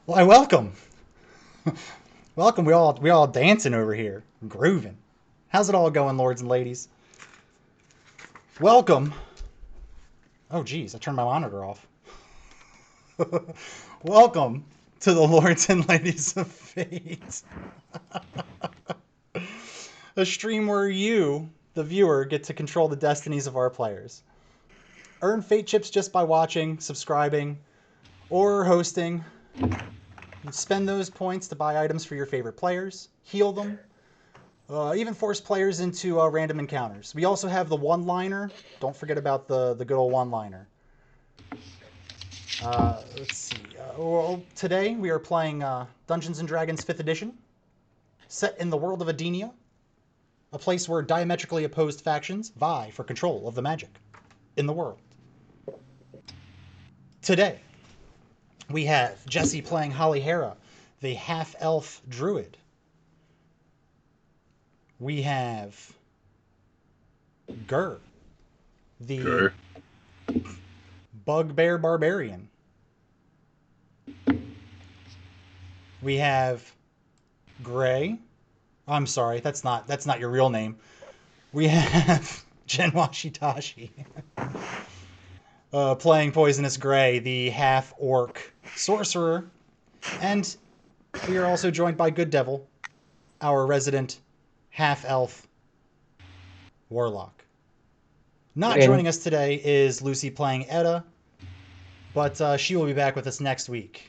Why, welcome. Welcome. We all dancing over here, grooving. How's it all going, lords and ladies? Welcome. Oh, geez, I turned my monitor off. Welcome to the Lords and Ladies of Fate. A stream where you, the viewer, get to control the destinies of our players. Earn Fate chips just by watching, subscribing, or hosting. Spend those points to buy items for your favorite players, heal them, even force players into random encounters. We also have the one-liner. Don't forget about the good old one-liner. Let's see. Well, today we are playing Dungeons and Dragons 5th Edition, set in the world of Edinia, a place where diametrically opposed factions vie for control of the magic in the world. Today, we have Jesse playing Holly Hera, the half-elf druid. We have Gur, the bugbear barbarian. We have Gray. I'm sorry, that's not your real name. We have Jen Washitashi playing Poisonous Gray, the half-orc sorcerer. And we are also joined by Good Devil, our resident half-elf warlock. Not joining us today is Lucy playing Edda, but she will be back with us next week.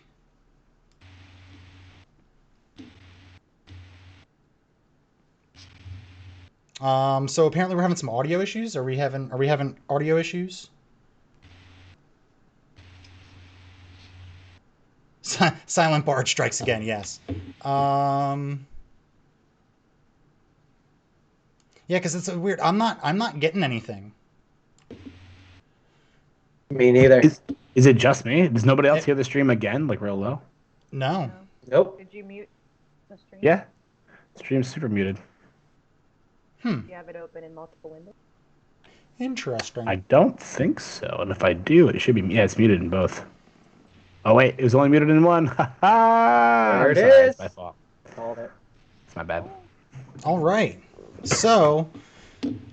So apparently we're having some audio issues. Are we having audio issues? Silent Bard strikes again. Yes. Yeah, because it's weird. I'm not getting anything. Me neither. Is it just me? Does nobody else hear the stream again, like real low? No. Nope. Did you mute the stream? Yeah. The stream's super muted. Do you have it open in multiple windows? Interesting. I don't think so. And if I do, it should be... Yeah, it's muted in both. Oh, wait. It was only muted in one. There it is. It's my fault. Called it. It's my bad. All right. So,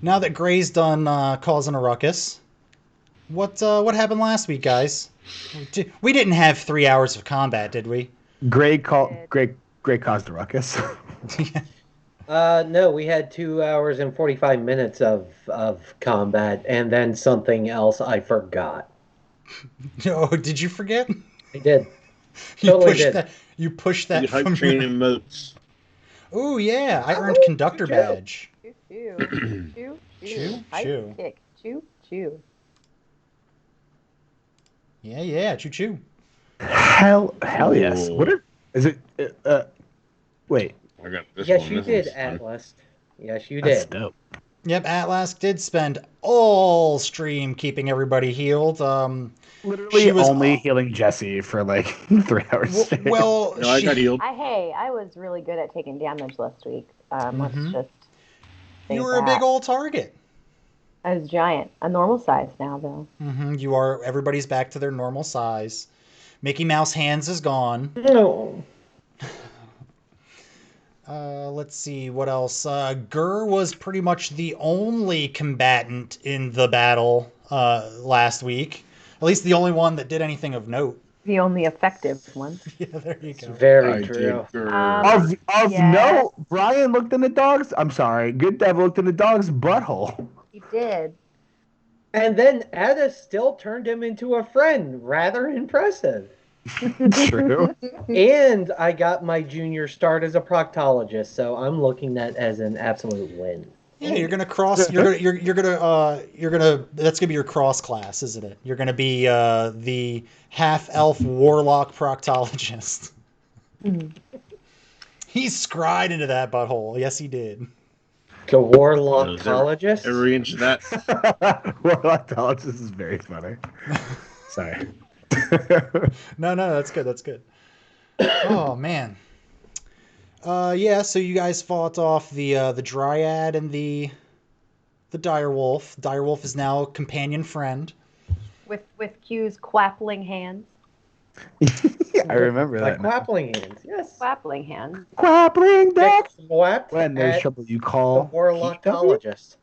now that Gray's done causing a ruckus, what happened last week, guys? We didn't have 3 hours of combat, did we? Gray caused a ruckus. No, we had 2 hours and 45 minutes of combat, and then something else I forgot. Oh, did you forget? I did. You Totally pushed did. that. You pushed that hype from train your... emotes. Oh yeah, I earned conductor badge. Choo choo. Choo Choo, Ice choo. kick. Choo choo. Yeah, choo choo. Hell yes. Ooh. What is it? Wait. I got this Yes, one. you This did, one's fun. Atlas. Yes, you That's did. dope. Yep, Atlas did spend all stream keeping everybody healed. Literally She was only healing Jesse for like 3 hours straight. well, No, I got healed. I was really good at taking damage last week. Let's just say you were a that. big old target. I was giant. A normal size now, though. You are. Everybody's back to their normal size. Mickey Mouse hands is gone. No. Let's see what else. Gur was pretty much the only combatant in the battle last week. At least the only one that did anything of note. The only effective one. Yeah, there you It's go. very I true. did. Of Yeah. note, Brian looked in the dog's... I'm sorry. Good Devil looked in the dog's butthole. He did. And then Ada still turned him into a friend. Rather impressive. True. And I got my junior start as a proctologist, so I'm looking at as an absolute win. Yeah, you're gonna cross. You're gonna. That's gonna be your cross class, isn't it? You're gonna be the half elf warlock proctologist. He scried into that butthole. Yes, he did. The warlockologist? Every inch of that. Warlockologist is very funny. Sorry. No, that's good. That's good. Oh man. Yeah. So you guys fought off the Dryad and the Direwolf. Direwolf is now a companion friend. With Q's quappling hands. I remember Like that. quappling hands, yes. Quappling hands. Quappling duck. Quapped When there's at trouble, you the call. warlockologist.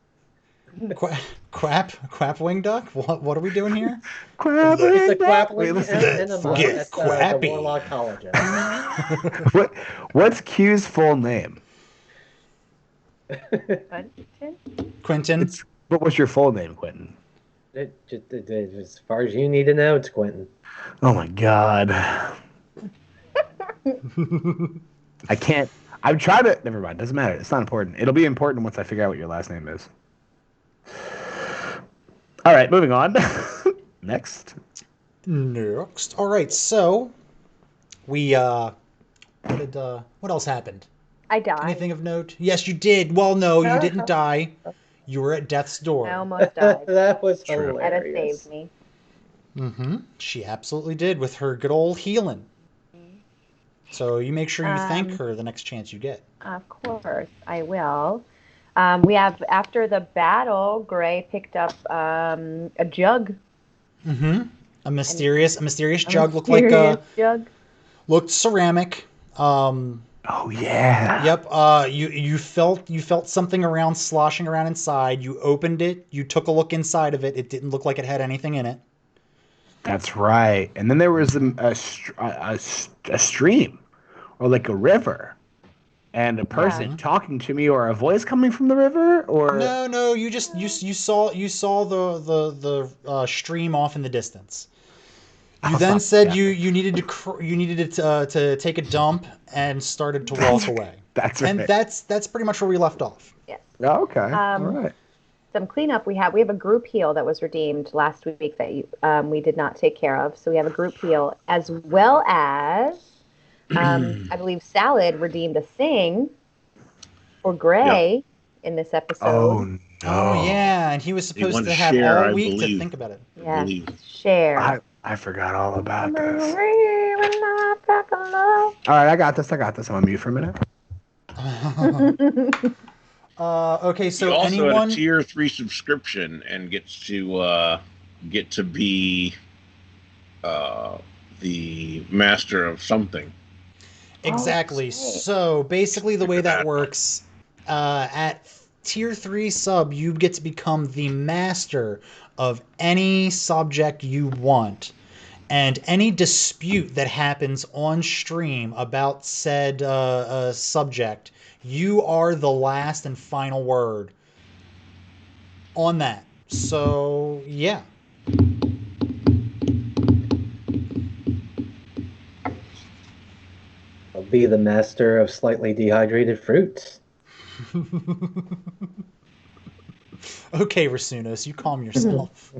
Quap wing duck. What are we doing here? Quappling It's a duck. quappling Wait, enema Get at the quappy. warlockologist. What's Q's full name? Quentin. What was your full name, Quentin? As far as you need to know, it's Quentin. Oh my god. I can't. I'm trying to. Never mind. Doesn't matter. It's not important. It'll be important once I figure out what your last name is. All right, moving on. Next. Next. All right, so we what else happened? I died. Anything of note? Yes, you did. Well, no, you didn't die. You were at death's I door. almost died. That was True. Etta hilarious. saved me. She absolutely did with her good old healing. So you make sure you thank Um, her the next chance you get. Of course, I will. We have, after the battle, Gray picked up a jug. A mysterious jug looked Mysterious jug. looked ceramic. Oh yeah. Yep. You felt something around sloshing around inside. You opened it. You took a look inside of it. It didn't look like it had anything in it. That's right. And then there was a stream, or like a river, and a person talking to me, or a voice coming from the river, or No. You just you saw the stream off in the distance. You then said you needed to take a dump and started to walk away. That's right. And that's pretty much where we left off. Yes. Oh, okay. All right. Some cleanup. We have a group heal that was redeemed last week that we did not take care of. So we have a group heal, as well as I believe Salad redeemed a sing for Gray in this episode. Oh no. Oh yeah, and he was supposed wanted to to have share, all I week to believe. think about it. Yeah, believe. share. I forgot all about this. All right, All right, I got this. I'm on mute for a minute. Okay, so You also anyone? had a tier 3 subscription and gets to be the master of something. Exactly. Okay. So basically, the way that works, at tier 3 sub, you get to become the master of any subject you want. And any dispute that happens on stream about said subject, you are the last and final word on that. So, yeah. I'll be the master of slightly dehydrated fruits. Okay, Rasunos, you calm yourself.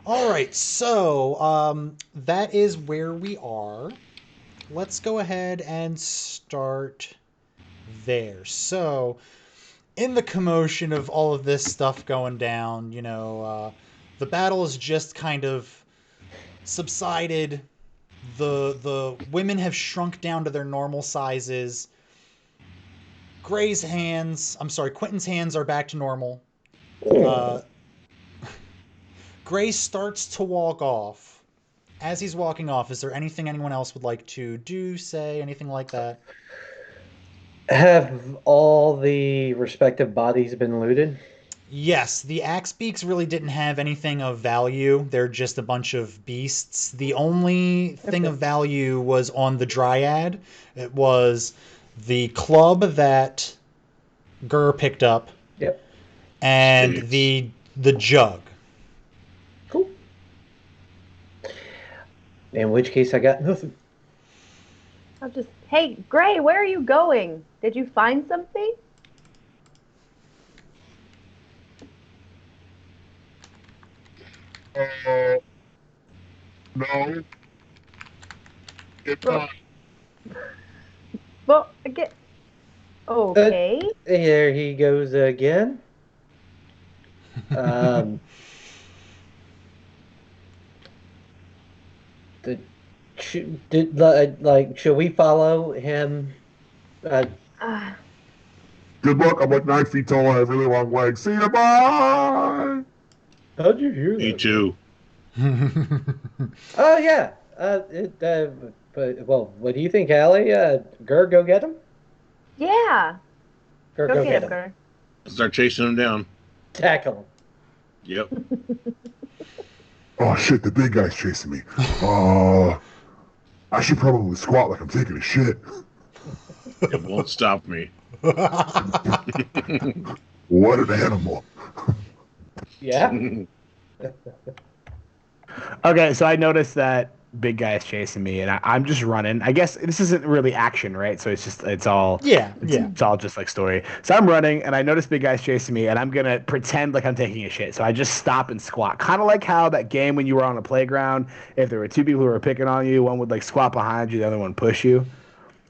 All right, so that is where we are. Let's go ahead and start there. So, in the commotion of all of this stuff going down, the battle has just kind of subsided. The women have shrunk down to their normal sizes. Quentin's hands are back to normal. Gray starts to walk off. As he's walking off, is there anything anyone else would like to do, say, anything like that? Have all the respective bodies been looted? Yes, the axe beaks really didn't have anything of value. They're just a bunch of beasts. The only thing of value was on the dryad. It was the club that Gur picked up. Yep. And Sticks. the jug. Cool. In which case, I got nothing. Hey, Gray, where are you going? Did you find something? No. It's Well- Well, again. Okay. There he goes again. Should we follow him? Uh, good luck. I'm like 9 feet tall. I have really long legs. See you. Bye. How'd you hear Me that? too. Oh yeah. Well, what do you think, Allie? Gur, go get him. yeah. Gur, Go go get him, him. Gur. Start chasing him down. Tackle him. Yep. Oh shit! The big guy's chasing me. I should probably squat like I'm taking a shit. It won't stop me. What an animal! Yeah. Okay, so I noticed that big guy's chasing me, and I'm just running. I guess this isn't really action, right? So it's all it's all just like story. So I'm running, and I notice big guy's chasing me, and I'm gonna pretend like I'm taking a shit. So I just stop and squat, kind of like how that game when you were on a playground, if there were two people who were picking on you, one would like squat behind you, the other one push you.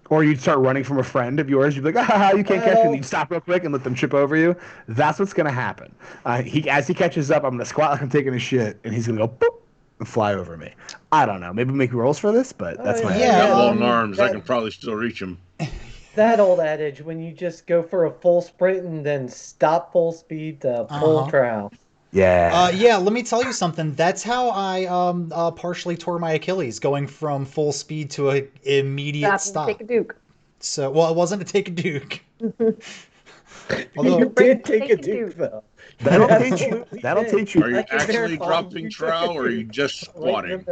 Or you'd start running from a friend of yours. You'd be like, you can't catch me. And you'd stop real quick and let them trip over you. That's what's going to happen. As he catches up, I'm going to squat like I'm taking a shit, and he's going to go boop and fly over me. I don't know. Maybe make rolls for this, but that's my I got long arms. I can probably still reach him. That old adage, when you just go for a full sprint and then stop full speed to pull trowel. Yeah. Let me tell you something. That's how I partially tore my Achilles, going from full speed to an immediate stop. Take a duke. So, well, it wasn't to take a duke. Although you did take a duke, though. That'll teach you. Are you actually dropping trowel, or are you just squatting?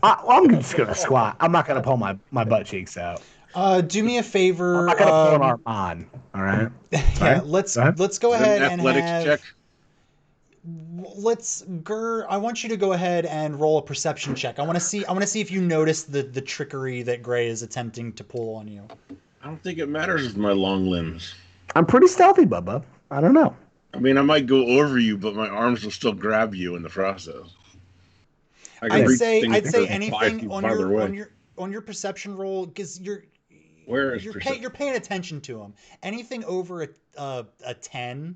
I'm just gonna squat. I'm not gonna pull my butt cheeks out. Do me a favor. I'm not gonna pull an arm on. All right. Yeah, let's go ahead and athletics check. I want you to go ahead and roll a perception check. I want to see if you notice the trickery that Gray is attempting to pull on you. I don't think it matters with my long limbs. I'm pretty stealthy, Bubba. I don't know. I mean, I might go over you, but my arms will still grab you in the process. I'd say anything on your perception roll, because you're paying attention to him. Anything over a 10,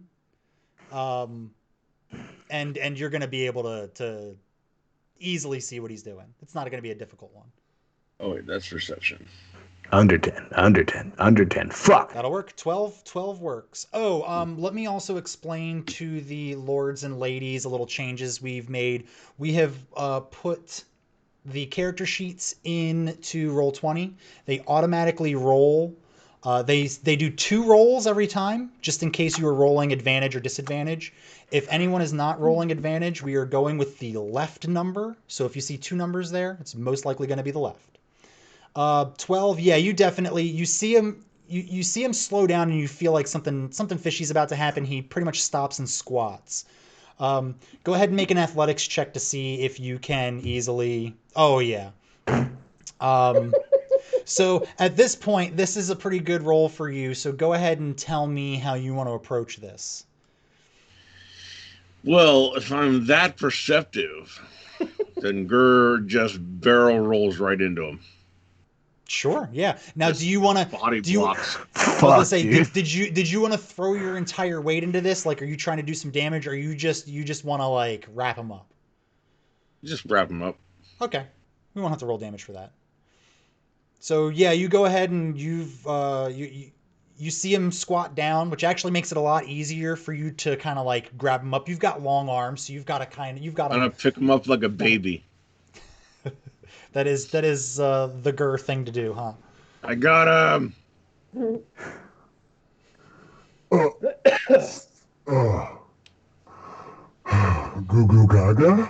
and you're going to be able to easily see what he's doing. It's not going to be a difficult one. Oh wait, that's perception. Under 10. Fuck. That'll work. 12 works. Oh, let me also explain to the lords and ladies a little changes we've made. We have put the character sheets into Roll20. They automatically roll. They do 2 rolls every time, just in case you are rolling advantage or disadvantage. If anyone is not rolling advantage, we are going with the left number. So if you see 2 numbers there, it's most likely going to be the left. 12, yeah, you see him. You see him slow down, and you feel like something fishy is about to happen. He pretty much stops and squats. Go ahead and make an athletics check to see if you can easily. Oh yeah. So at this point, this is a pretty good roll for you. So go ahead and tell me how you want to approach this. Well, if I'm that perceptive, then Gurr just barrel rolls right into him. Sure. Yeah. Now, do you want to body blocks? Did you want to throw your entire weight into this? Like, are you trying to do some damage, or you just want to like wrap him up? Just wrap him up. Okay. We won't have to roll damage for that. So yeah, you go ahead and you see him squat down, which actually makes it a lot easier for you to kind of like grab him up. You've got long arms, so you've got to. I'm gonna pick him up like a baby. That is the Gurr thing to do, huh? I got him. Goo goo gaga.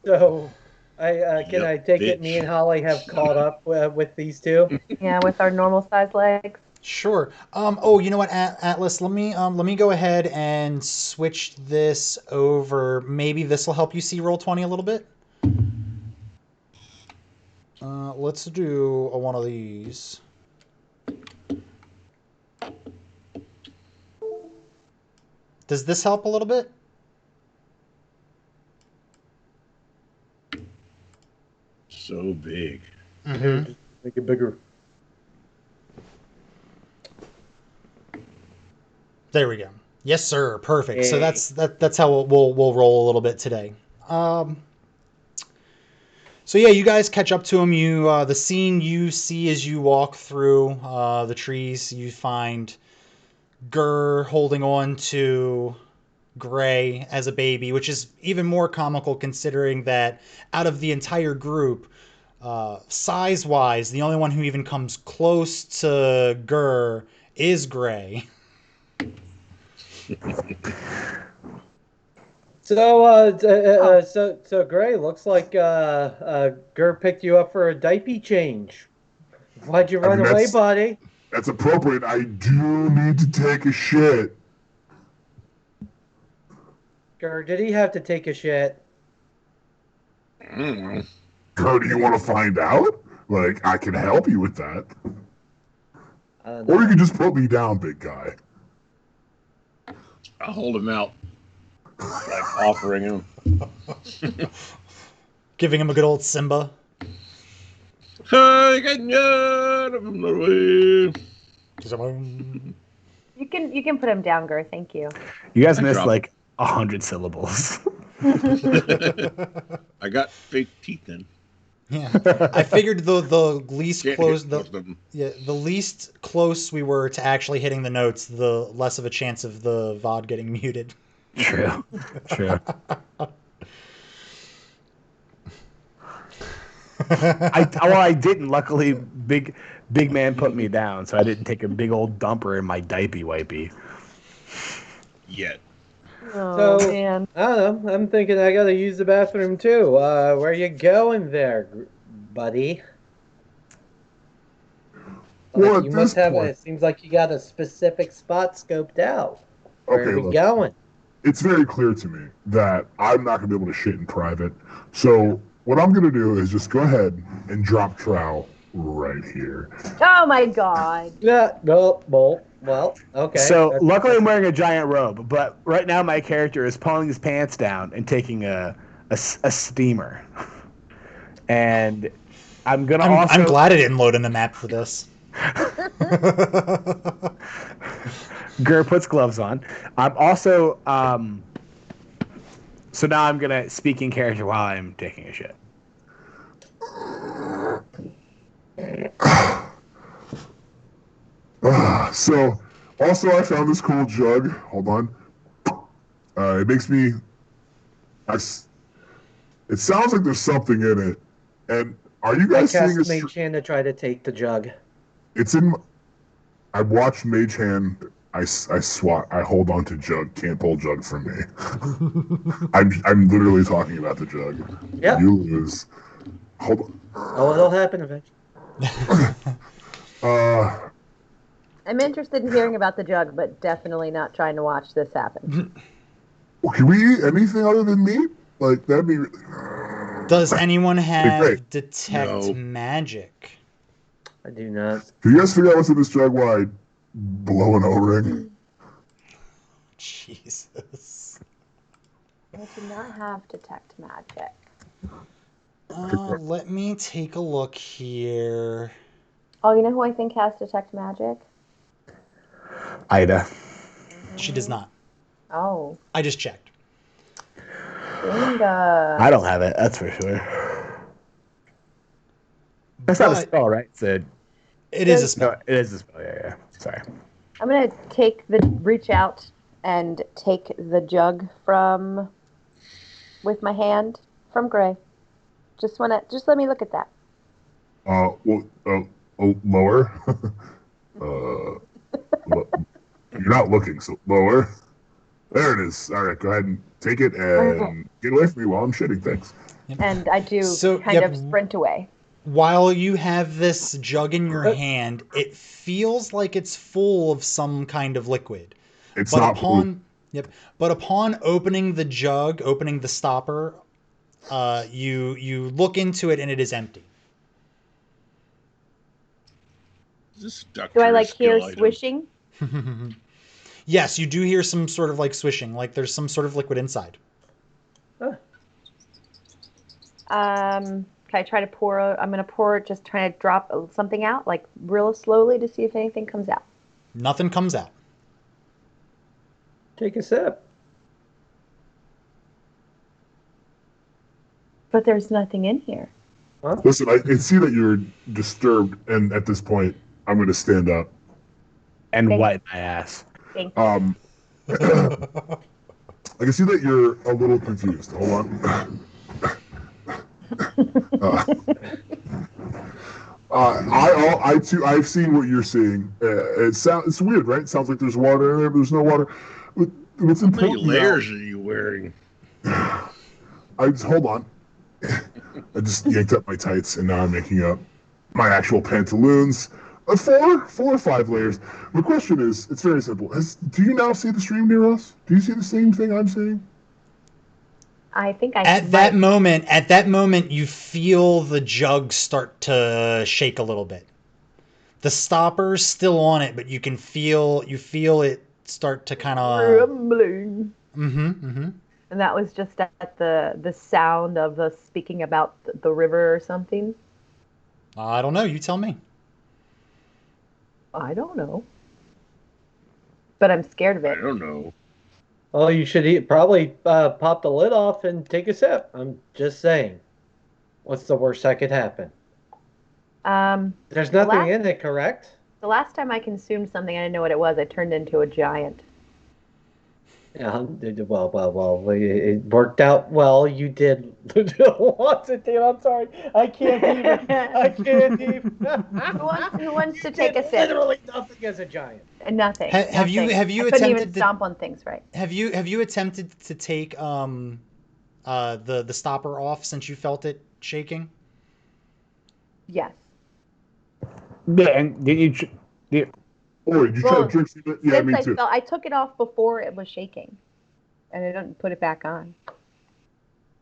So, I take it me and Holly have caught up with these two? Yeah, with our normal size legs. Sure. Oh, you know what, Atlas? Let me go ahead and switch this over. Maybe this will help you see Roll20 a little bit. Let's do one of these. Does this help a little bit? So big. Mm-hmm. Make it bigger. There we go. Yes, sir. Perfect. Hey. So that's how we'll roll a little bit today. So yeah, you guys catch up to him. The scene you see as you walk through the trees, you find Gurr holding on to Gray as a baby, which is even more comical considering that out of the entire group, size-wise, the only one who even comes close to Gurr is Gray. So Gray, looks like Gurr picked you up for a diaper change. Why'd you run away, buddy? That's appropriate. I do need to take a shit. Gurr, did he have to take a shit? Kurt, do you want to find out? Like, I can help you with that. Or you can just put me down, big guy. I'll hold him out. Like offering him. Giving him a good old Simba. You can put him down, Gur. Thank you. You guys missed like 100 syllables. I got fake teeth in. Yeah, I figured the least close the least close we were to actually hitting the notes, the less of a chance of the VOD getting muted. True. I didn't. Luckily, big man put me down, so I didn't take a big old dumper in my diaper wipey. Yet. Oh, man. I don't know. I'm thinking I gotta use the bathroom too. Where you going there, buddy? Well, you must have it seems like you got a specific spot scoped out. Where are we going? It's very clear to me that I'm not going to be able to shit in private. So what I'm going to do is just go ahead and drop trowel right here. Oh, my God. Yeah, no, well, okay. So luckily I'm wearing a giant robe, but right now my character is pulling his pants down and taking a steamer. And I'm glad I didn't load in the map for this. Gur puts gloves on. I'm also so now I'm gonna speak in character while I'm taking a shit. So also I found this cool jug. Hold on. It makes me it sounds like there's something in it. And are you guys seeing this? I cast Mage Hand to try to take the jug. It's in. I watched Mage Hand. I swat. I hold on to jug. Can't pull jug from me. I'm literally talking about the jug. Yeah. You lose. Hold on. Oh, it'll happen eventually. I'm interested in hearing about the jug, but definitely not trying to watch this happen. Can we eat anything other than meat? Like that'd be. Does anyone have detect magic? I do not. Can you guys figure out what's in this jug while I blow an O-ring? Jesus. I do not have detect magic. Let me take a look here. Oh, you know who I think has detect magic? Ida. She does not. Oh. I just checked. Bingo. I don't have it, that's for sure. That's not a spell, right? It is a spell. No, it is a spell, yeah. Sorry. I'm going to reach out and take the jug with my hand from Gray. Just let me look at that. Lower. You're not looking, so lower. There it is. All right, go ahead and take it and get away from me while I'm shitting. Thanks. Yep. And I do kind of sprint away. While you have this jug in your hand, it feels like it's full of some kind of liquid. It's not food. But upon opening the jug, opening the stopper, you look into it and it is empty. Do I hear swishing? Yes, you do hear some sort of swishing, like there's some sort of liquid inside. Can I try to pour? I'm going to pour, just trying to drop something out, real slowly to see if anything comes out. Nothing comes out. Take a sip. But there's nothing in here. Huh? Listen, I can see that you're disturbed, and at this point, I'm going to stand up. And wipe my ass. Thank you. I can see that you're a little confused. Hold on. I've seen what you're seeing. It's weird, right? It sounds like there's water in there, but there's no water. What's important? How many layers are you wearing? Hold on. I just yanked up my tights, and now I'm making up my actual pantaloons. 4 or 5 layers. The question is, it's very simple. Do you now see the stream near us? Do you see the same thing I'm seeing? I think At that moment, you feel the jug start to shake a little bit. The stopper's still on it, but you feel it start to kind of rumbling. Mm-hmm. And that was just at the sound of us speaking about the river or something. I don't know. You tell me. I don't know. But I'm scared of it. I don't know. Well, you should probably pop the lid off and take a sip. I'm just saying. What's the worst that could happen? There's nothing in it, correct? The last time I consumed something, I didn't know what it was. I turned into a giant. Yeah, well. It worked out well. You did. What's it, dude? I'm sorry. I can't even. Who wants to take a sip? Literally nothing as a giant. Nothing. Have you I couldn't even stomp on things right. Have you attempted to take the stopper off since you felt it shaking? Yes. Yeah, and did you? Oh, did you try to drink some? Yeah, me too. I took it off before it was shaking, and I didn't put it back on.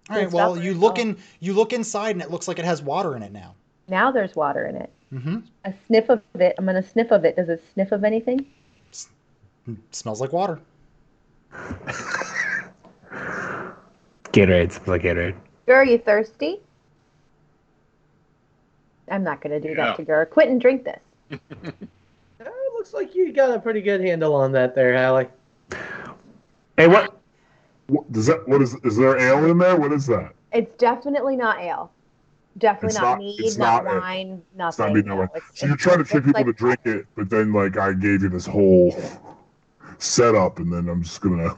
All right. Well, you look inside, and it looks like it has water in it now. Now there's water in it. Mm-hmm. A sniff of it. I'm gonna sniff of it. Does it sniff of anything? Smells like water. Gatorade. Smells like Gatorade. Gur, are you thirsty? I'm not gonna do that to Gur. Quit and drink this. It looks like you got a pretty good handle on that there, Hallie. Hey, what? Is there ale in there? What is that? It's definitely not ale. Definitely not mead, not wine, nothing. It's not mead, so you're trying to trick people to drink it, but then like I gave you this whole setup, and then I'm just gonna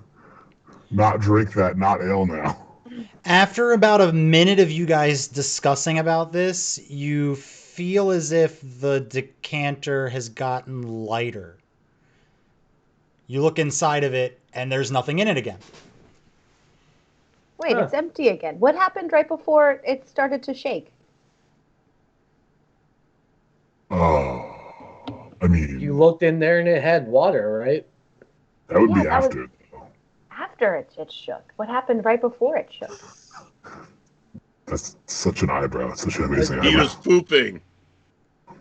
not drink that not ale now. After about a minute of you guys discussing about this, you feel as if the decanter has gotten lighter. You look inside of it, and there's nothing in it again. Wait, it's empty again. What happened right before it started to shake? I mean... You looked in there and it had water, right? That would be after. After it shook. What happened right before it shook? That's such an eyebrow. It's such an amazing eyebrow. He was pooping.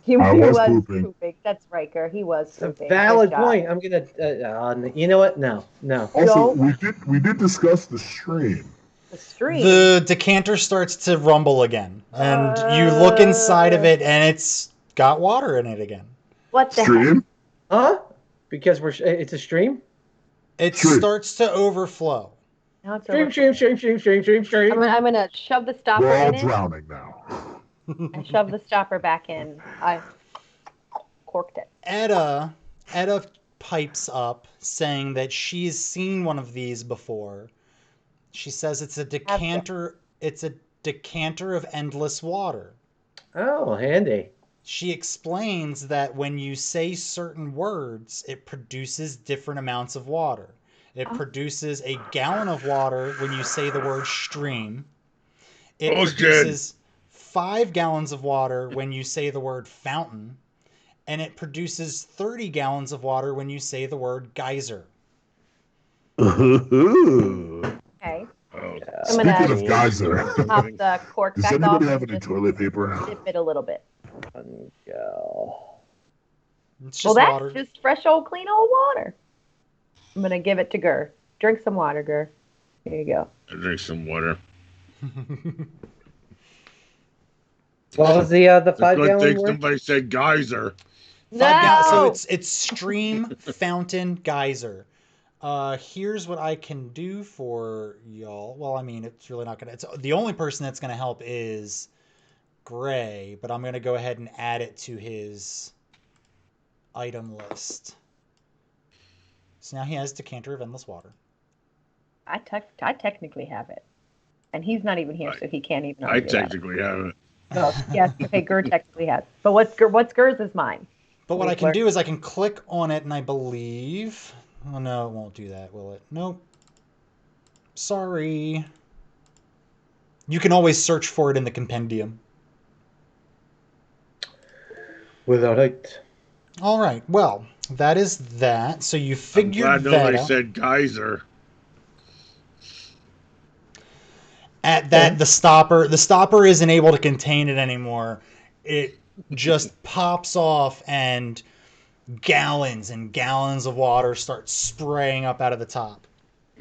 He was pooping. That's right, Gur. He was pooping. Valid point. I'm gonna. You know what? No. Also, we did discuss the stream. The stream. The decanter starts to rumble again, and you look inside of it, and it's got water in it again. What the stream? Heck? Huh? Because it's a stream. It starts to overflow. Now it's Stream. I'm gonna shove the stopper We're all in it. drowning now. And shove the stopper back in. I corked it. Edda pipes up saying that she's seen one of these before. She says it's a decanter. It's a decanter of endless water. Oh, handy. She explains that when you say certain words, it produces different amounts of water. It produces a gallon of water when you say the word stream. It produces 5 gallons of water when you say the word fountain. And it produces 30 gallons of water when you say the word geyser. Ooh. Okay. Speaking of geyser, pop the cork does back anybody off have any toilet paper? Dip it a little bit. It's just water. That's just fresh old clean old water. I'm gonna give it to Gur. Drink some water, Gur. Here you go. I drink some water. What was the 5 gallon word? Somebody said geyser. No! So it's stream, fountain, geyser. Here's what I can do for y'all. Well, I mean, it's really not gonna. The only person that's gonna help is Gray, but I'm gonna go ahead and add it to his item list. So now he has decanter of endless water. I technically have it, and he's not even here, so he can't even. I technically have it. Oh, yes, okay, Gur technically has. But what's Gur's is mine. But what I can do is I can click on it, and I believe. Oh no, it won't do that, will it? Nope. Sorry. You can always search for it in the compendium. Without it. All right. Well, that is that. So you figured I'm glad that nobody out. said geyser. At that, the stopper isn't able to contain it anymore. It just pops off, and gallons and gallons of water start spraying up out of the top.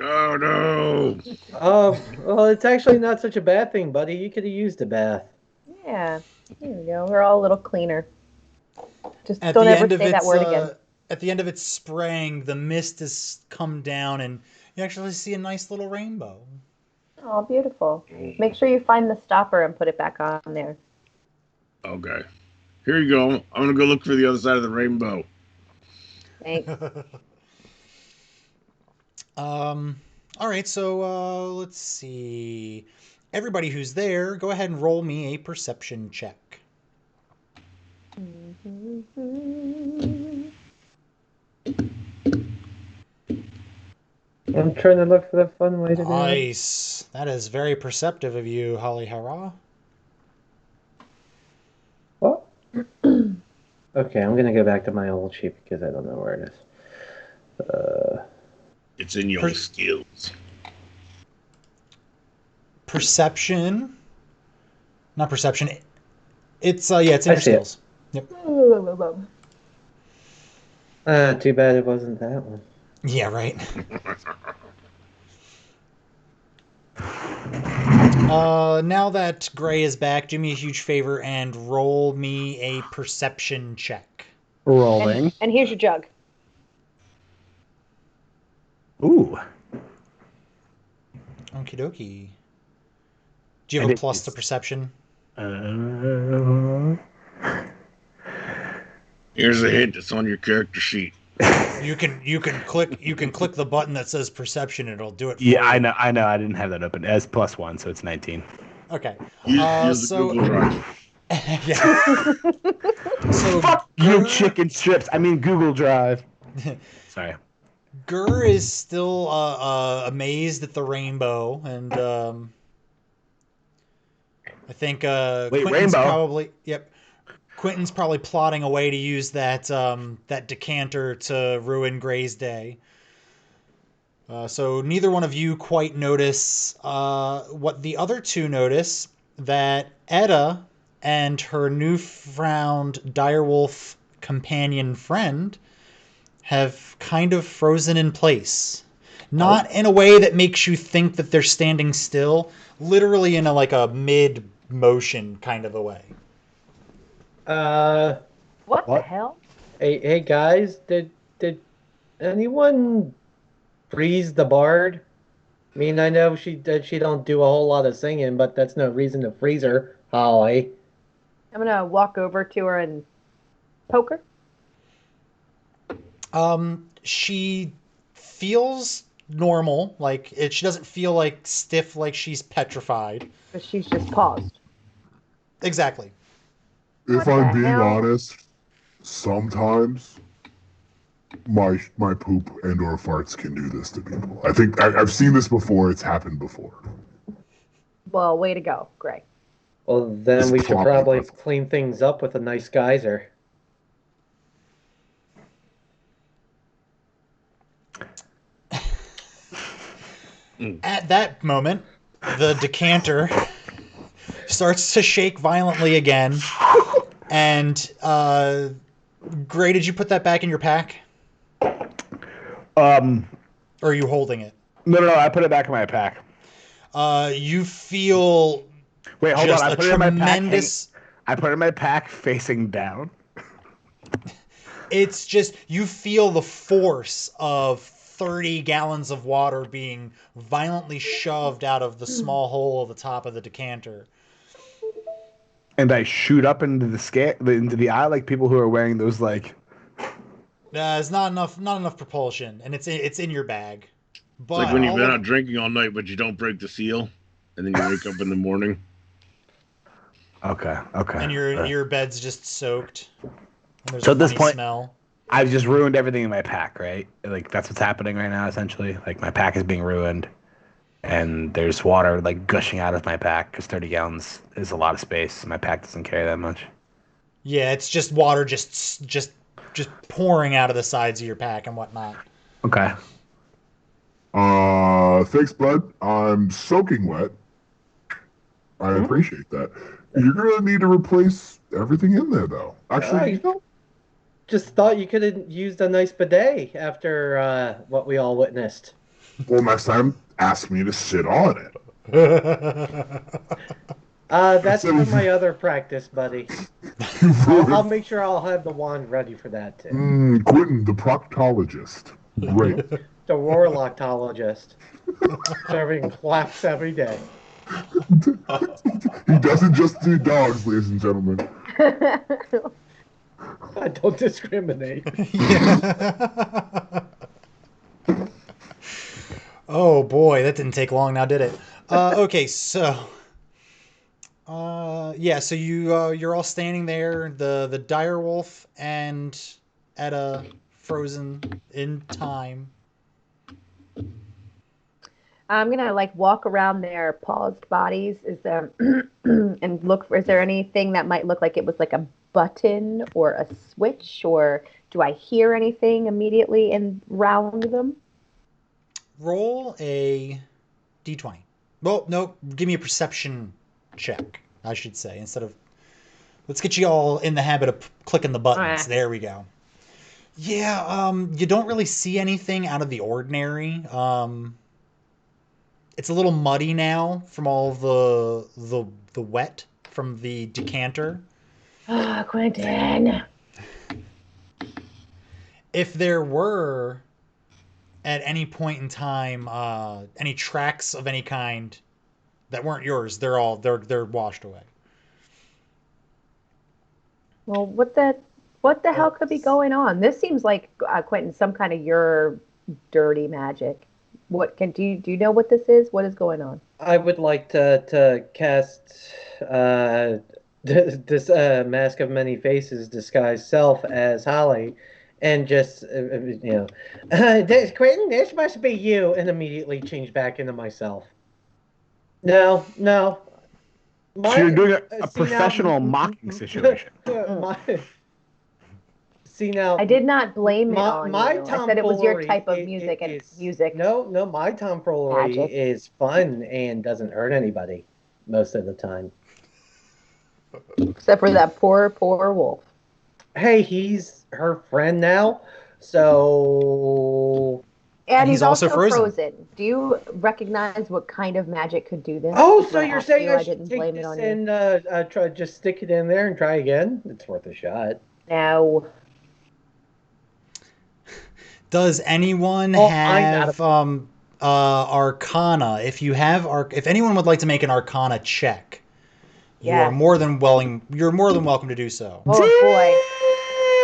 Oh no! Well, it's actually not such a bad thing, buddy. You could have used a bath. Yeah, here we go. We're all a little cleaner. Just At don't the ever end of say that word again. At the end of its spraying, the mist has come down, and you actually see a nice little rainbow. Oh, beautiful. Make sure you find the stopper and put it back on there. Okay. Here you go. I'm going to go look for the other side of the rainbow. Thanks. All right, so let's see. Everybody who's there, go ahead and roll me a perception check. I'm trying to look for the fun way to do it. Nice. That is very perceptive of you, Holly Hara. What? Okay, I'm going to go back to my old sheet because I don't know where it is. It's in your skills. Perception. Not perception. It's it's in your skills. Yep. Too bad it wasn't that one. Yeah, right. Now that Gray is back, do me a huge favor and roll me a perception check. Rolling. And here's your jug. Ooh. Okie dokie. Do you have a plus to perception? Here's a hint. It's on your character sheet. You can click the button that says perception. It'll do it. For Yeah, you. I know. I didn't have that open. As +1, so it's 19. Okay. Use the Google Drive. Yeah. So fuck you, chicken strips. I mean Google Drive. Sorry. Gur is still amazed at the rainbow, and I think Quentin's rainbow? probably Quentin's probably plotting a way to use that that decanter to ruin Gray's day. So neither one of you quite notice what the other two notice, that Etta and her newfound direwolf companion friend have kind of frozen in place. Not in a way that makes you think that they're standing still, literally in a mid-motion kind of a way. What the hell? Hey guys, did anyone freeze the bard? I mean, I know she don't do a whole lot of singing, but that's no reason to freeze her, Holly. I'm gonna walk over to her and poke her. She feels normal, she doesn't feel stiff, like she's petrified. But she's just paused. Exactly. If I'm being honest, sometimes my poop and or farts can do this to people. I think I've seen this before. It's happened before. Well, way to go, Gray. Well, then we should probably clean things up with a nice geyser. At that moment, the decanter starts to shake violently again. And, Gray, did you put that back in your pack? Or are you holding it? No, I put it back in my pack. You feel... Wait, hold on. I put it in my pack. I put it in my pack facing down. It's just, you feel the force of 30 gallons of water being violently shoved out of the small hole at the top of the decanter. And I shoot up into the eye like people who are wearing those It's not enough propulsion, and it's in your bag. But it's like when you've been out drinking all night, but you don't break the seal, and then you wake up in the morning. Okay. And your bed's just soaked. So at this point, smell. I've just ruined everything in my pack, right? That's what's happening right now, essentially. My pack is being ruined, and there's water gushing out of my pack because 30 gallons is a lot of space. My pack doesn't carry that much. Yeah, it's just water just pouring out of the sides of your pack and whatnot. Okay. Thanks, bud. I'm soaking wet. I appreciate that. You're gonna need to replace everything in there, though. Actually, just thought you could have used a nice bidet after what we all witnessed. Well, next time, ask me to sit on it. That's for my other practice, buddy. I'll make sure I'll have the wand ready for that too. Quentin, the proctologist. Great. The warlocktologist. Serving claps every day. He doesn't just do dogs, ladies and gentlemen. I don't discriminate. Oh boy, that didn't take long now, did it? Okay, so so you're all standing there, the direwolf and Etta frozen in time. I'm gonna walk around their paused bodies. Is there and look for? Is there anything that might look like it was like a button or a switch, or do I hear anything immediately and round them? Roll a d20. Well, no, give me a perception check, I should say, instead of. Let's get you all in the habit of clicking the buttons. Right. There we go. Yeah, you don't really see anything out of the ordinary. It's a little muddy now from all the wet from the decanter. Ah, Quentin. If there were at any point in time any tracks of any kind that weren't yours, they're washed away. Well, what the hell could be going on? This seems like Quentin, some kind of your dirty magic. Do you know what this is? What is going on? I would like to cast this Mask of Many Faces disguised self as Holly, and just Quentin, this must be you, and immediately change back into myself. No. So you're doing a professional mocking situation. See now, I did not blame it on you. I said it was your type of music music. No, my tomfoolery is fun and doesn't hurt anybody most of the time. Except for that poor wolf. Hey, he's her friend now, so. And he's also frozen. Do you recognize what kind of magic could do this? Oh, so you're saying I should take this and try just stick it in there and try again? It's worth a shot. No. Does anyone have Arcana? If anyone would like to make an Arcana check, you are more than welcome. You're more than welcome to do so. Oh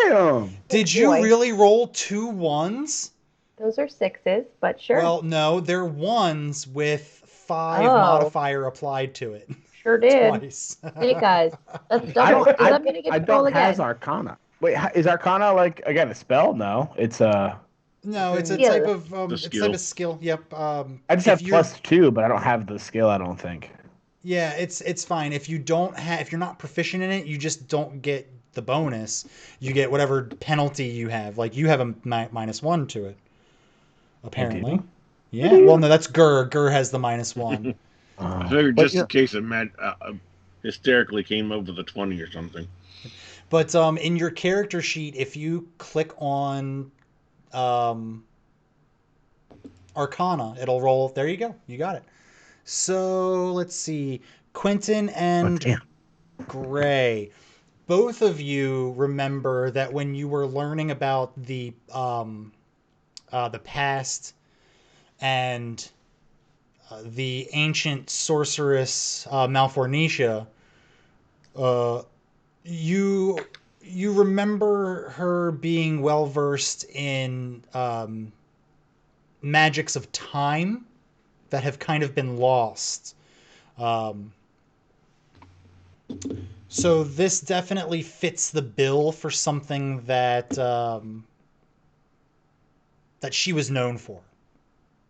boy! Did you really roll 2 ones? Those are 6s, but sure. Well, no, they're 1s with 5 modifier applied to it. Sure did. Twice. Hey guys, let's double. Does that mean I get to roll again? Has Arcana. Wait, is Arcana again a spell? No, it's a. No, it's a type of skill. Yep. I just have +2, but I don't have the skill. I don't think. Yeah, it's fine. If you're not proficient in it, you just don't get the bonus. You get whatever penalty you have. Like you have a -1 to it. Apparently. Yeah. Well, no, that's Gur. Gur has the -1. I figured just in case it hysterically came over the 20 or something. But in your character sheet, if you click on Arcana, it'll roll. There you go. You got it. So let's see. Quentin and Gray, both of you remember that when you were learning about the past and the ancient sorceress Malfornicia, you remember her being well versed in magics of time that have kind of been lost. So this definitely fits the bill for something that that she was known for.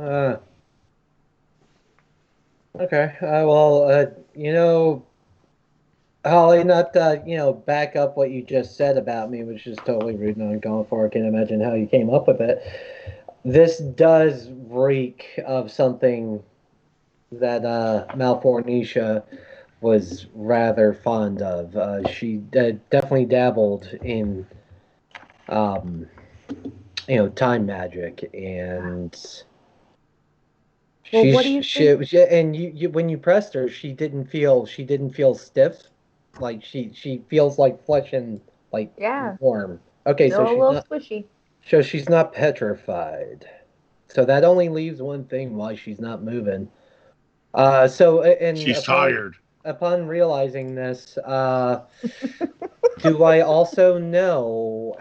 Okay. Well, Holly, not back up what you just said about me, which is totally rude and uncalled for. I can't imagine how you came up with it. This does reek of something that Malfornicia was rather fond of. She definitely dabbled in, time magic, and Well, what do you think? and when you pressed her, she didn't feel stiff, like she feels like flesh and like Yeah, warm. Okay, still a little squishy. so she's not petrified. So that only leaves one thing why she's not moving. And She's tired. upon realizing this, do I also know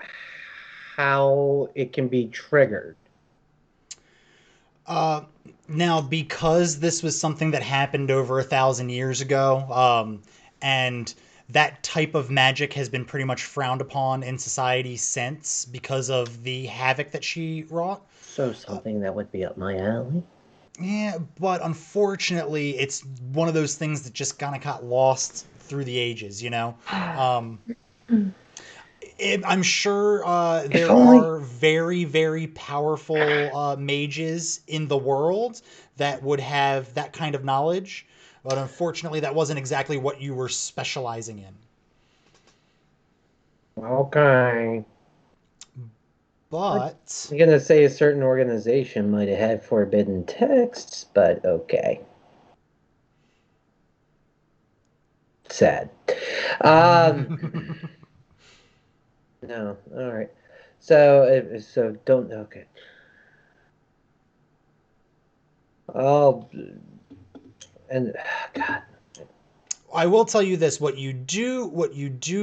how it can be triggered? Now, because this was something that happened over 1,000 years ago, and that type of magic has been pretty much frowned upon in society since because of the havoc that she wrought. So something that would be up my alley. Yeah, but unfortunately, it's one of those things that just kind of got lost through the ages, you know? I'm sure there are very, very powerful mages in the world that would have that kind of knowledge, but unfortunately, that wasn't exactly what you were specializing in. Okay. But I'm gonna say a certain organization might have had forbidden texts, but okay. Sad. No, all right. So don't. Okay. Oh, and God. I will tell you this: what you do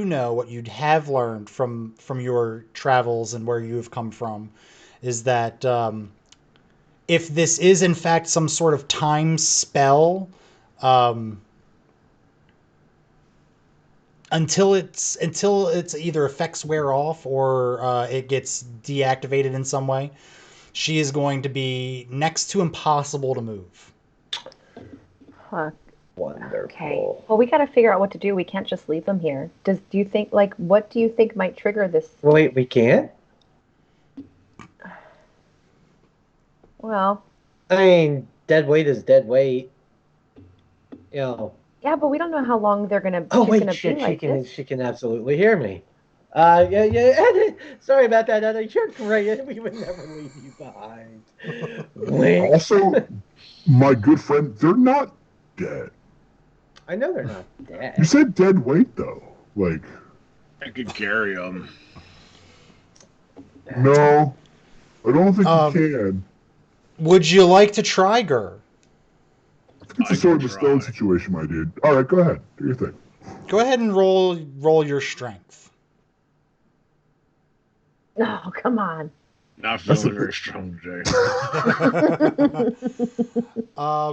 know, what you have learned from your travels and where you have come from, is that if this is in fact some sort of time spell, um, until its either effects wear off or it gets deactivated in some way, she is going to be next to impossible to move. Huh. Wonderful. Okay. Well, we got to figure out what to do. We can't just leave them here. Do you think, like, what do you think might trigger this? Wait, we can't? Well, I mean, dead weight is dead weight. You know. Yeah, but we don't know how long they're gonna. Oh she's wait, gonna shit! be like this. She can absolutely hear me. Yeah. Sorry about that, Edna. You're great. We would never leave you behind. Wink. Also, my good friend, they're not dead. I know they're not dead. You said dead weight, though. Like, I could carry them. No, I don't think you can. Would you like to try, Gur? I think it's a sort of a stone situation, my dude. All right, go ahead. Do your thing. Go ahead and roll your strength. Oh, come on. Not feeling very strong today.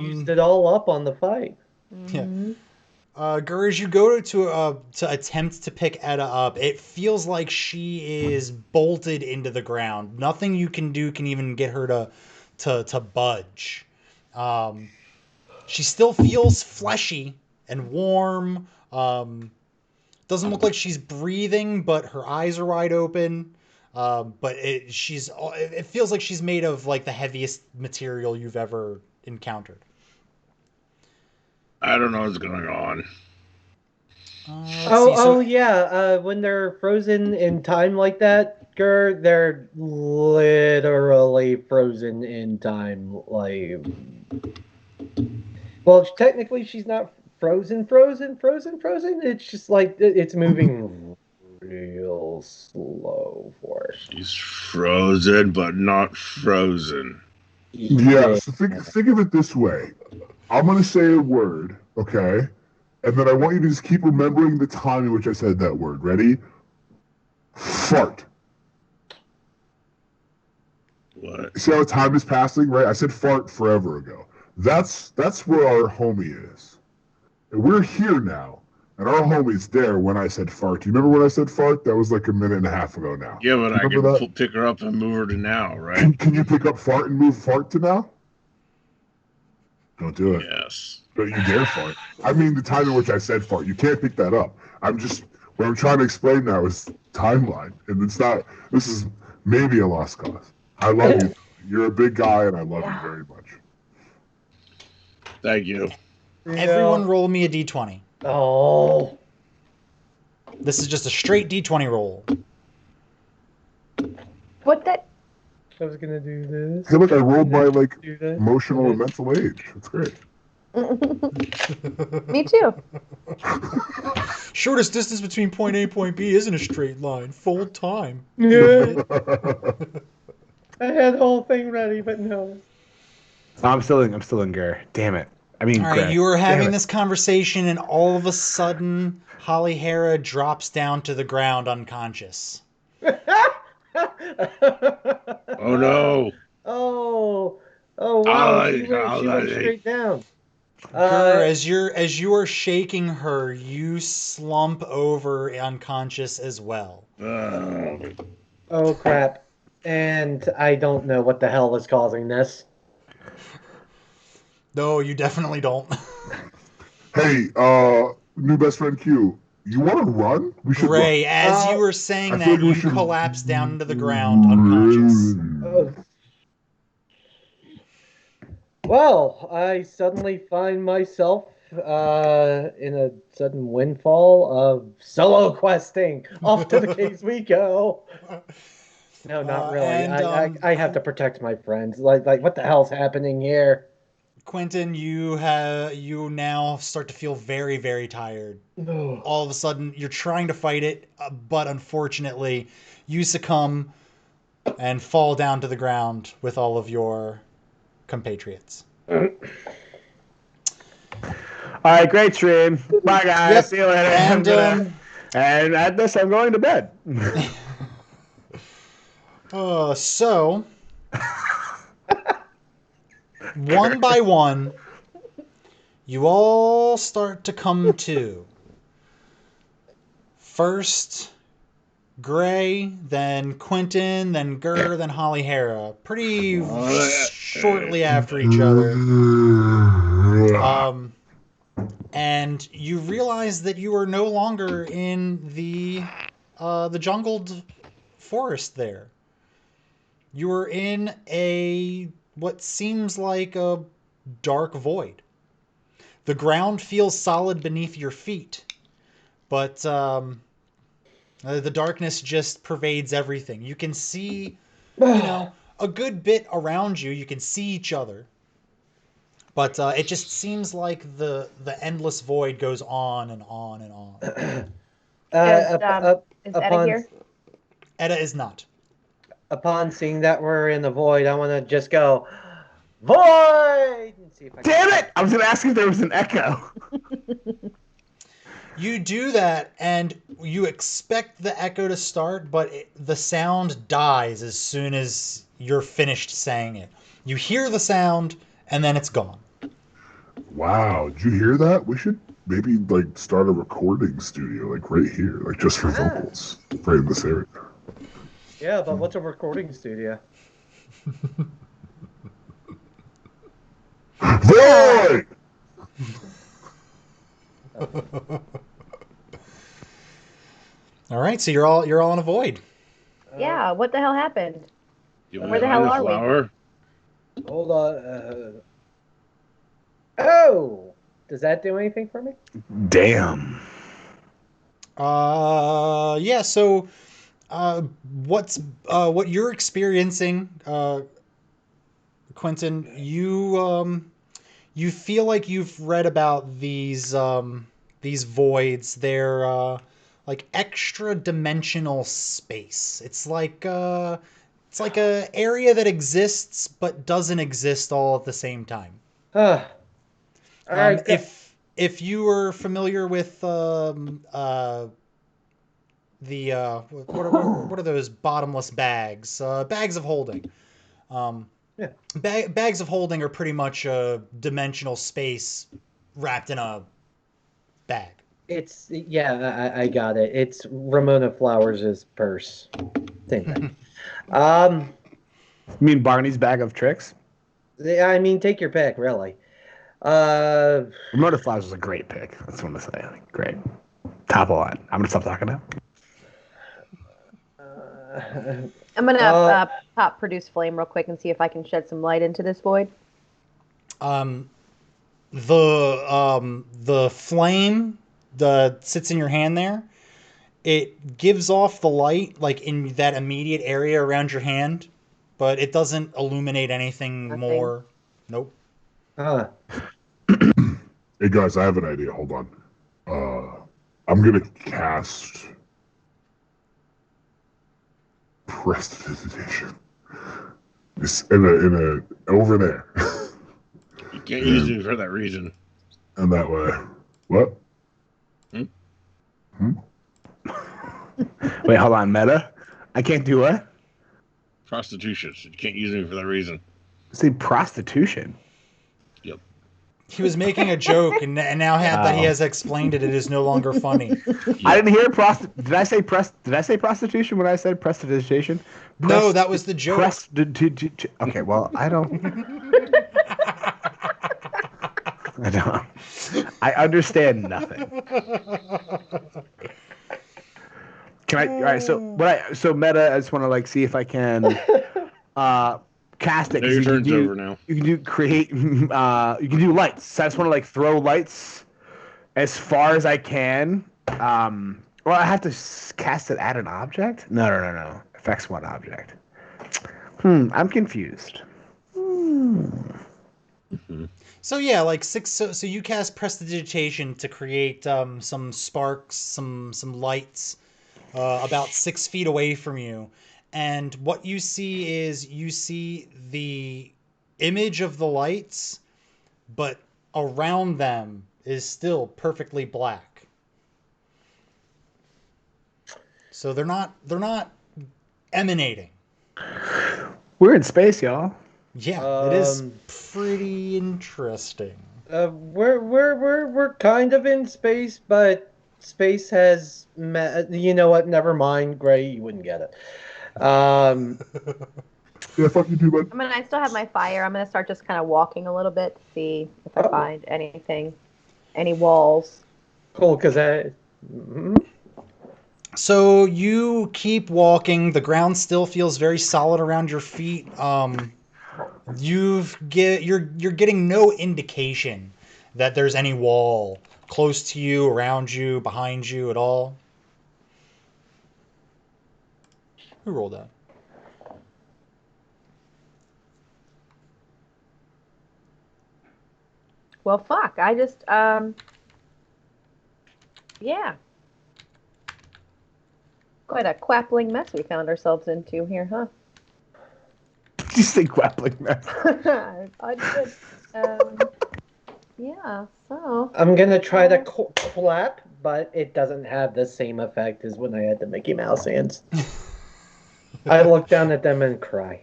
Used it all up on the fight. Yeah. Gur, as you go to attempt to pick Etta up, it feels like she is bolted into the ground. Nothing you can do can even get her to budge. She still feels fleshy and warm. Doesn't look like she's breathing, but her eyes are wide open. But it feels like she's made of like the heaviest material you've ever encountered. I don't know what's going on. Yeah. When they're frozen in time like that, Gur, they're literally frozen in time. Like, well, technically, she's not frozen. It's just like it's moving real slow for us. She's frozen, but not frozen. Yeah, so think of it this way. I'm going to say a word, okay? And then I want you to just keep remembering the time in which I said that word. Ready? Fart. What? See how time is passing, right? I said fart forever ago. That's where our homie is. And we're here now. And our homie's there when I said fart. Do you remember when I said fart? That was like a minute and a half ago now. Yeah, but I can pick her up and move her to now, right? Can you pick up fart and move fart to now? Don't do it. Yes. Don't you dare fart. I mean the time in which I said fart. You can't pick that up. What I'm trying to explain now is timeline. And this is maybe a lost cause. I love you. You're a big guy and I love you very much. Thank you. Everyone roll me a d20. Oh. This is just a straight D20 roll. What that? I was gonna do this. Hey, look, I rolled my Do that. emotional and mental age. That's great. Me too. Shortest distance between point A and point B isn't a straight line. Full time. Yeah. I had the whole thing ready, but no. I'm still in Gur. Damn it. I mean, all right, Gray. you were having this conversation, and all of a sudden, Holly Hera drops down to the ground unconscious. Oh no! Oh wow! She went straight down. Gur, as you are shaking her, you slump over unconscious as well. Oh crap! And I don't know what the hell is causing this. No, you definitely don't. Hey, new best friend Q, you want to run? We should Gray, run. as you were saying that, you collapse down into the ground unconscious. Well, I suddenly find myself in a sudden windfall of solo questing. Off to the caves we go. No, not really. I have to protect my friends. Like what the hell's happening here? Quentin, you now start to feel very, very tired. All of a sudden, you're trying to fight it, but unfortunately, you succumb and fall down to the ground with all of your compatriots. All right, great stream. Bye, guys. Yep. See you later. And at this, I'm going to bed. So, one by one, you all start to come to. First, Gray, then Quentin, then Gur, then Holly Hera. Pretty shortly after each other. And you realize that you are no longer in the jungled forest there. You are in what seems like a dark void. The ground feels solid beneath your feet, but the darkness just pervades everything. You can see, a good bit around you. You can see each other, but it just seems like the endless void goes on and on and on. Is Etta here? Etta is not. Upon seeing that we're in the void, I want to just go, void! And see if Damn it! I was going to ask if there was an echo. You do that, and you expect the echo to start, but the sound dies as soon as you're finished saying it. You hear the sound, and then it's gone. Wow, did you hear that? We should maybe start a recording studio right here, just for vocals, right in this area. Yeah, but what's a recording studio? Void! All right, so you're all in a void. Yeah, what the hell happened? Where the hell are we? Hold on. Oh, does that do anything for me? Damn. Yeah. So, what you're experiencing, Quentin? You feel like you've read about these voids. They're like extra dimensional space. It's like a area that exists but doesn't exist all at the same time. All right. If you were familiar with what are those bottomless bags? Bags of holding. Yeah. Bags of holding are pretty much a dimensional space wrapped in a bag. I got it. It's Ramona Flowers' purse. Same thing. You mean Barney's bag of tricks? I mean, take your pick, really. Ramona Flowers is a great pick. That's what I'm gonna say. Great. Top of line. I'm gonna stop talking now. I'm gonna pop produce flame real quick and see if I can shed some light into this void. The flame sits in your hand there. It gives off the light like in that immediate area around your hand, but it doesn't illuminate anything more. Nope. Hey guys, I have an idea. Hold on. I'm gonna cast prestidigitation. It's in a over there. You can't use it for that reason. And that way, what? Wait, hold on, meta. I can't do what? Prostitution. You can't use it for that reason. Say prostitution. Yep. He was making a joke, and now that he has explained it, it is no longer funny. Yep. I didn't hear Did I say prostitution when I said prestidigitation? No, that was the joke. Okay, well, I don't. I don't. I understand nothing. Can I? All right. So meta. I just want to like see if I can cast it. Your turn's over now. You can do create. You can do lights. So I just want to like throw lights as far as I can. Well, I have to cast it at an object. No. Affects one object. I'm confused. Mm-hmm. So yeah, like six. So you cast prestidigitation to create some sparks, some lights, about 6 feet away from you, and what you see is the image of the lights, but around them is still perfectly black. So they're not emanating. We're in space, y'all. Yeah, it is pretty interesting. We're kind of in space, but space has you know what? Never mind, Gray. You wouldn't get it. Yeah, fuck you too, bud. I still have my fire. I'm gonna start just kind of walking a little bit to see if I find anything, any walls. Cool, because So you keep walking. The ground still feels very solid around your feet. You're getting no indication that there's any wall close to you, around you, behind you at all. Who rolled that? Well, fuck. I just yeah. Quite a quappling mess we found ourselves into here, huh? Did you say quappling mess? I did. Yeah, so. I'm going to try to clap, but it doesn't have the same effect as when I had the Mickey Mouse hands. I look down at them and cry.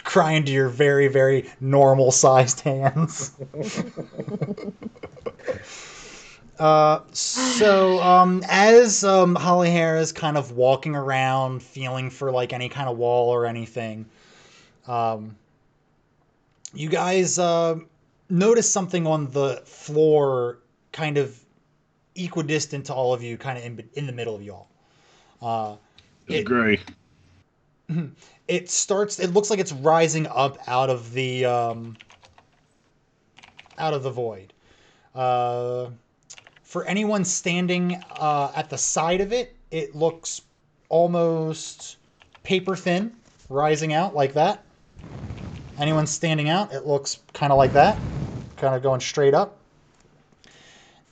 Cry into your very, very normal-sized hands. As Holly Hare is kind of walking around, feeling for like any kind of wall or anything, you guys notice something on the floor, kind of equidistant to all of you, kind of in the middle of y'all. It's gray. It looks like it's rising up out of the void. For anyone standing at the side of it, it looks almost paper thin, rising out like that. Anyone standing out, it looks kind of like that, kind of going straight up.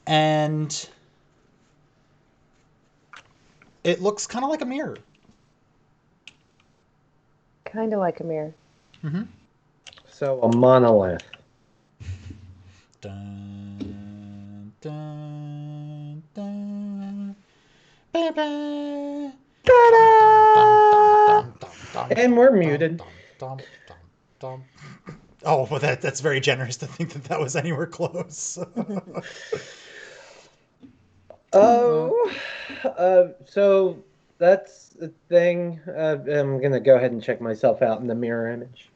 And it looks kind of like a mirror. Kind of like a mirror. Mm-hmm. So a monolith. Dun, dun, dun, ba, ba. And we're muted. Oh, well, that's very generous to think that was anywhere close. So that's the thing. I'm gonna go ahead and check myself out in the mirror image.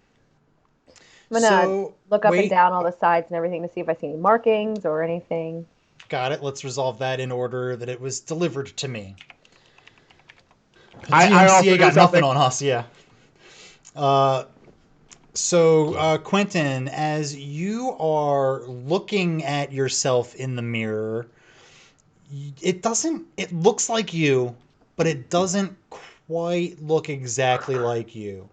I'm gonna look up and down all the sides and everything to see if I see any markings or anything. Got it. Let's resolve that in order that it was delivered to me. I also got nothing on us, yeah. So, Quentin, as you are looking at yourself in the mirror, it doesn't. It looks like you, but it doesn't quite look exactly like you.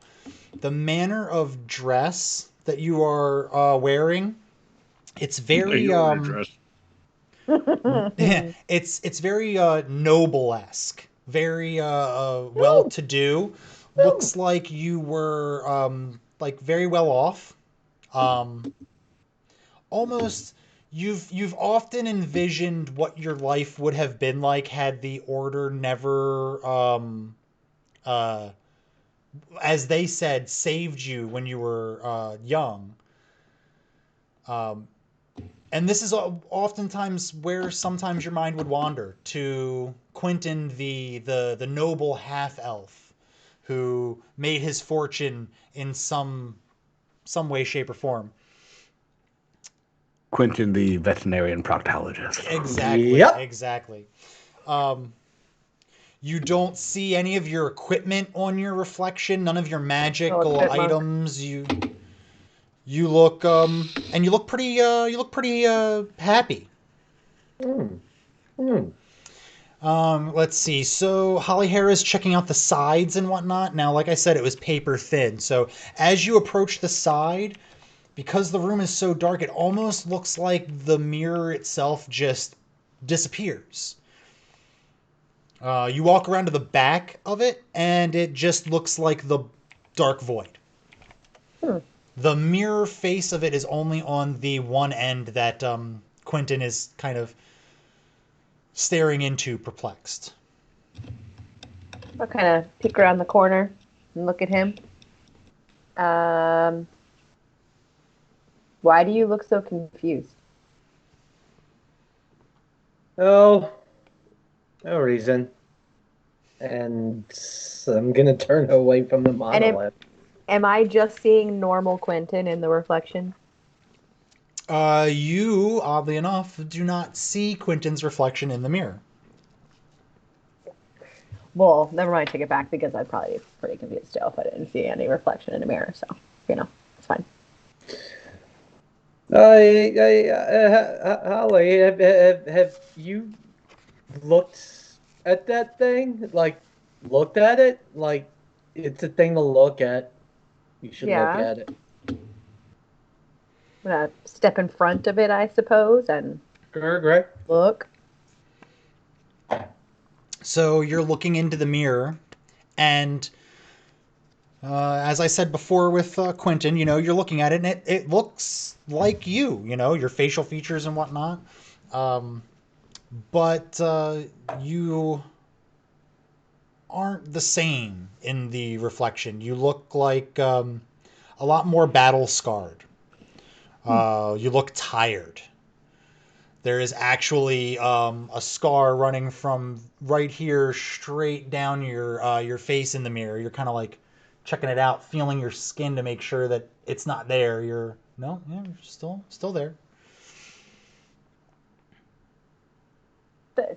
The manner of dress that you are wearing, it's very it's very noble-esque, very well-to-do. Looks like you were like very well off. Almost you've often envisioned what your life would have been like had the order never uh as they said saved you when you were young. And this is oftentimes where sometimes your mind would wander to Quentin, the noble half elf who made his fortune in some way, shape, or form. Quentin, the veterinarian proctologist. Exactly. Yep. Exactly. You don't see any of your equipment on your reflection, none of your magical items. You look and you look pretty happy. Let's see. So Holly Hare is checking out the sides and whatnot. Now, like I said, it was paper thin. So as you approach the side, because the room is so dark, it almost looks like the mirror itself just disappears. You walk around to the back of it, and it just looks like the dark void. The mirror face of it is only on the one end that Quentin is kind of staring into, perplexed. I'll kind of peek around the corner and look at him. Why do you look so confused? Oh, no reason. And I'm going to turn away from the monolith. Am I just seeing normal Quentin in the reflection? You, oddly enough, do not see Quentin's reflection in the mirror. Well, never mind, take it back, because I'd probably be pretty confused still if I didn't see any reflection in a mirror, so, it's fine. Holly, have you looked at that thing? Like, looked at it? Like, it's a thing to look at. You should look at it. I'm gonna step in front of it, I suppose, and Great. Look. So you're looking into the mirror, and as I said before with Quentin, you're looking at it, and it looks like your facial features and whatnot. But you aren't the same in the reflection. You look like a lot more battle scarred. You look tired. There is actually a scar running from right here straight down your face in the mirror. You're kind of like checking it out, feeling your skin to make sure that it's not there. You're still there.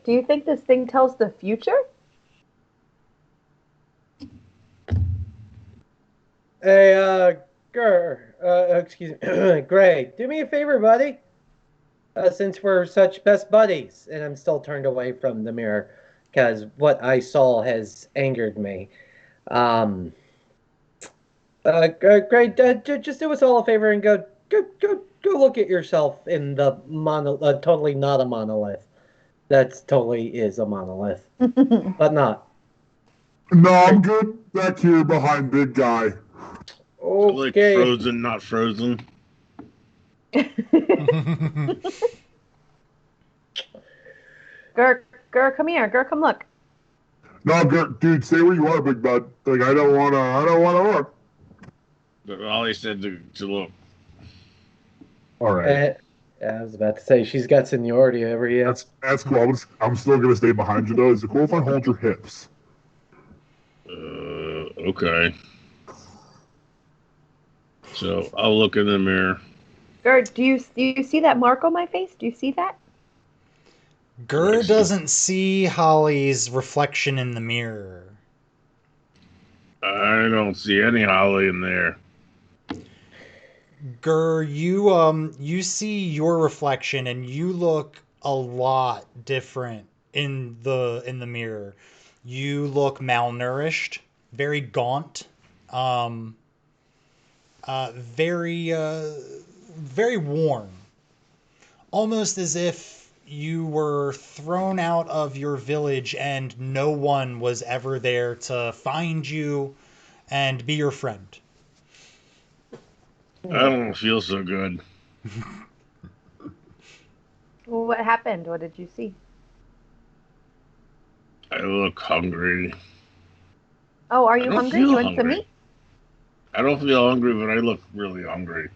Do you think this thing tells the future? Hey, excuse me, Gray, do me a favor, buddy. Since we're such best buddies, and I'm still turned away from the mirror, because what I saw has angered me. Gray, just do us all a favor and go look at yourself in the totally not a monolith. That totally is a monolith, but not. No, I'm good back here behind big guy. Okay. Like frozen, not frozen. Gur, come here. Gur, come look. No, dude, stay where you are, big bud. Like, I don't wanna look. But Ollie said to look. All right. I was about to say, she's got seniority over you. That's cool. I'm still gonna stay behind you though. Is it cool if I hold your hips? Okay. So I'll look in the mirror. Gur, do you see that mark on my face? Do you see that? Gur doesn't see Holly's reflection in the mirror. I don't see any Holly in there. Gur, you see your reflection, and you look a lot different in the mirror. You look malnourished, very gaunt, very worn, almost as if you were thrown out of your village and no one was ever there to find you and be your friend. I don't feel so good. Well, what happened? What did you see? I look hungry. Oh, are you hungry? You want some meat? I don't feel hungry, but I look really hungry.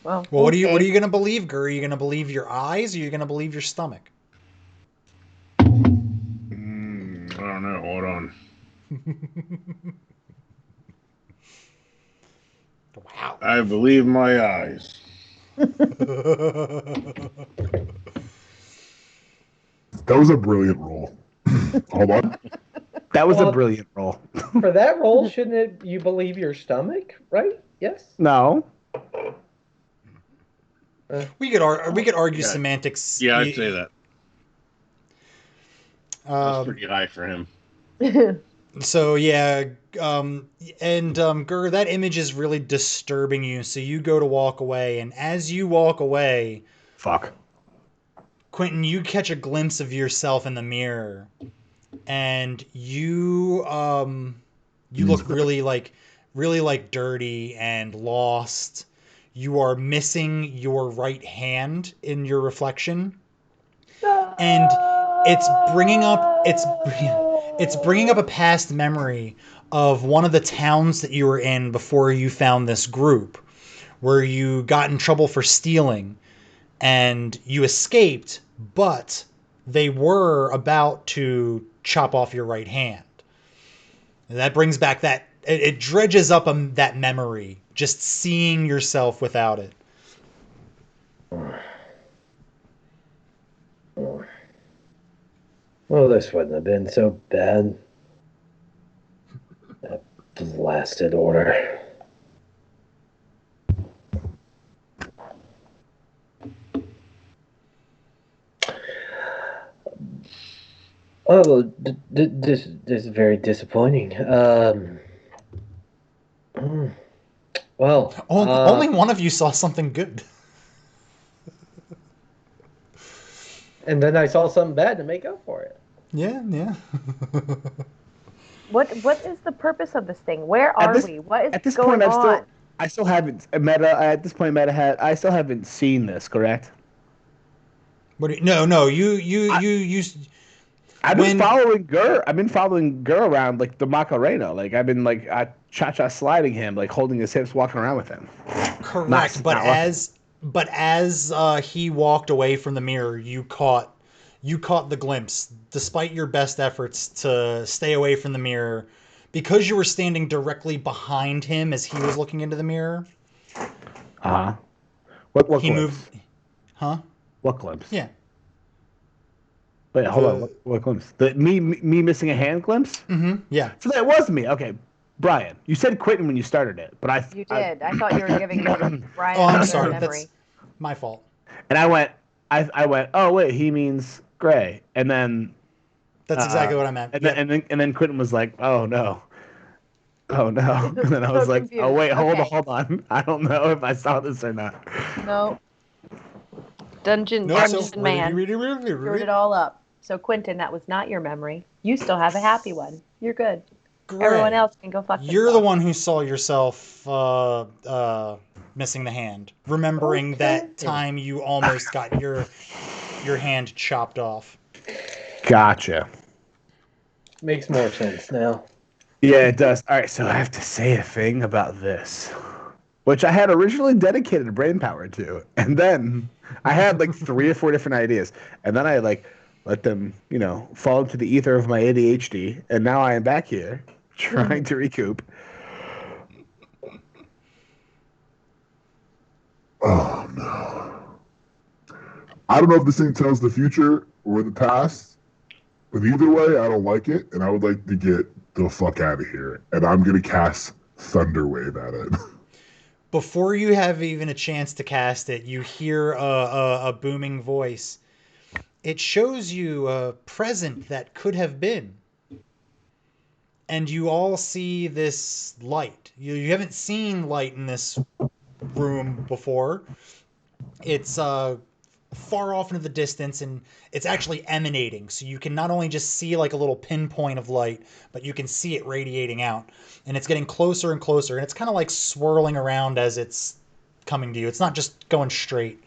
Well, what are you gonna believe, Gur? Are you gonna believe your eyes, or are you gonna believe your stomach? I don't know. Hold on. Wow. I believe my eyes. That was a brilliant roll. Hold on. That was a brilliant roll. For that roll, shouldn't you believe your stomach, right? Yes? No. We could argue semantics. Yeah, I'd say that. That's pretty high for him. So yeah, Gur, that image is really disturbing you. So you go to walk away, and as you walk away, Quentin, you catch a glimpse of yourself in the mirror, and you look really like dirty and lost. You are missing your right hand in your reflection, and it's bringing up a past memory of one of the towns that you were in before you found this group, where you got in trouble for stealing, and you escaped, but they were about to chop off your right hand. And that brings back it dredges up that memory, just seeing yourself without it. Well, this wouldn't have been so bad. That blasted order. Oh, this is very disappointing. Well, only one of you saw something good. And then I saw something bad to make up for it. Yeah. What is the purpose of this thing? Where are we? What is at this going point, on? I still haven't I still haven't seen this, correct? No. You. I've been following Gur around like the Macarena. Like I've been like cha-cha sliding him, like holding his hips, walking around with him. Correct, but as he walked away from the mirror, you caught the glimpse, despite your best efforts to stay away from the mirror, because you were standing directly behind him as he was looking into the mirror. What he glimpse? moved? Huh? What glimpse? Yeah. Wait, hold on. What glimpse? Me missing a hand glimpse? Mm-hmm. Yeah. So that was me. Okay, Brian, you said Quentin when you started it, but You did. I thought you were giving Brian. Oh, I'm sorry. Memory. That's my fault. And I went. Oh wait, he means gray. And then. That's exactly what I meant. And then Quentin was like, oh no. And then I was like, confused. oh wait, hold Okay. on. I don't know if I saw this or not. No. Dungeon Man screwed it all up. So Quentin, that was not your memory. You still have a happy one. You're good. Great. Everyone else can go fuck You're themselves. the one who saw yourself missing the hand, remembering that time you almost got your hand chopped off. Gotcha. Makes more sense now. Yeah, it does. All right, so I have to say a thing about this, which I had originally dedicated brain power to, and then I had like 3 or 4 different ideas, and then I like let them, fall into the ether of my ADHD, and now I am back here trying to recoup. Oh no! I don't know if this thing tells the future or the past, but either way, I don't like it, and I would like to get the fuck out of here. And I'm gonna cast Thunderwave at it. before you have even a chance to cast it, you hear a booming voice. It shows you a present that could have been. And you all see this light. You haven't seen light in this room before. It's far off into the distance, and it's actually emanating. So you can not only just see like a little pinpoint of light, but you can see it radiating out. And it's getting closer and closer, and it's kind of like swirling around as it's coming to you. It's not just going straight.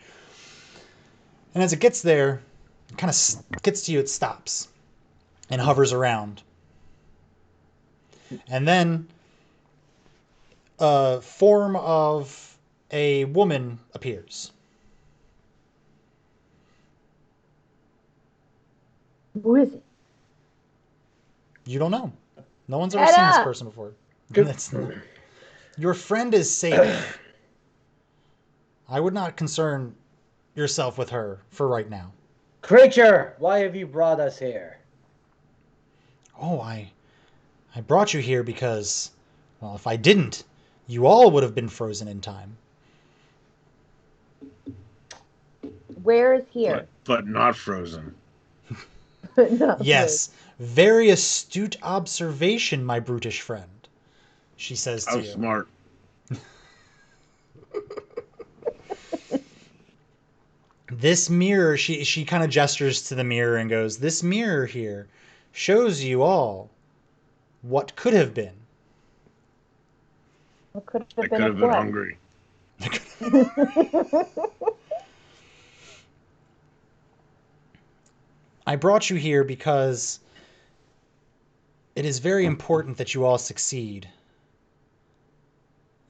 And as it gets there, it kind of gets to you, it stops and hovers around. And then a form of a woman appears. Who is it? You don't know. No one's ever seen this person before. Your friend is safe. I would not concern yourself with her for right now. Creature, why have you brought us here? Oh, I brought you here because, well, if I didn't, you all would have been frozen in time. Where is here? But not frozen. No, yes, very astute observation, my brutish friend, she says to you. How smart. This mirror, she kind of gestures to the mirror and goes, this mirror here shows you all what could have been. What could have I been? could have been hungry. I brought you here because it is very important that you all succeed.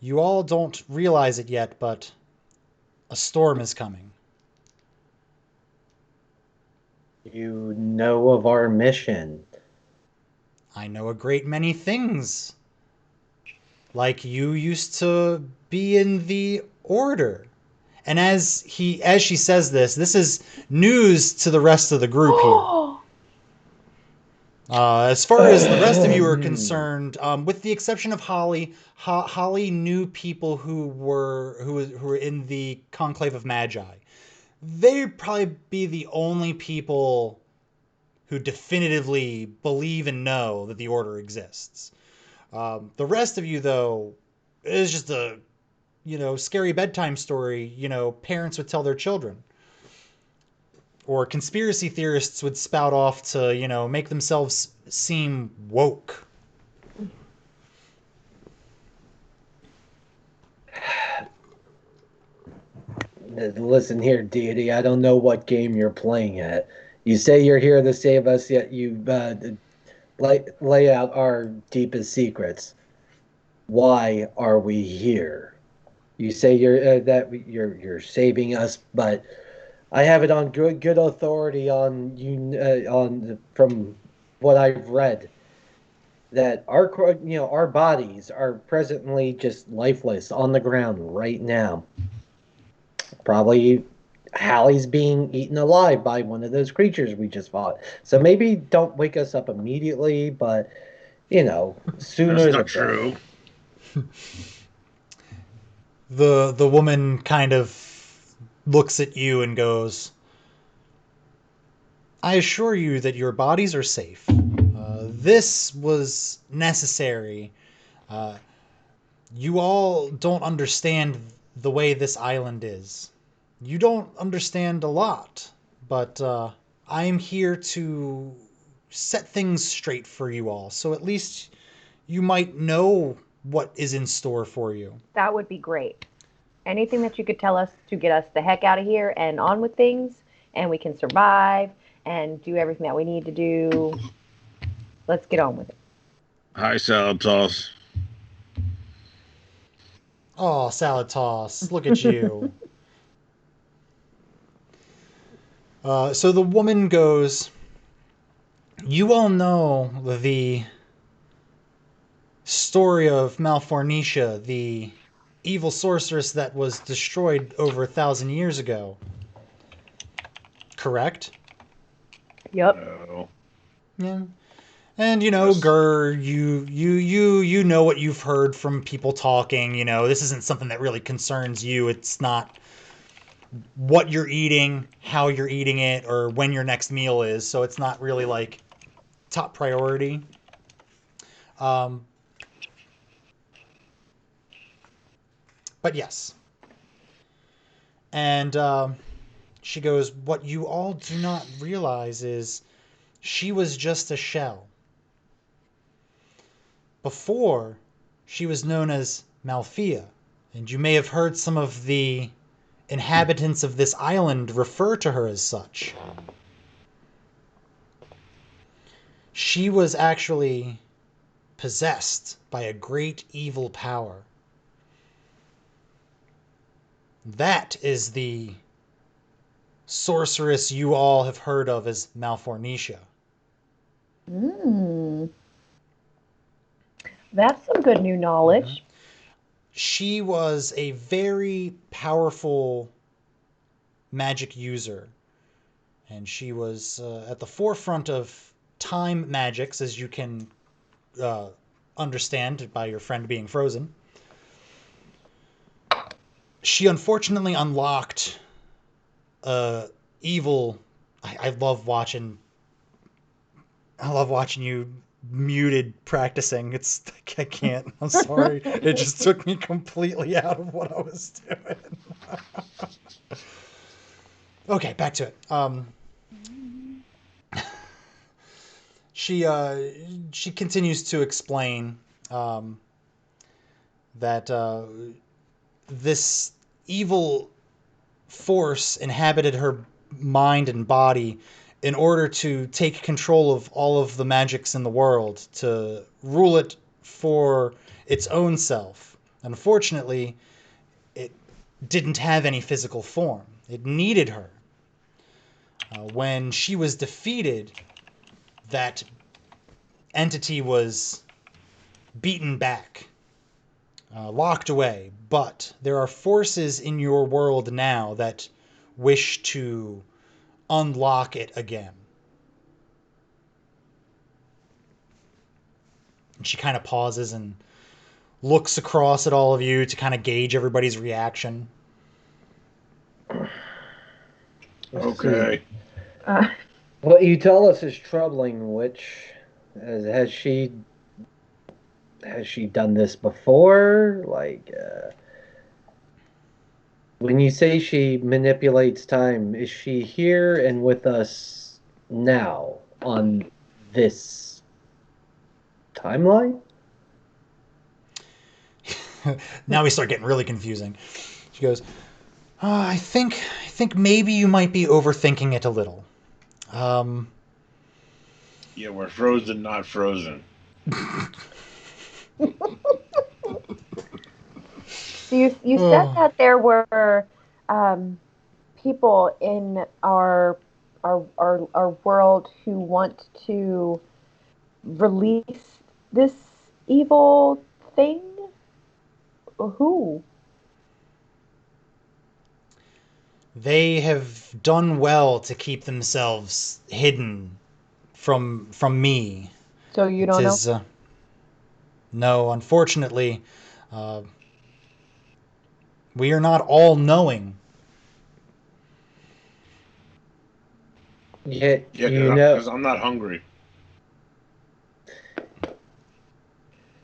You all don't realize it yet, but a storm is coming. You know of our mission. I know a great many things. Like you used to be in the Order. And as she says this is news to the rest of the group here. As far as the rest of you are concerned, with the exception of Holly, Holly knew people who were in the Conclave of Magi. They'd probably be the only people who definitively believe and know that the Order exists. The rest of you, though, is just a scary bedtime story, parents would tell their children. Or conspiracy theorists would spout off to, make themselves seem woke. Listen here, deity, I don't know what game you're playing at. You say you're here to save us, yet you lay out our deepest secrets. Why are we here? You say you're saving us, but I have it on good authority from what I've read that our bodies are presently just lifeless on the ground right now. Probably Hallie's being eaten alive by one of those creatures we just fought. So maybe don't wake us up immediately, but sooner. That's not true. The woman kind of looks at you and goes, I assure you that your bodies are safe. This was necessary. You all don't understand the way this island is. You don't understand a lot, but I'm here to set things straight for you all, so at least you might know what is in store for you. That would be great. Anything that you could tell us to get us the heck out of here and on with things, and we can survive and do everything that we need to do. Let's get on with it. Hi, Salad Toss. Oh, Salad Toss, look at you. So the woman goes, you all know the story of Malfornicia, the evil sorceress that was destroyed over 1,000 years ago. Correct? Yep. No. Yeah. And Gur, you know what you've heard from people talking. This isn't something that really concerns you. It's not what you're eating, how you're eating it, or when your next meal is. So it's not really like top priority. But yes. And she goes, what you all do not realize is she was just a shell. Before, she was known as Malphia, and you may have heard some of the inhabitants of this island refer to her as such. She was actually possessed by a great evil power. That is the sorceress you all have heard of as Malfornitia. That's some good new knowledge. Mm-hmm. She was a very powerful magic user, and she was at the forefront of time magics, as you can understand by your friend being frozen. She unfortunately unlocked evil. I love watching you muted practicing. I can't. I'm sorry. It just took me completely out of what I was doing. Okay, back to it. She continues to explain that this evil force inhabited her mind and body in order to take control of all of the magics in the world, to rule it for its own self. Unfortunately, it didn't have any physical form. It needed her. When she was defeated, that entity was beaten back, locked away. But there are forces in your world now that wish to unlock it again. And she kind of pauses and looks across at all of you to kind of gauge everybody's reaction. Okay. What you tell us is troubling, Witch. Has she done this before? When you say she manipulates time, is she here and with us now on this timeline? Now we start getting really confusing. She goes, I think maybe you might be overthinking it a little. Yeah, we're frozen, not frozen. So you said that there were people in our world who want to release this evil thing. Who? They have done well to keep themselves hidden from me. So you don't know? No, unfortunately, we are not all knowing. Yeah, because I'm not hungry.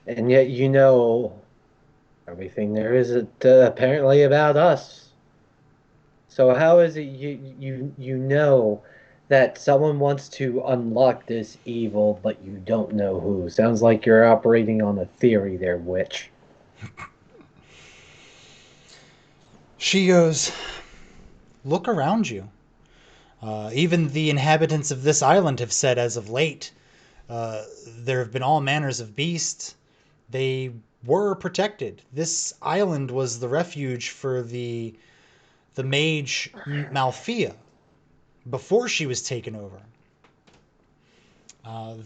And yet you know everything there is apparently about us. So how is it you know that someone wants to unlock this evil, but you don't know who? Sounds like you're operating on a theory there, Witch. She goes, look around you. Even the inhabitants of this island have said as of late, there have been all manners of beasts. They were protected. This island was the refuge for the mage Malphia before she was taken over.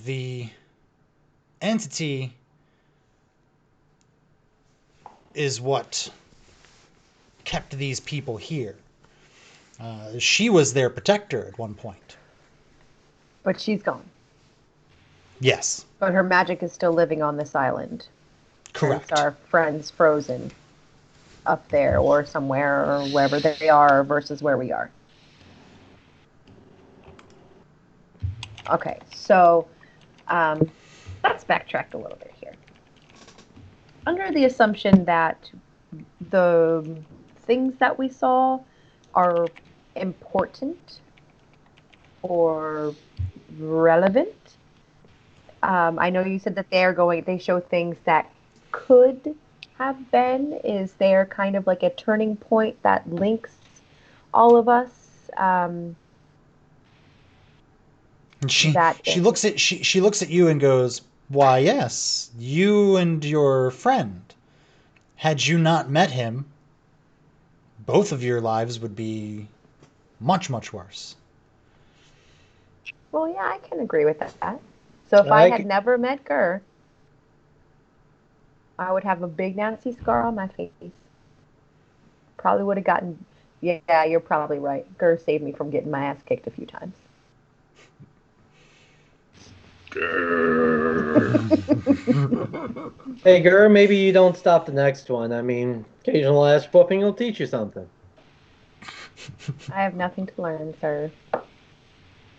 The entity is what kept these people here. She was their protector at one point. But she's gone. Yes. But her magic is still living on this island. Correct. Hence our friends frozen up there or somewhere or wherever they are versus where we are. Okay, so let's backtrack a little bit here. Under the assumption that the things that we saw are important or relevant, I know you said that they show things that could have been. Is there kind of like a turning point that links all of us? And she looks at you and goes, "Why, yes, you and your friend. Had you not met him, both of your lives would be much, much worse." Well, yeah, I can agree with that. So if I had never met Gur, I would have a big nasty scar on my face. Probably would have gotten. Yeah, you're probably right. Gur saved me from getting my ass kicked a few times. Hey, Gur, maybe you don't stop the next one. I mean, occasional ass whooping will teach you something. I have nothing to learn, sir.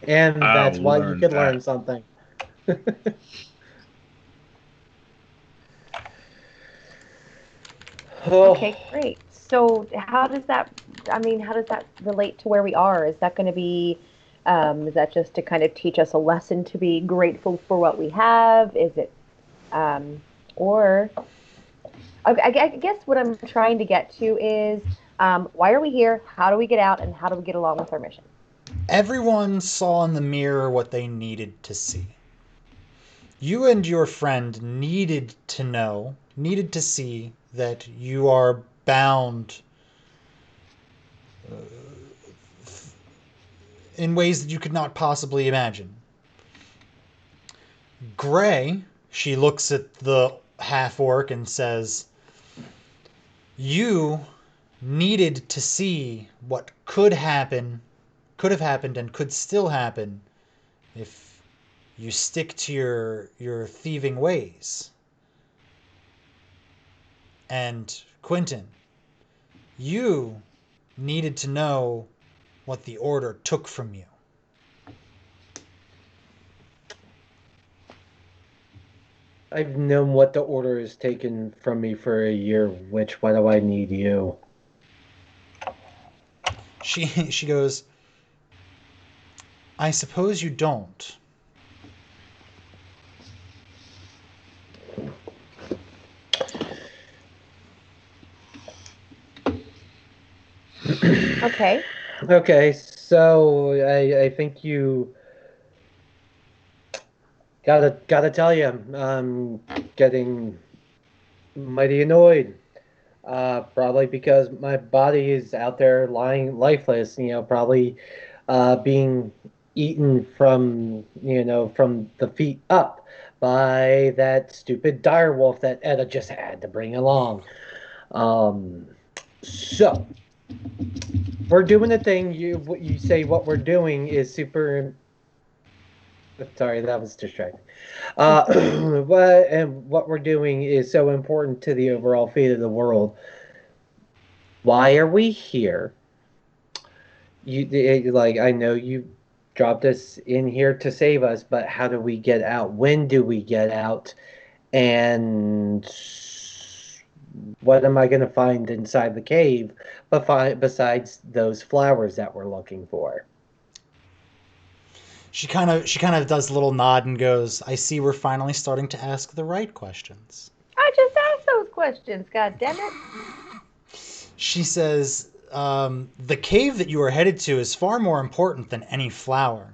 And that's why you could learn something. Okay, great. So how does that relate to where we are? Is that going to be, is that just to kind of teach us a lesson to be grateful for what we have? Is it, or, I guess what I'm trying to get to is, why are we here? How do we get out? And how do we get along with our mission? Everyone saw in the mirror what they needed to see. You and your friend needed to see that you are bound in ways that you could not possibly imagine. Gray, she looks at the half-orc and says, "You needed to see what could have happened and could still happen if you stick to your thieving ways. And Quentin, you needed to know what the Order took from you." I've known what the Order has taken from me for a year, why do I need you? She goes, "I suppose you don't." Okay. Okay, so I think you gotta tell you, I'm getting mighty annoyed. Probably because my body is out there lying lifeless, probably being eaten from the feet up by that stupid direwolf that Etta just had to bring along. So we're doing a thing. You say what we're doing is super. Sorry, that was distracting. What we're doing is so important to the overall fate of the world. Why are we here? I know you dropped us in here to save us, but how do we get out? When do we get out? And what am I going to find inside the cave besides those flowers that we're looking for? She kind of does a little nod and goes, "I see we're finally starting to ask the right questions." I just asked those questions, god damn it. She says, "The cave that you are headed to is far more important than any flower."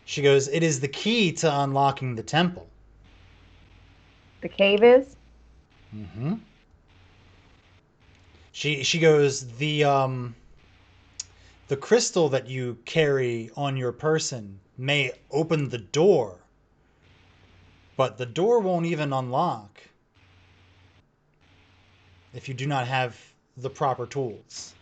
She goes, "It is the key to unlocking the temple." The cave is? Mm-hmm. She goes, the crystal that you carry on your person may open the door, but the door won't even unlock if you do not have the proper tools.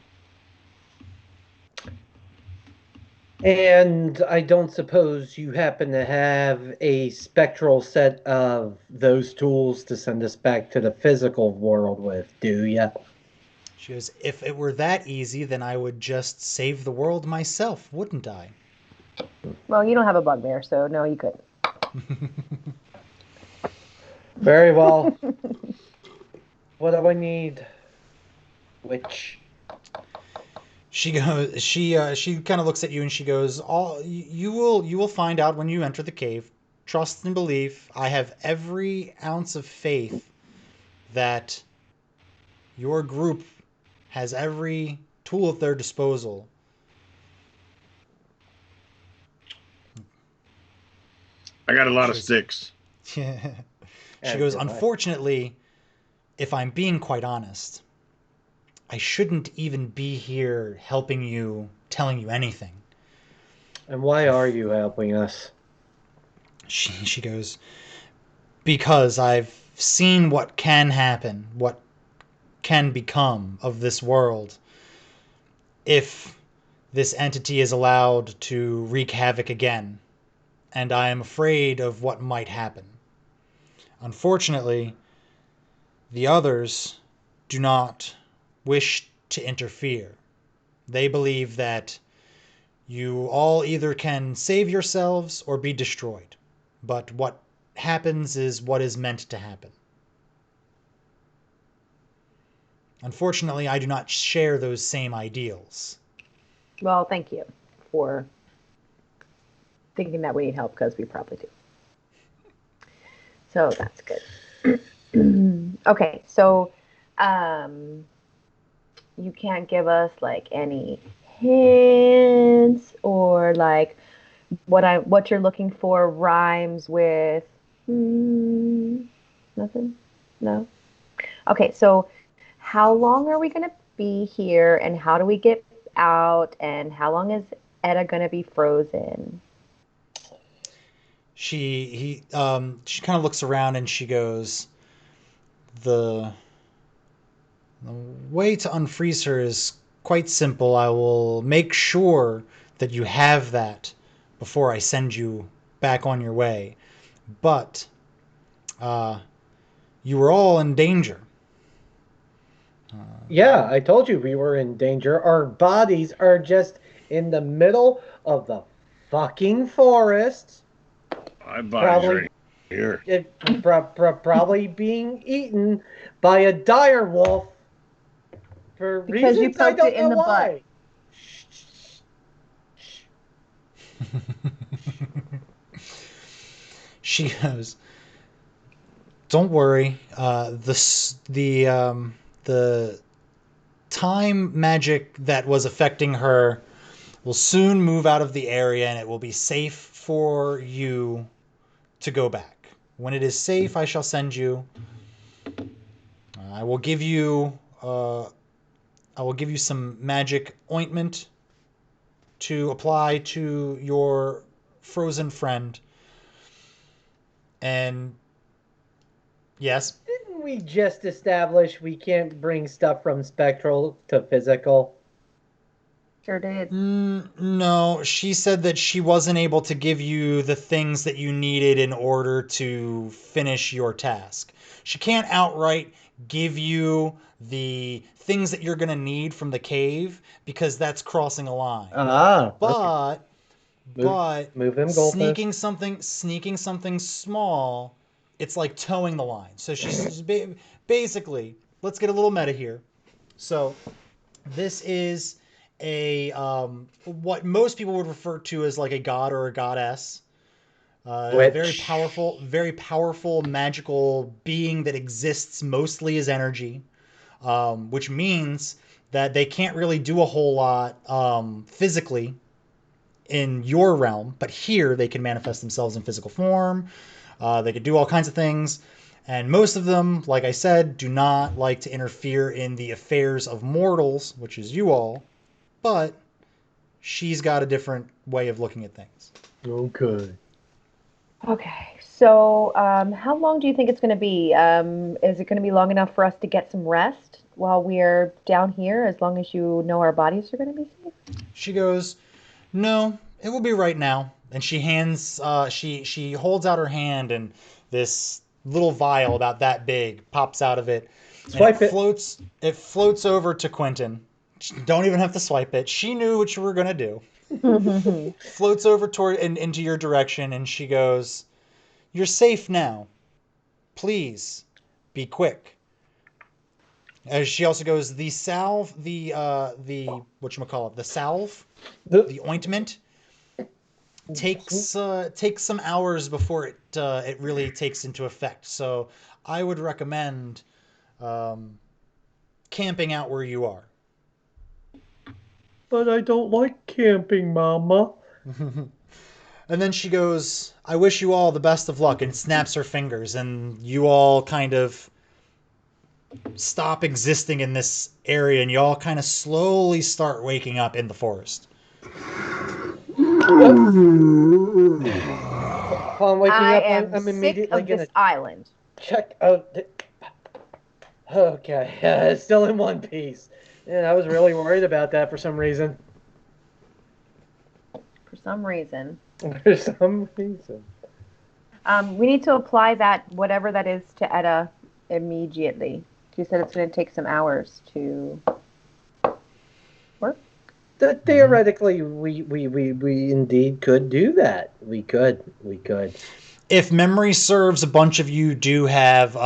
And I don't suppose you happen to have a spectral set of those tools to send us back to the physical world with, do ya? She goes, if it were that easy, then I would just save the world myself, wouldn't I? Well, you don't have a bugbear, so no, you couldn't. Very well. What do I need? Which? She goes. She kind of looks at you and she goes, "All you will find out when you enter the cave. Trust and belief. I have every ounce of faith that your group has every tool at their disposal." I got a lot of sticks. Yeah. She goes, "Unfortunately, if I'm being quite honest, I shouldn't even be here helping you, telling you anything." And why are you helping us? She goes, "Because I've seen what can happen, what can become of this world if this entity is allowed to wreak havoc again, and I am afraid of what might happen. Unfortunately, the others do not wish to interfere. They believe that you all either can save yourselves or be destroyed. But what happens is what is meant to happen. Unfortunately, I do not share those same ideals." Well, thank you for thinking that we need help, because we probably do. So that's good. Okay, so you can't give us like any hints, or like what you're looking for rhymes with nothing? No? Okay, so how long are we going to be here, and how do we get out, and how long is Etta going to be frozen? She kind of looks around and she goes, the way to unfreeze her is quite simple. I will make sure that you have that before I send you back on your way. But you were all in danger. Yeah, I told you we were in danger. Our bodies are just in the middle of the fucking forest. My body's right here. Probably being eaten by a dire wolf for because reasons I don't know why. She goes, "Don't worry. The time magic that was affecting her will soon move out of the area, and it will be safe for you to go back. When it is safe, I shall send you. I will give you some magic ointment to apply to your frozen friend. And yes." Didn't we just establish we can't bring stuff from spectral to physical? Sure did. No, she said that she wasn't able to give you the things that you needed in order to finish your task. She can't outright give you the things that you're going to need from the cave, because that's crossing a line. But move him sneaking something small, it's like towing the line. So she's basically, let's get a little meta here. So this is a what most people would refer to as like a god or a goddess. Very powerful magical being that exists mostly as energy, which means that they can't really do a whole lot physically in your realm, but here they can manifest themselves in physical form. They can do all kinds of things. And most of them, like I said, do not like to interfere in the affairs of mortals, which is you all. But she's got a different way of looking at things. Okay. Okay, so how long do you think it's going to be? Is it going to be long enough for us to get some rest while we're down here, as long as you know our bodies are going to be safe? She goes, "No, It will be right now. And she hands, she holds out her hand, and this little vial about that big pops out of it. Swipe it. It floats over to Quentin. Don't even have to swipe it. She knew what you were gonna do. Floats over toward and into your direction, and she goes, "You're safe now. Please, be quick." As she also goes, the salve, the whatchamacallit, the salve, the ointment takes some hours before it really takes into effect. So I would recommend camping out where you are. But I don't like camping, Mama. And then she goes, "I wish you all the best of luck," and snaps her fingers, and you all kind of stop existing in this area, and you all kind of slowly start waking up in the forest. Upon waking up, I'm immediately sick of this island. Check out. Okay, it's still in one piece. Yeah, I was really worried about that for some reason. For some reason. For some reason. We need to apply that, whatever that is, to Etta immediately. She said it's going to take some hours to work. Theoretically, we indeed could do that. We could. If memory serves, a bunch of you do have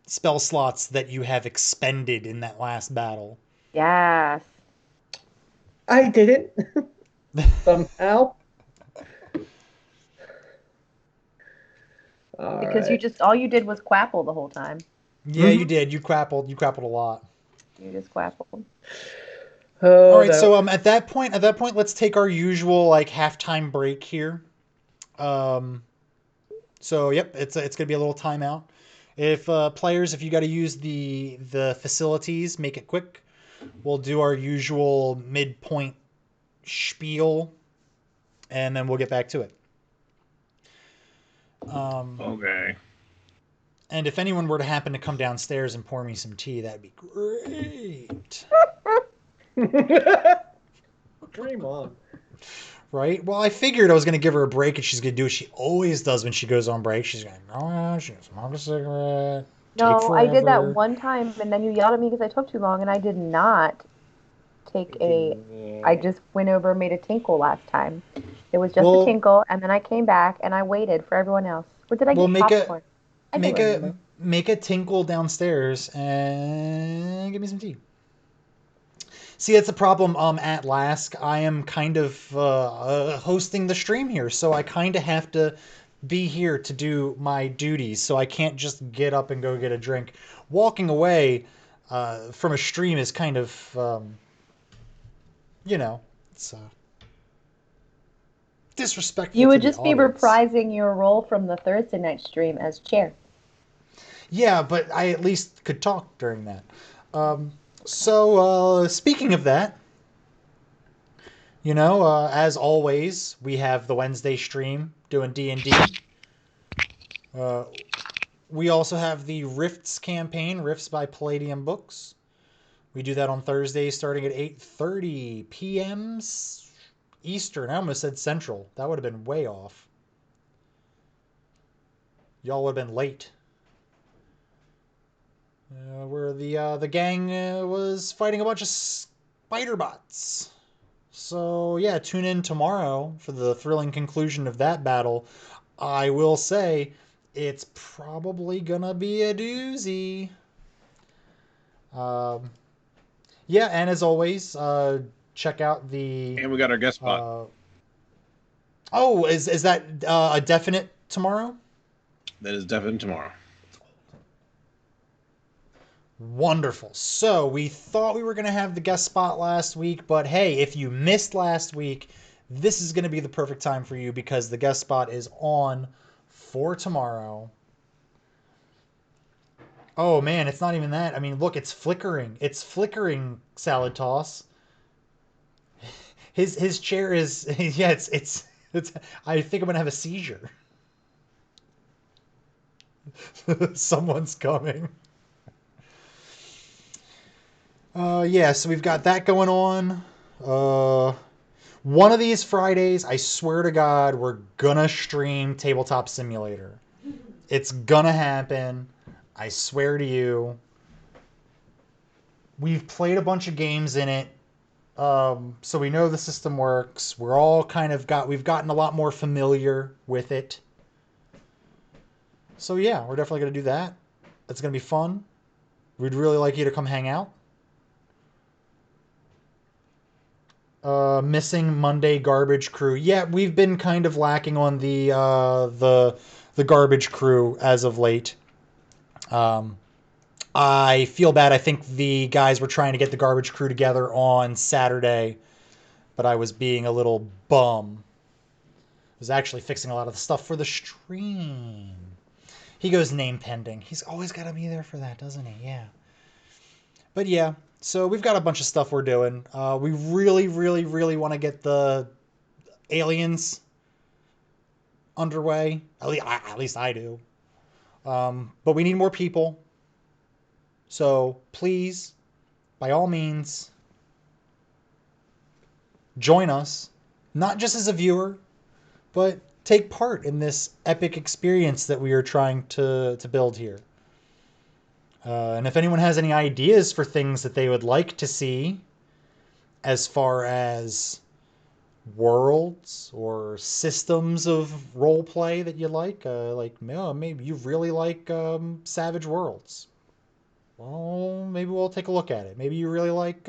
spell slots that you have expended in that last battle. Yes. I didn't. Somehow. Because all you did was quapple the whole time. Yeah, you did. You quappled a lot. You just quappled. Oh, all right, so at that point, let's take our usual like halftime break here. So yep, it's gonna be a little timeout. If players, if you got to use the facilities, make it quick. We'll do our usual midpoint spiel, and then we'll get back to it. Okay. And if anyone were to happen to come downstairs and pour me some tea, that'd be great. Dream on. Right? Well, I figured I was going to give her a break, and she's going to do what she always does when she goes on break. She's going to go, she's going to smoke a cigarette. No, I did that one time, and then you yelled at me because I took too long, and I did not I just went over and made a tinkle last time. It was just a tinkle, and then I came back, and I waited for everyone else. What did I get popcorn? Make a tinkle downstairs and give me some tea. See, that's the problem. At Lask, I am kind of hosting the stream here, so I kind of have to be here to do my duties. So I can't just get up and go get a drink. Walking away from a stream is kind of, it's disrespectful. You would just be reprising your role from the Thursday night stream as chair. Yeah, but I at least could talk during that. So speaking of that, as always, we have the Wednesday stream doing D&D. We also have the Rifts campaign, Rifts by Palladium Books. We do that on Thursdays starting at 8:30 p.m. Eastern. I almost said Central. That would have been way off. Y'all would have been late. Where the gang was fighting a bunch of spider bots. So yeah, tune in tomorrow for the thrilling conclusion of that battle. I will say it's probably gonna be a doozy. Yeah, and as always, check out the. And we got our guest spot. Is that a definite tomorrow? That is definite tomorrow. Wonderful. So we thought we were going to have the guest spot last week, but hey, if you missed last week, this is going to be the perfect time for you because the guest spot is on for tomorrow. Oh man, it's not even that. I mean, look, it's flickering. It's flickering, Salad Toss. His chair is yeah, it's I think I'm going to have a seizure. Someone's coming. Yeah, so we've got that going on. One of these Fridays, I swear to God, we're gonna stream Tabletop Simulator. It's gonna happen. I swear to you. We've played a bunch of games in it, so we know the system works. We're all we've gotten a lot more familiar with it. So yeah, we're definitely gonna do that. It's gonna be fun. We'd really like you to come hang out. Missing Monday garbage crew. Yeah, we've been kind of lacking on the garbage crew as of late. I feel bad. I think the guys were trying to get the garbage crew together on Saturday, but I was being a little bum. I was actually fixing a lot of the stuff for the stream. He goes name pending. He's always got to be there for that, doesn't he? Yeah. But yeah, so we've got a bunch of stuff we're doing. We really, really, really want to get the aliens underway. At least I do. But we need more people. So please, by all means, join us. Not just as a viewer, but take part in this epic experience that we are trying to build here. And if anyone has any ideas for things that they would like to see as far as worlds or systems of role play that you like maybe you really like Savage Worlds. Well, maybe we'll take a look at it. Maybe you really like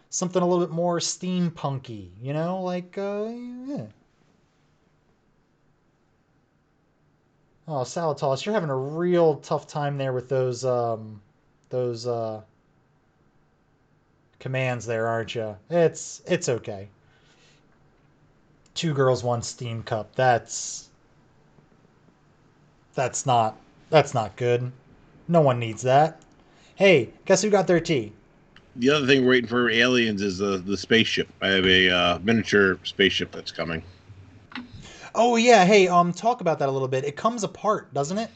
something a little bit more steampunky, yeah. Oh, Salatolis, you're having a real tough time there with those commands there, aren't you? It's okay. 2 girls, 1 steam cup. That's not good. No one needs that. Hey, guess who got their tea? The other thing we're waiting for aliens is the spaceship. I have a miniature spaceship that's coming. Oh yeah, hey, talk about that a little bit. It comes apart, doesn't it?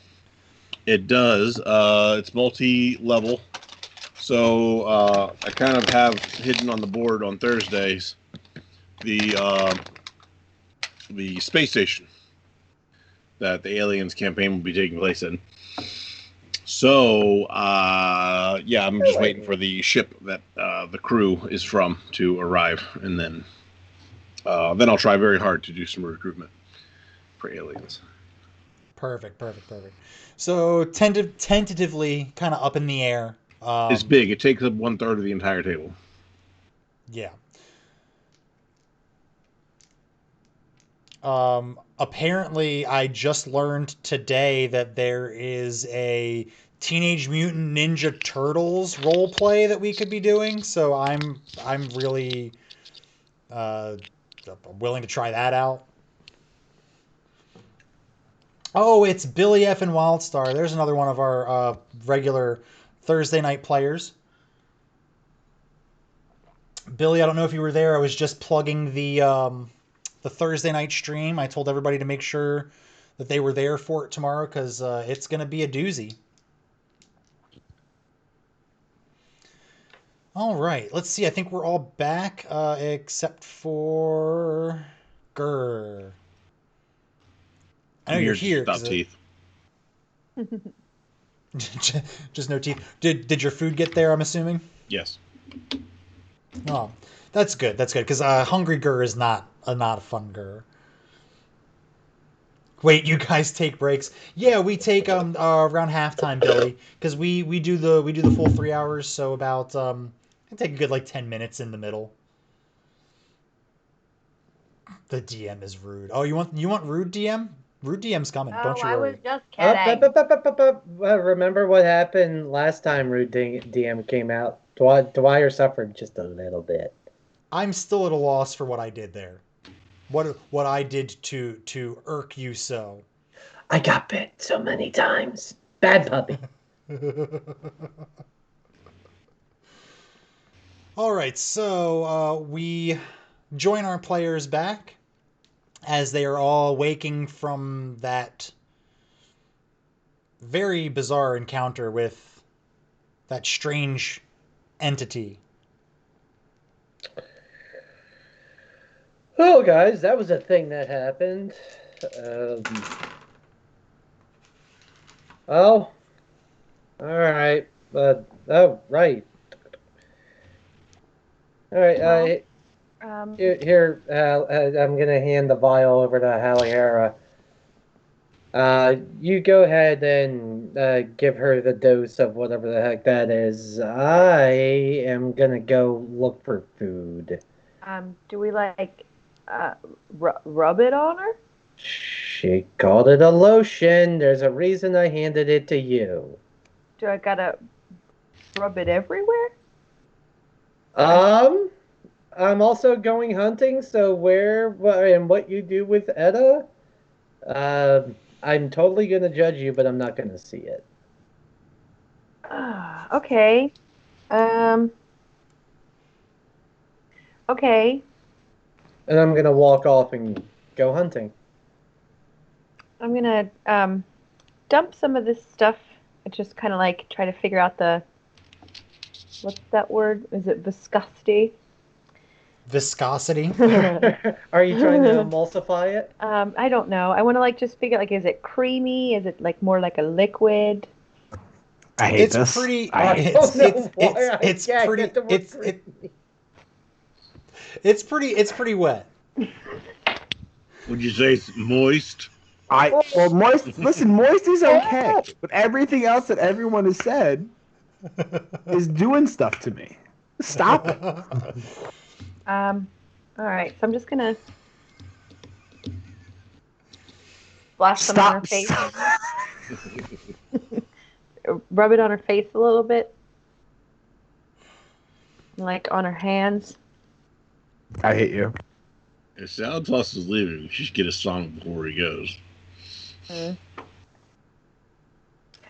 It does. It's multi-level. So I kind of have hidden on the board on Thursdays the space station that the aliens campaign will be taking place in. So yeah, I'm just waiting for the ship that the crew is from to arrive, and then I'll try very hard to do some recruitment for aliens. Perfect. So tentatively, kind of up in the air. It's big. It takes up 1/3 of the entire table. Yeah. Apparently, I just learned today that there is a Teenage Mutant Ninja Turtles role play that we could be doing. So I'm really willing to try that out. Oh, it's Billy F. and Wildstar. There's another one of our regular Thursday night players. Billy, I don't know if you were there. I was just plugging the Thursday night stream. I told everybody to make sure that they were there for it tomorrow because it's going to be a doozy. All right, let's see. I think we're all back except for Grr. I know you're here. Just teeth. Just no teeth. Did your food get there? I'm assuming. Yes. Oh, that's good. That's good because hungry Grr is not a fun Grr. Wait, you guys take breaks? Yeah, we take around halftime, Billy, because we do the full 3 hours. So about I take a good 10 minutes in the middle. The DM is rude. Oh, you want rude DM? Rude DM's coming. Oh, Don't you worry. I was just kidding. Remember what happened last time Rude DM came out? Dwyer suffered just a little bit. I'm still at a loss for what I did there. What I did to irk you so. I got bit so many times. Bad puppy. All right, so we join our players back as they are all waking from that very bizarre encounter with that strange entity. Well, guys, that was a thing that happened. Oh, all right. Oh, right. All right. Here, I'm gonna hand the vial over to Halihara. You go ahead and give her the dose of whatever the heck that is. I am gonna go look for food. Do we rub it on her? She called it a lotion. There's a reason I handed it to you. Do I gotta rub it everywhere? I'm also going hunting, so what you do with Etta, I'm totally gonna judge you, but I'm not gonna see it. Okay. Okay. And I'm gonna walk off and go hunting. I'm gonna dump some of this stuff and just kind of like try to figure out what's that word? Is it viscosity? Viscosity? Are you trying to emulsify it? I don't know. I want to like just figure is it creamy? Is it like more like a liquid? I hate this. It's pretty wet. Would you say it's moist? Moist. Listen, moist is okay, but everything else that everyone has said is doing stuff to me. Stop it. All right. So I'm just gonna splash some on her face. Rub it on her face a little bit, like on her hands. I hate you. If Salatos is leaving, we should get a song before he goes. So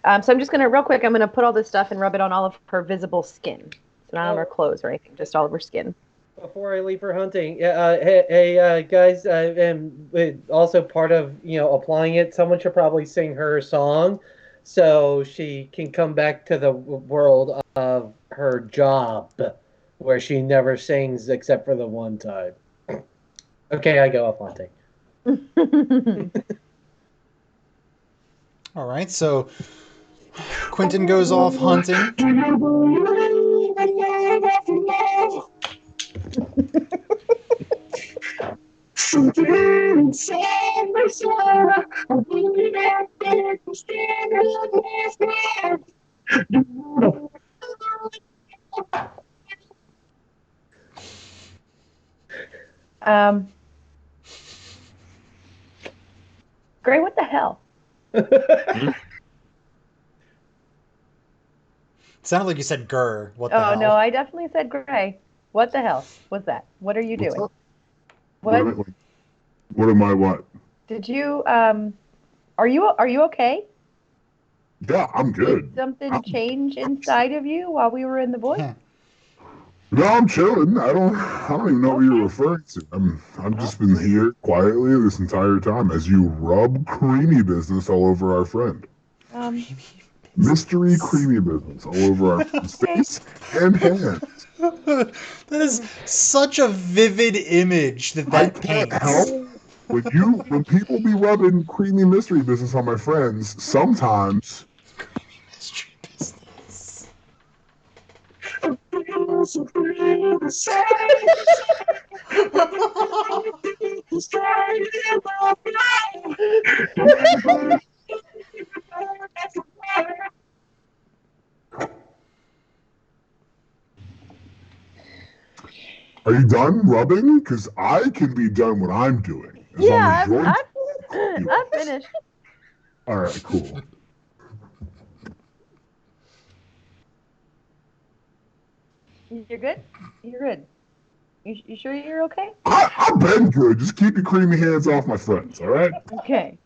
I'm just gonna, real quick, I'm gonna put all this stuff and rub it on all of her visible skin. So not on her clothes or anything, just all of her skin. Before I leave for hunting, hey, guys, and also part of applying it, someone should probably sing her song, so she can come back to the world of her job, where she never sings except for the one time. Okay, I go off hunting. All right, so Quentin goes off hunting. Gray, what the hell? Sounded like you said "grr." What the hell? Oh no, I definitely said Gray. What the hell was that? What are you doing? What? What am I? What? Did you Are you okay? Yeah, I'm good. Did something change inside of you while we were in the void? No, I'm chilling. I don't even know what you're referring to. I've just been here quietly this entire time as you rub creamy business all over our friend. Mystery creamy business all over our face and hands. That is such a vivid image that paints. Help. When people be rubbing creamy mystery business on my friends, sometimes. Mystery business. Are you done rubbing? Because I can be done what I'm doing. I'm finished. All right, cool. You're good? You're good. You sure you're okay? I've been good. Just keep your creamy hands off my friends, all right? Okay.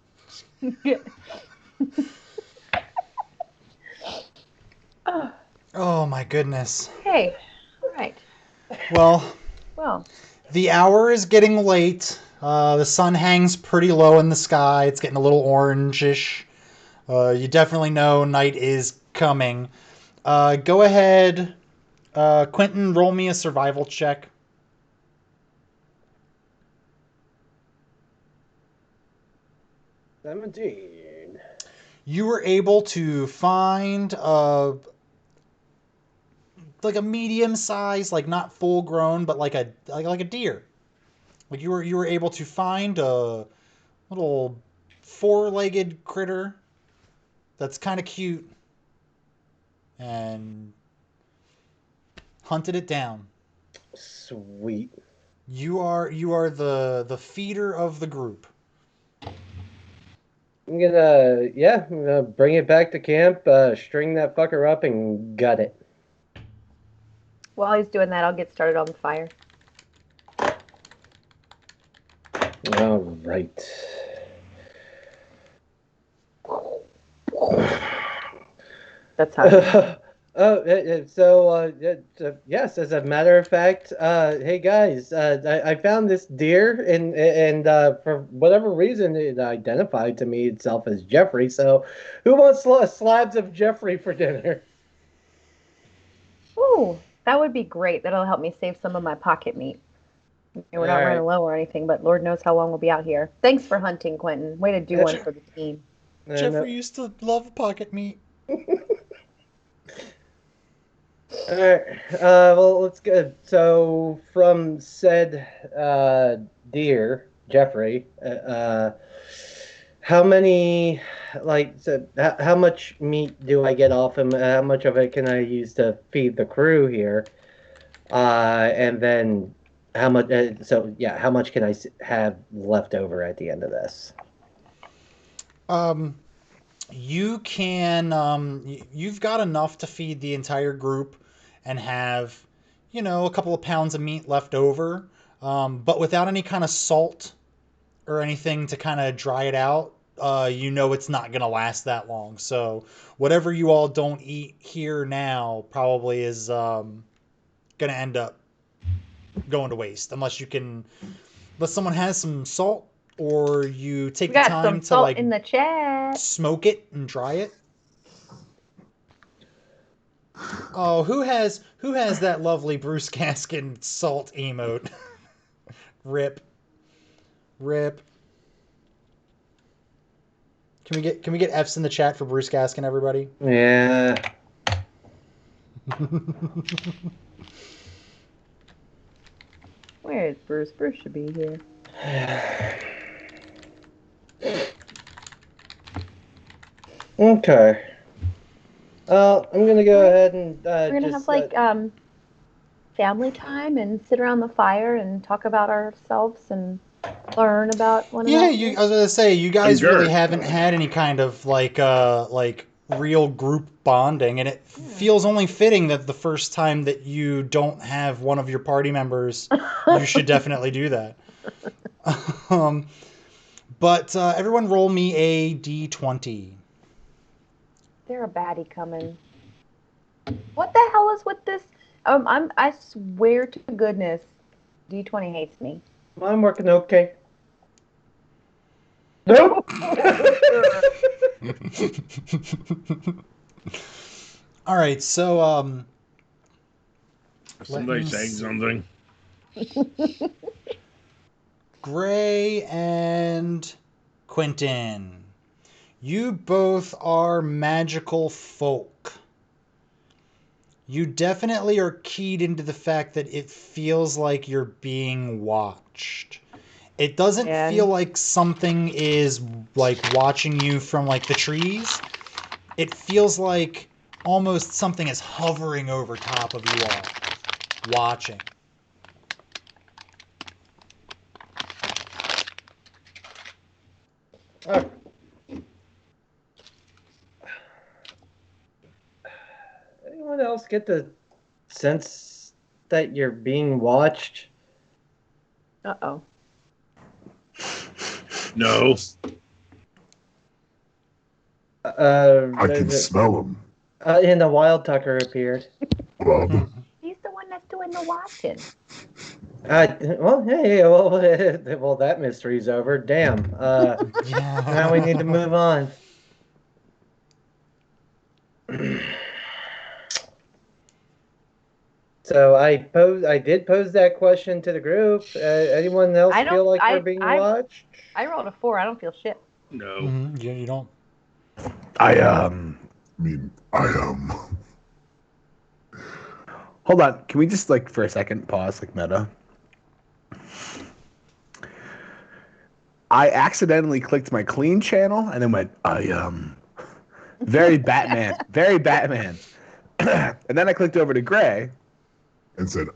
Oh my goodness. Okay. All right. Well, the hour is getting late. The sun hangs pretty low in the sky. It's getting a little orangish. You definitely know night is coming. Go ahead, Quentin, roll me a survival check. 17. You were able to find like a medium size, like not full grown, but like a deer. Like you were able to find a little 4-legged critter that's kind of cute and hunted it down. Sweet. You are the feeder of the group. I'm gonna bring it back to camp, string that fucker up, and gut it. While he's doing that, I'll get started on the fire. All right. That's how. Yes, as a matter of fact, hey guys, I found this deer, and for whatever reason, it identified to me itself as Jeffrey. So, who wants slabs of Jeffrey for dinner? Ooh, that would be great. That'll help me save some of my pocket meat. We're not running low or anything, but Lord knows how long we'll be out here. Thanks for hunting, Quentin. Way to do one for the team. Jeffrey used to love pocket meat. All right. Well, let's go. So, from said deer, Jeffrey, how many, how much meat do I get off him? How much of it can I use to feed the crew here? And then how much? How much can I have left over at the end of this? You can. You've got enough to feed the entire group and have, a couple of pounds of meat left over, but without any kind of salt or anything to kind of dry it out. It's not going to last that long. So whatever you all don't eat here now probably is going to end up going to waste unless someone has some salt, or you take the time to in the chat. Smoke it and dry it. Oh, who has that lovely Bruce Gaskin salt emote? Rip. Can we get F's in the chat for Bruce Gaskin, everybody? Yeah. Where is Bruce? Bruce should be here. Okay. I'm gonna go ahead and we're gonna have family time and sit around the fire and talk about ourselves and learn about one another. Yeah, I was gonna say you guys really haven't had any kind of like real group bonding, and it feels only fitting that the first time that you don't have one of your party members, you should definitely do that. But everyone roll me a d20. They're a baddie coming. What the hell is with this? I swear to goodness, D20 hates me. I'm working okay. Nope. All right, so somebody saying something. Gray and Quentin, you both are magical folk. You definitely are keyed into the fact that it feels like you're being watched. It doesn't feel like something is like watching you from like the trees. It feels like almost something is hovering over top of you all, watching. Anyone else get the sense that you're being watched? Uh-oh. No. I can smell him. And the Wild Tucker appeared. He's the one that's doing the watching. Well, that mystery's over. Damn. Now we need to move on. So I did pose that question to the group. Anyone else feel like they're being watched? I rolled a 4. I don't feel shit. No. Mm-hmm. Yeah, you don't. I mean, Hold on. Can we just for a second pause, meta? I accidentally clicked my clean channel and then went, very Batman, very Batman. And then I clicked over to Gray and said,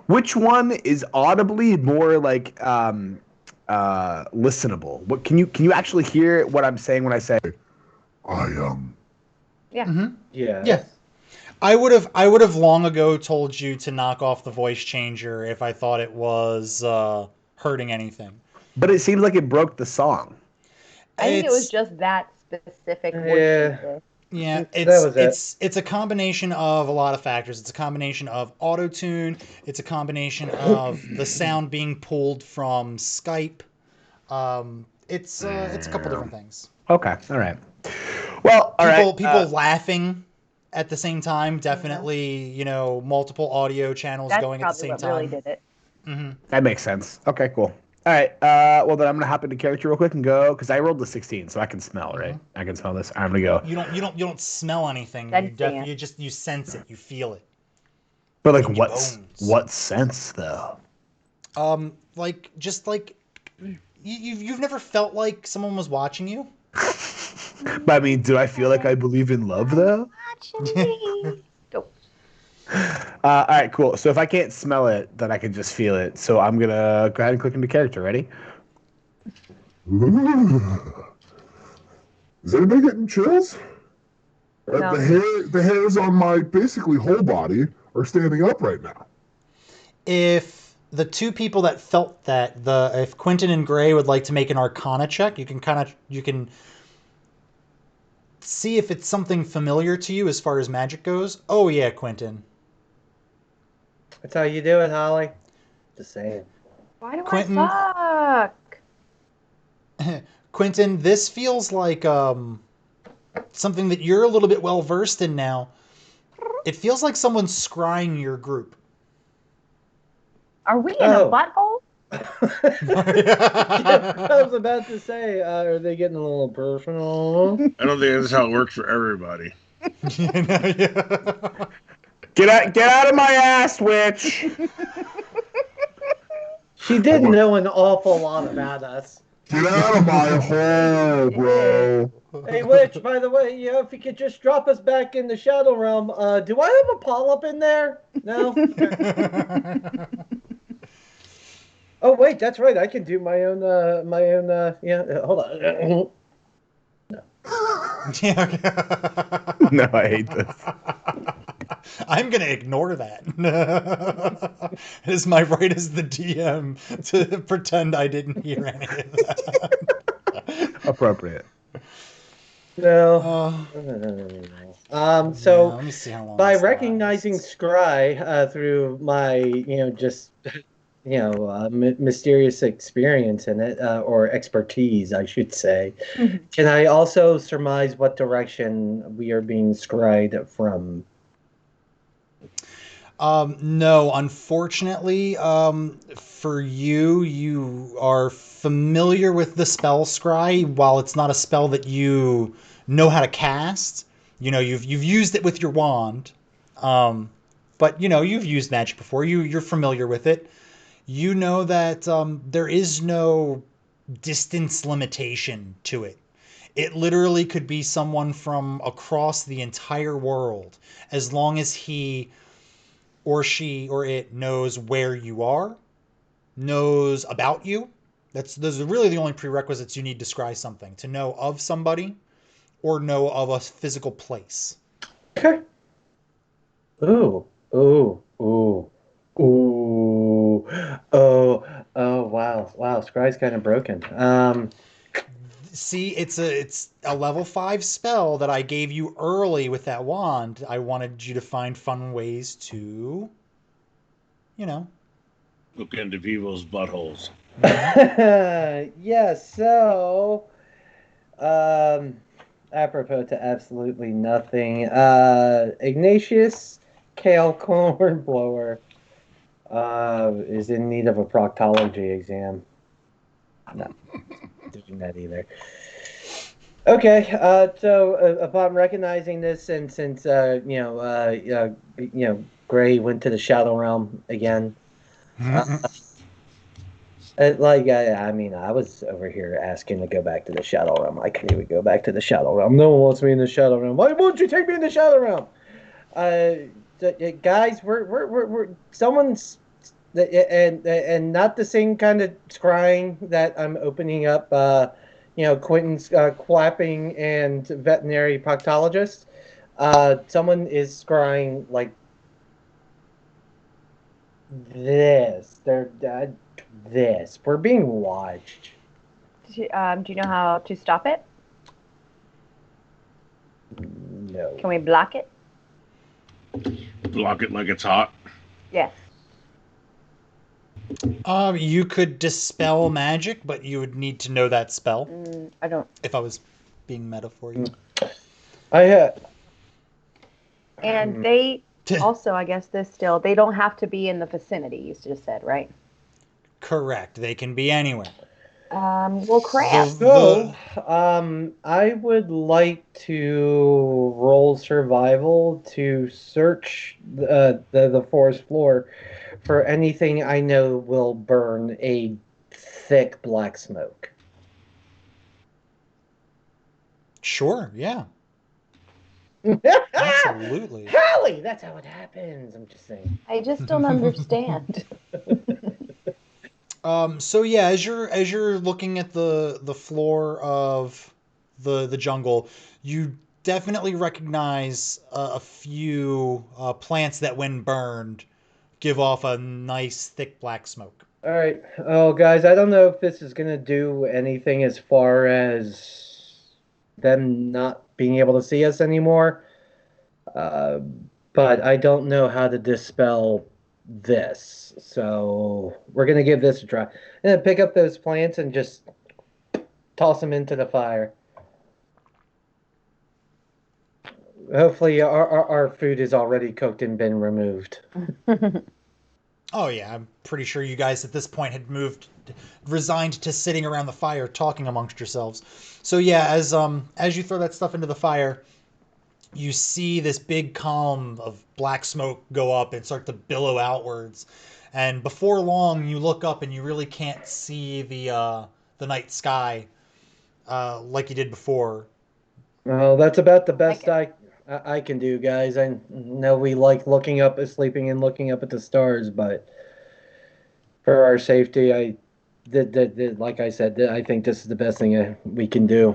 Which one is audibly more listenable? What can you actually hear what I'm saying when I say Yeah. Mm-hmm. Yeah. I would have long ago told you to knock off the voice changer if I thought it was hurting anything. But it seems like it broke the song. I think it was just that specific voice changer. Yeah, it's a combination of a lot of factors. It's a combination of auto-tune. It's a combination of the sound being pulled from Skype. It's a couple different things. Okay, all right. Well, people laughing at the same time. Definitely, multiple audio channels going at the same time. That's probably what really did it. Mm-hmm. That makes sense. Okay, cool. All right. Well, then I'm gonna hop into character real quick and go because I rolled the 16, so I can smell, right? I can smell this. I'm gonna go. You don't smell anything. You sense it. You feel it. But what sense though? You've never felt like someone was watching you. But I mean, do I feel like I believe in love though? All right, cool. So if I can't smell it, then I can just feel it. So I'm gonna go ahead and click into character. Ready? Is anybody getting chills? No. The hairs on my basically whole body are standing up right now. If the two people that felt that, if Quentin and Gray would like to make an Arcana check, you can see if it's something familiar to you as far as magic goes. Oh yeah, Quentin. That's how you do it, Holly. Just saying. Why do Quentin, I suck? Quentin, this feels like something that you're a little bit well versed in now. It feels like someone's scrying your group. Are we in a butthole? I was about to say, are they getting a little personal? I don't think that's how it works for everybody. Get out of my ass, witch! She did know an awful lot about us. Get out of my hole, bro. Hey, witch, by the way, if you could just drop us back in the Shadow Realm, do I have a polyp in there? No? Oh, wait, that's right. I can do my own, hold on. No, I hate this. I'm going to ignore that. It is my right as the DM to pretend I didn't hear any of that. Appropriate. No. So let me see how long by recognizing scry through my, mysterious experience in it, or expertise, I should say, can I also surmise what direction we are being scried from? No, unfortunately, for you are familiar with the spell scry. While it's not a spell that you know how to cast, you've used it with your wand, but you've used magic before. You're familiar with it. You know that there is no distance limitation to it. It literally could be someone from across the entire world, as long as he or she or it knows where you are, knows about you. Those are really the only prerequisites you need to scry something: to know of somebody or know of a physical place. Okay. Ooh. Oh, wow. Scry's kind of broken. See, it's a level 5 spell that I gave you early with that wand. I wanted you to find fun ways to, look into people's buttholes. Yeah, so apropos to absolutely nothing. Ignatius Kale Cornblower is in need of a proctology exam. I'm not doing that either. Okay, so upon recognizing this, and since Gray went to the Shadow Realm again, I was over here asking to go back to the Shadow Realm. I can't even go back to the Shadow Realm. No one wants me in the Shadow Realm. Why won't you take me in the Shadow Realm? Guys, we're someone's and not the same kind of scrying that I'm opening up. Quentin's clapping and veterinary proctologist. Someone is scrying like this. They're this. We're being watched. Do you know how to stop it? No. Can we block it? Block it like it's hot. Yes. You could dispel magic, but you would need to know that spell. I don't. If I was being meta for you. And they also, I guess, they don't have to be in the vicinity. You just said, right? Correct. They can be anywhere. Well, crap. So, I would like to roll survival to search the forest floor for anything I know will burn a thick black smoke. Sure, yeah. Absolutely. Holly, that's how it happens. I'm just saying. I just don't understand. So yeah, as you're looking at the floor of the jungle, you definitely recognize a few plants that, when burned, give off a nice thick black smoke. All right. Oh, guys, I don't know if this is gonna do anything as far as them not being able to see us anymore. But I don't know how to dispel this. So we're going to give this a try. I'm going to pick up those plants and just toss them into the fire. Hopefully our food is already cooked and been removed. Oh yeah, I'm pretty sure you guys at this point had resigned to sitting around the fire talking amongst yourselves. So yeah, as you throw that stuff into the fire, you see this big column of black smoke go up and start to billow outwards. And before long, you look up and you really can't see the night sky like you did before. Well, that's about the best I can do, guys. I know we like sleeping and looking up at the stars, but for our safety, like I said, I think this is the best thing we can do.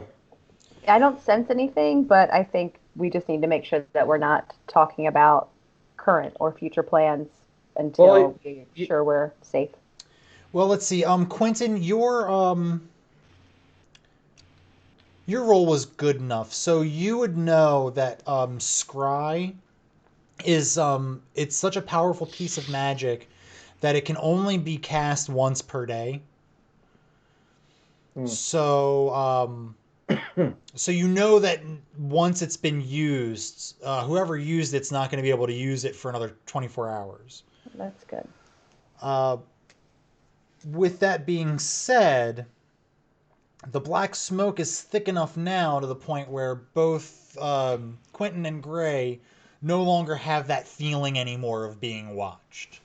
I don't sense anything, but I think we just need to make sure that we're not talking about current or future plans until we're sure we're safe. Well, let's see. Quentin, your role was good enough, so you would know that scry is it's such a powerful piece of magic that it can only be cast once per day. So so you know that once it's been used, whoever used it's not going to be able to use it for another 24 hours. That's good. With that being said, the black smoke is thick enough now to the point where both Quentin and Gray no longer have that feeling anymore of being watched.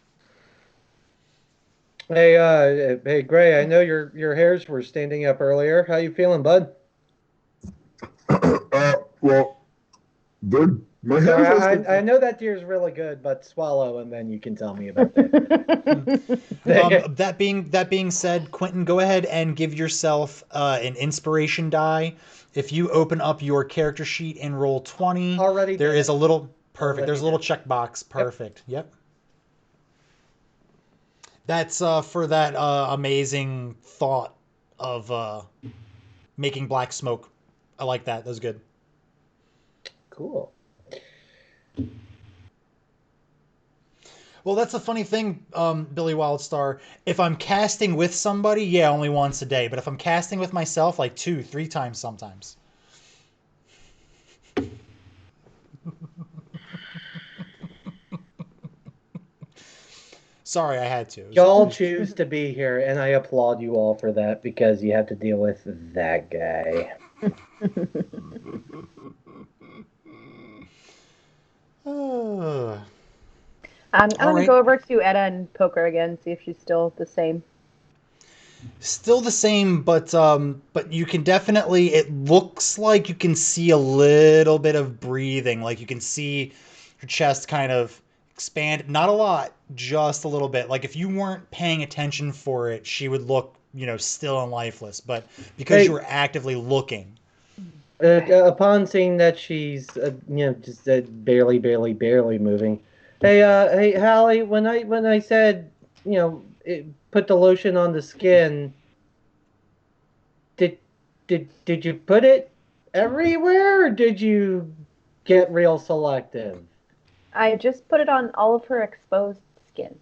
Hey, Gray, I know your hairs were standing up earlier. How you feeling, bud? Well, my hairs. I know that tear's really good, but swallow and then you can tell me about that. That being said, Quentin, go ahead and give yourself an inspiration die. If you open up your character sheet and roll 20, there is a little perfect. There's a little checkbox. Perfect. Yep. That's for that amazing thought of making black smoke. I like that. That was good. Cool. Well, that's the funny thing, Billy Wildstar. If I'm casting with somebody, yeah, only once a day. But if I'm casting with myself, like 2-3 times sometimes. Sorry, I had to. Y'all choose to be here, and I applaud you all for that because you have to deal with that guy. I'm going to go over to Etta and poke her again, see if she's still the same. Still the same, but you can definitely, it looks like you can see a little bit of breathing. Like you can see her chest kind of expand. Not a lot, just a little bit. Like if you weren't paying attention for it, she would look, still and lifeless. But because you were actively looking. Upon seeing that she's, just barely moving. Hey, Hallie, when I said, put the lotion on the skin, did you put it everywhere, or did you get real selective? I just put it on all of her exposed skin.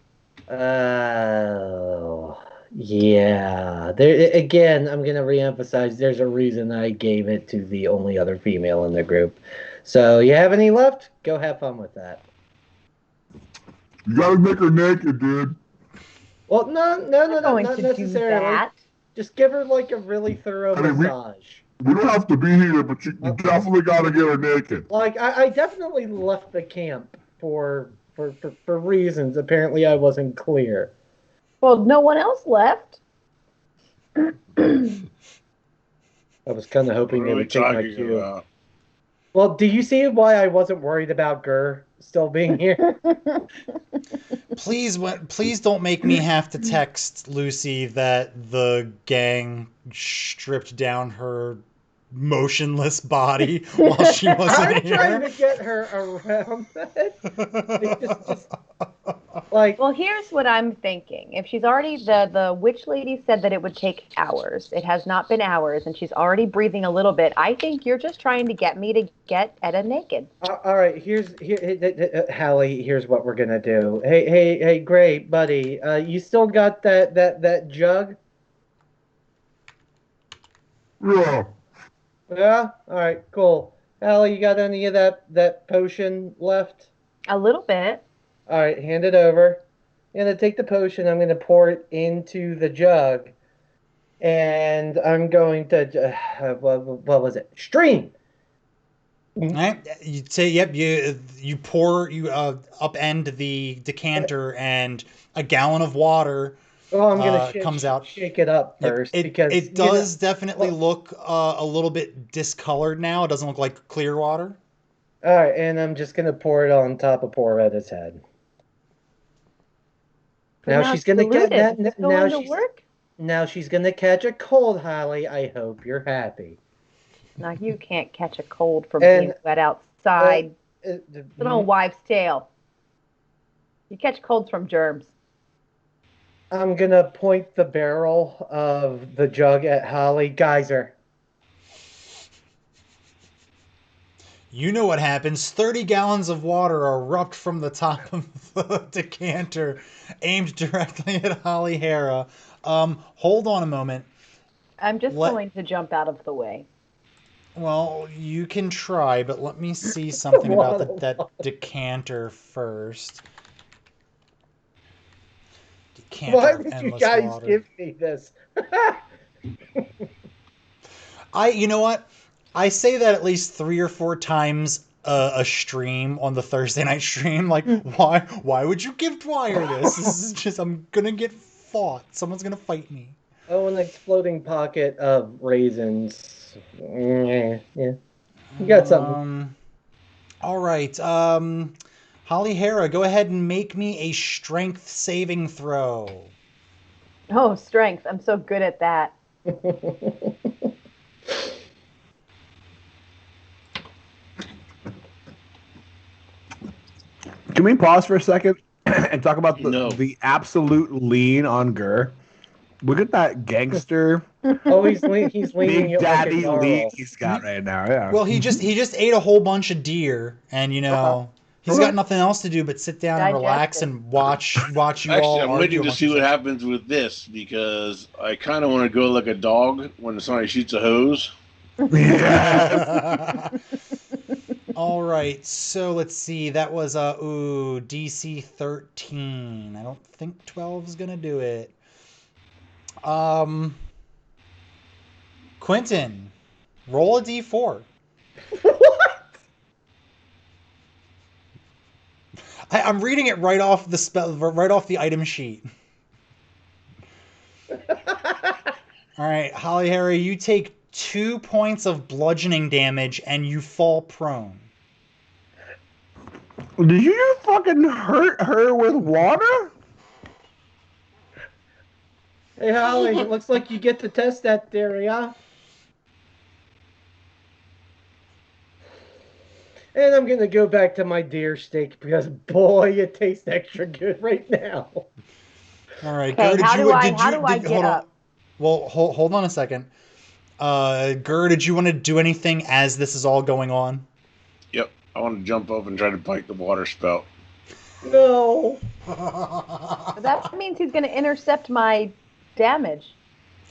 Oh, yeah. There again, I'm gonna reemphasize. There's a reason I gave it to the only other female in the group. So, you have any left? Go have fun with that. You gotta make her naked, dude. Well, not necessarily. Just give her like a really thorough massage. We don't have to be here, but you definitely gotta get her naked. Like I definitely left the camp for reasons. Apparently, I wasn't clear. Well, no one else left. I was kind of hoping they would take my cue. Well, do you see why I wasn't worried about Gur still being here? Please don't make me have to text Lucy that the gang stripped down her motionless body while she wasn't here. I'm trying to get her around that. Well, here's what I'm thinking. If she's already, the witch lady said that it would take hours. It has not been hours, and she's already breathing a little bit. I think you're just trying to get me to get Etta naked. All right, Hallie, here's what we're gonna do. Hey, great, buddy. You still got that jug? Yeah. Yeah? All right, cool. Hallie, you got any of that potion left? A little bit. All right, hand it over. I'm going to take the potion. I'm going to pour it into the jug. And I'm going to, what was it? Stream! All right. You say, yep, you pour, upend the decanter and a gallon of water I'm going to comes out. Shake it up first. Because it does definitely look a little bit discolored now. It doesn't look like clear water. All right, and I'm just going to pour it on top of poor Retta's head. Now she's going to get that. Now she's going to catch a cold, Holly. I hope you're happy. Now you can't catch a cold from being wet outside. It's an old wives' tale. You catch colds from germs. I'm going to point the barrel of the jug at Holly. Geyser. You know what happens. 30 gallons of water erupt from the top of the decanter, aimed directly at Holly Hera. Hold on a moment. I'm just going to jump out of the way. Well, you can try, but let me see something about that decanter first. Why would you guys give me this? You know what? I say that at least 3 or 4 times a stream on the Thursday night stream. Like, why would you give Dwyer this? This is just, I'm gonna get fought. Someone's gonna fight me. Oh, an exploding pocket of raisins. Yeah. You got something. All right. Holly Hera, go ahead and make me a strength saving throw. Oh, strength. I'm so good at that. Can we pause for a second and talk about the absolute lean on Gur? Look at that gangster. Oh, he's leaning Big Daddy like lean he's got right now. Yeah. Well, he just ate a whole bunch of deer, and he's got nothing else to do but sit down and relax and watch you all. Actually, I'm waiting to see what happens with this because I kind of want to go like a dog when somebody shoots a hose. Yeah. All right, so let's see. That was DC 13. I don't think 12 is gonna do it. Quentin, roll a D4. What? I'm reading it right off the item sheet. All right, Holly Harry, you take 2 points of bludgeoning damage and you fall prone. Did you just fucking hurt her with water? Hey, Holly, it looks like you get to test that theory, huh? And I'm going to go back to my deer steak because, boy, it tastes extra good right now. All right, Okay, how do I get hold up? On. Well, hold on a second. Gur, did you want to do anything as this is all going on? Yep. I want to jump up and try to bite the water spout. No. That means he's going to intercept my damage.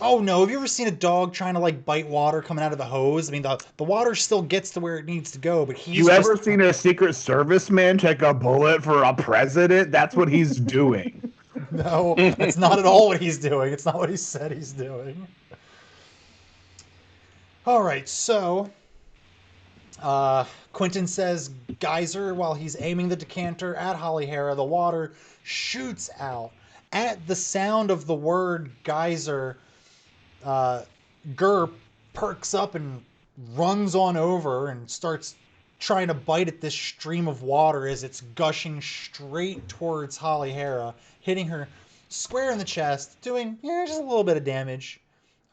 Oh no, have you ever seen a dog trying to like bite water coming out of the hose? I mean, the water still gets to where it needs to go, but he's ever seen a Secret Service man check a bullet for a president? That's what he's doing. No, that's not at all what he's doing. It's not what he said he's doing. All right, so Quentin says geyser while he's aiming the decanter at Hollyhara. The water shoots out. At the sound of the word geyser, Gur perks up and runs on over and starts trying to bite at this stream of water as it's gushing straight towards Hollyhara, hitting her square in the chest, doing just a little bit of damage.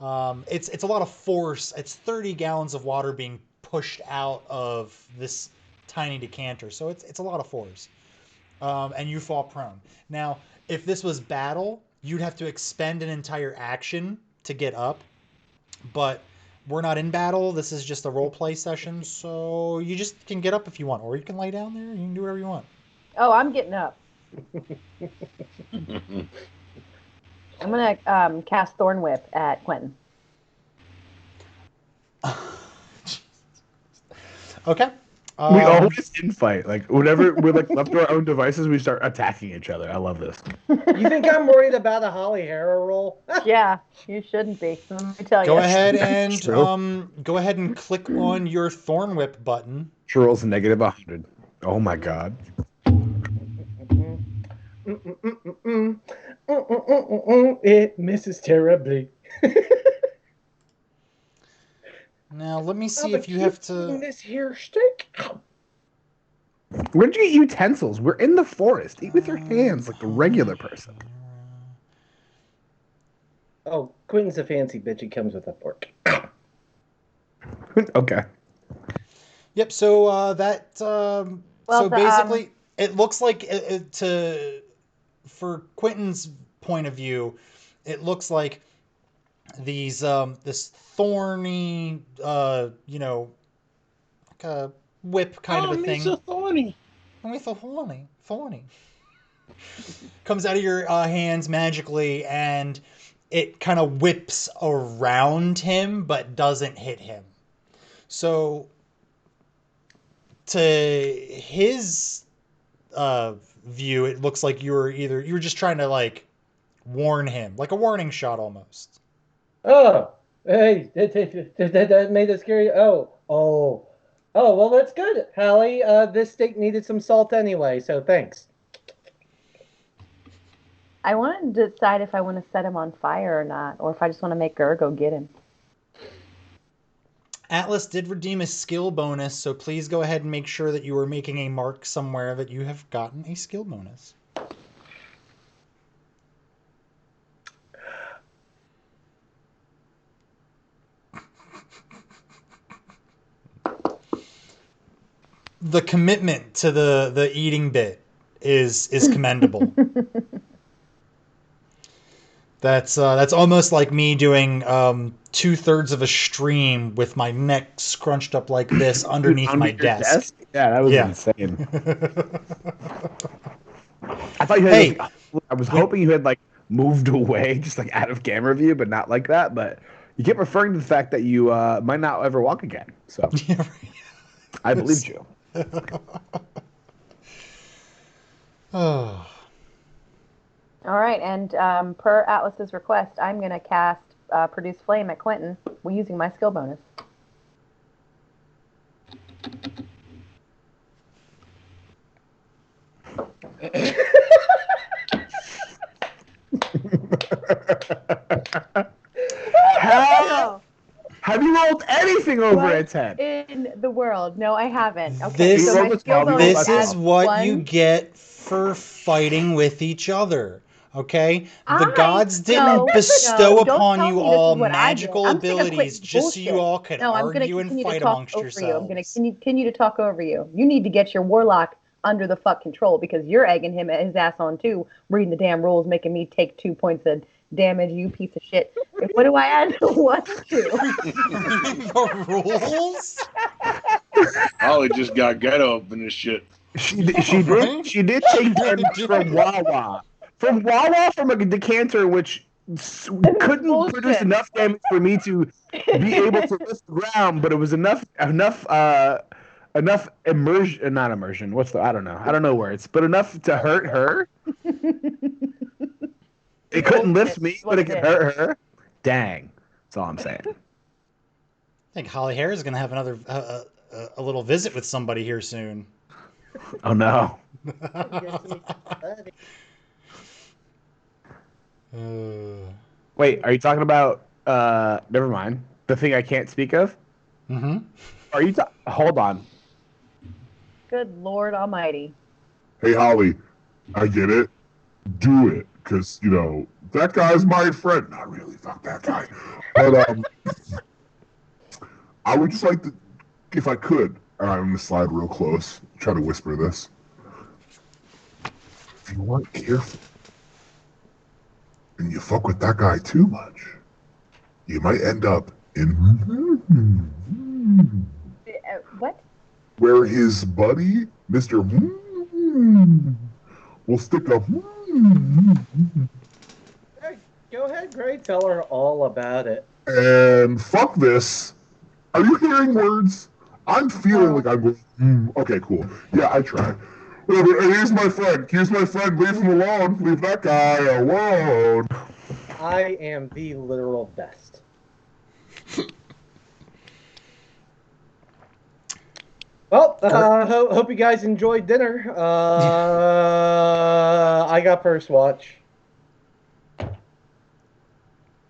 It's a lot of force. It's 30 gallons of water being pushed out of this tiny decanter, so it's a lot of force. And you fall prone. Now, if this was battle, you'd have to expend an entire action to get up, but we're not in battle. This is just a role play session, so you just can get up if you want, or you can lay down there. You can do whatever you want. Oh, I'm getting up. I'm gonna cast Thorn Whip at Quentin. Okay. We always infight. Like whenever we're like left to our own devices, we start attacking each other. I love this. You think I'm worried about a Hollyhara roll? Yeah, you shouldn't be. Let me tell you. Go ahead and click on your Thorn Whip button. She rolls -100. Oh my god. It misses terribly. Now let me see if you have to. This here steak. Where'd you get utensils? We're in the forest. Eat with your hands like a regular person. Oh, Quentin's a fancy bitch. He comes with a fork. Okay. Yep. So basically, it looks like for Quentin's point of view, it looks like these this thorny like a whip kind of a thing. So thorny. So thorny. Comes out of your hands magically, and it kind of whips around him, but doesn't hit him. So, to his view, it looks like you were just trying to like warn him, like a warning shot almost. Oh, hey, that made it scary. Oh, well, that's good, Hallie. This steak needed some salt anyway, so thanks. I want to decide if I want to set him on fire or not, or if I just want to make Gur go get him. Atlas did redeem a skill bonus, so please go ahead and make sure that you are making a mark somewhere that you have gotten a skill bonus. The commitment to the eating bit is commendable. That's almost like me doing 2/3 of a stream with my neck scrunched up like this underneath my desk. Yeah, that was insane. I thought you had. I was hoping you had like moved away, just like out of camera view, but not like that. But you kept referring to the fact that you might not ever walk again. So I believed you. Oh. All right, and per Atlas's request, I'm going to cast Produce Flame at Quentin using my skill bonus. Have you rolled anything over What a 10? in the world? No, I haven't. Okay, so my skill This bonus is what one. you get for fighting with each other. Okay? The gods didn't bestow upon you all magical abilities just so you all could argue and fight amongst yourselves. I'm going to continue to talk over you. You need to get your warlock under the fuck control because you're egging his ass on too, reading the damn rules, making me take 2 points of damage, you piece of shit. And what do I add? 1, 2. The rules? Holly just got ghetto up in this shit. She did take damage from Wawa. From a decanter, which couldn't produce enough damage for me to be able to lift the ground, but it was enough immersion, not immersion. I don't know words, but enough to hurt her. It couldn't lift me, but it could hurt her. Dang, that's all I'm saying. I think Holly Hare is going to have another a little visit with somebody here soon. Oh no. Wait, are you talking about? Never mind. The thing I can't speak of. Mm-hmm. Are you? Hold on. Good Lord Almighty. Hey Holly, I get it. Do it, because that guy's my friend. Not really. Fuck that guy. But I would just like to, if I could. All right, I'm gonna slide real close. Try to whisper this. If you weren't careful and you fuck with that guy too much, you might end up in what? Where his buddy, Mr. will stick up. Hey, go ahead, Gray. Tell her all about it. And fuck this. Are you hearing words? I'm feeling like I'm going, okay, cool. Yeah, I tried. Whatever. Hey, here's my friend. Leave him alone. Leave that guy alone. I am the literal best. Well, hope you guys enjoyed dinner. I got first watch.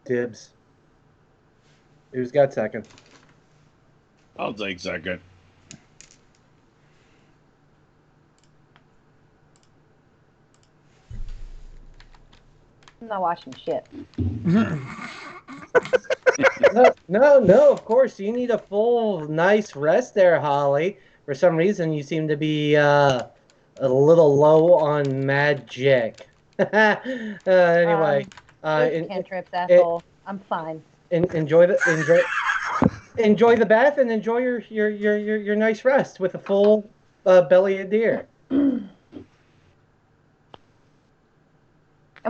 Dibs. Who's got second? I'll take second. I'm not watching shit. No, of course. You need a full, nice rest there, Holly. For some reason, you seem to be a little low on magic. Anyway. Cantrips, asshole. I'm fine. Enjoy the bath and enjoy your nice rest with a full belly of deer. I'm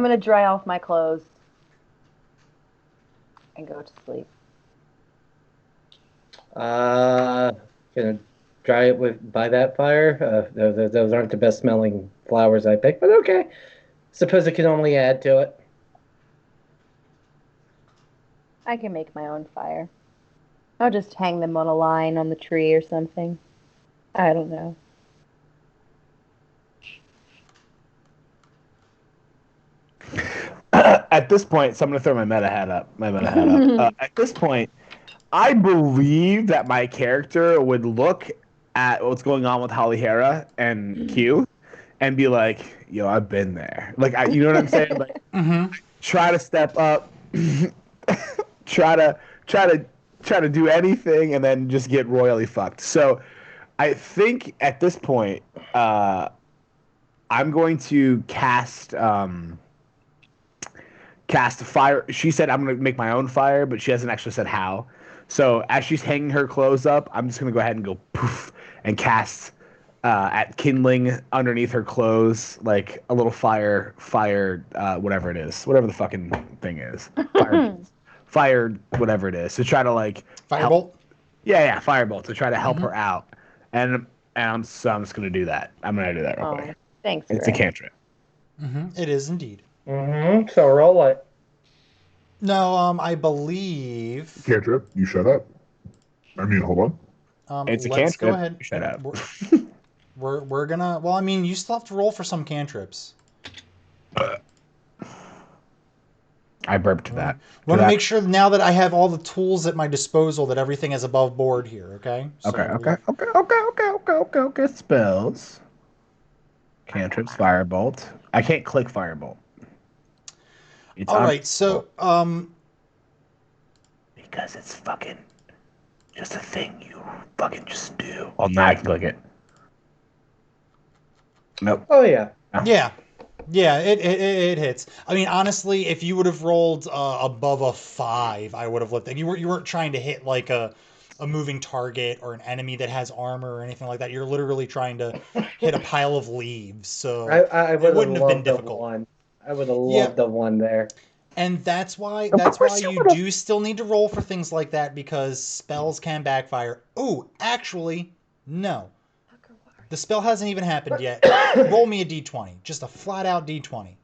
gonna dry off my clothes and go to sleep. Gonna dry it by that fire. Those aren't the best smelling flowers I picked, but okay. Suppose it can only add to it. I can make my own fire. I'll just hang them on a line on the tree or something. I don't know. At this point, so I'm going to throw my meta hat up. At this point, I believe that my character would look at what's going on with Holly Hera and Q and be like, yo, I've been there. Like, you know what I'm saying? Like, try to step up, try to do anything, and then just get royally fucked. So I think at this point, I'm going to cast fire. She said I'm going to make my own fire, but she hasn't actually said how. So as she's hanging her clothes up, I'm just going to go ahead and go poof and cast at kindling underneath her clothes, like a little fire, whatever it is, whatever the fucking thing is. Fire, whatever it is, to try to like firebolt. Yeah, firebolt to try to help her out. And And so I'm just going to do that. I'm going to do that real quick. Thanks. It's a cantrip. It is indeed. So roll it. No, I believe. Cantrip, you shut up. I mean, hold on. It's a let's cantrip. go ahead. Shut up. We're gonna. Well, I mean, you still have to roll for some cantrips. I burped that. Want to make sure now that I have all the tools at my disposal that everything is above board here. Okay. Okay. Spells. Cantrips, firebolt. I can't click firebolt. All right. So because it's fucking just a thing you fucking just do. Oh, now I can click it. Nope. Oh yeah. Yeah, it hits. I mean, honestly, if you would have rolled above a 5, I would have looked at you. You weren't trying to hit like a moving target or an enemy that has armor or anything like that. You're literally trying to hit a pile of leaves. So I wouldn't have been difficult. I would have loved the one there. And that's why you do still need to roll for things like that, because spells can backfire. Oh, actually, no. The spell hasn't even happened yet. Roll me a d20. Just a flat-out d20.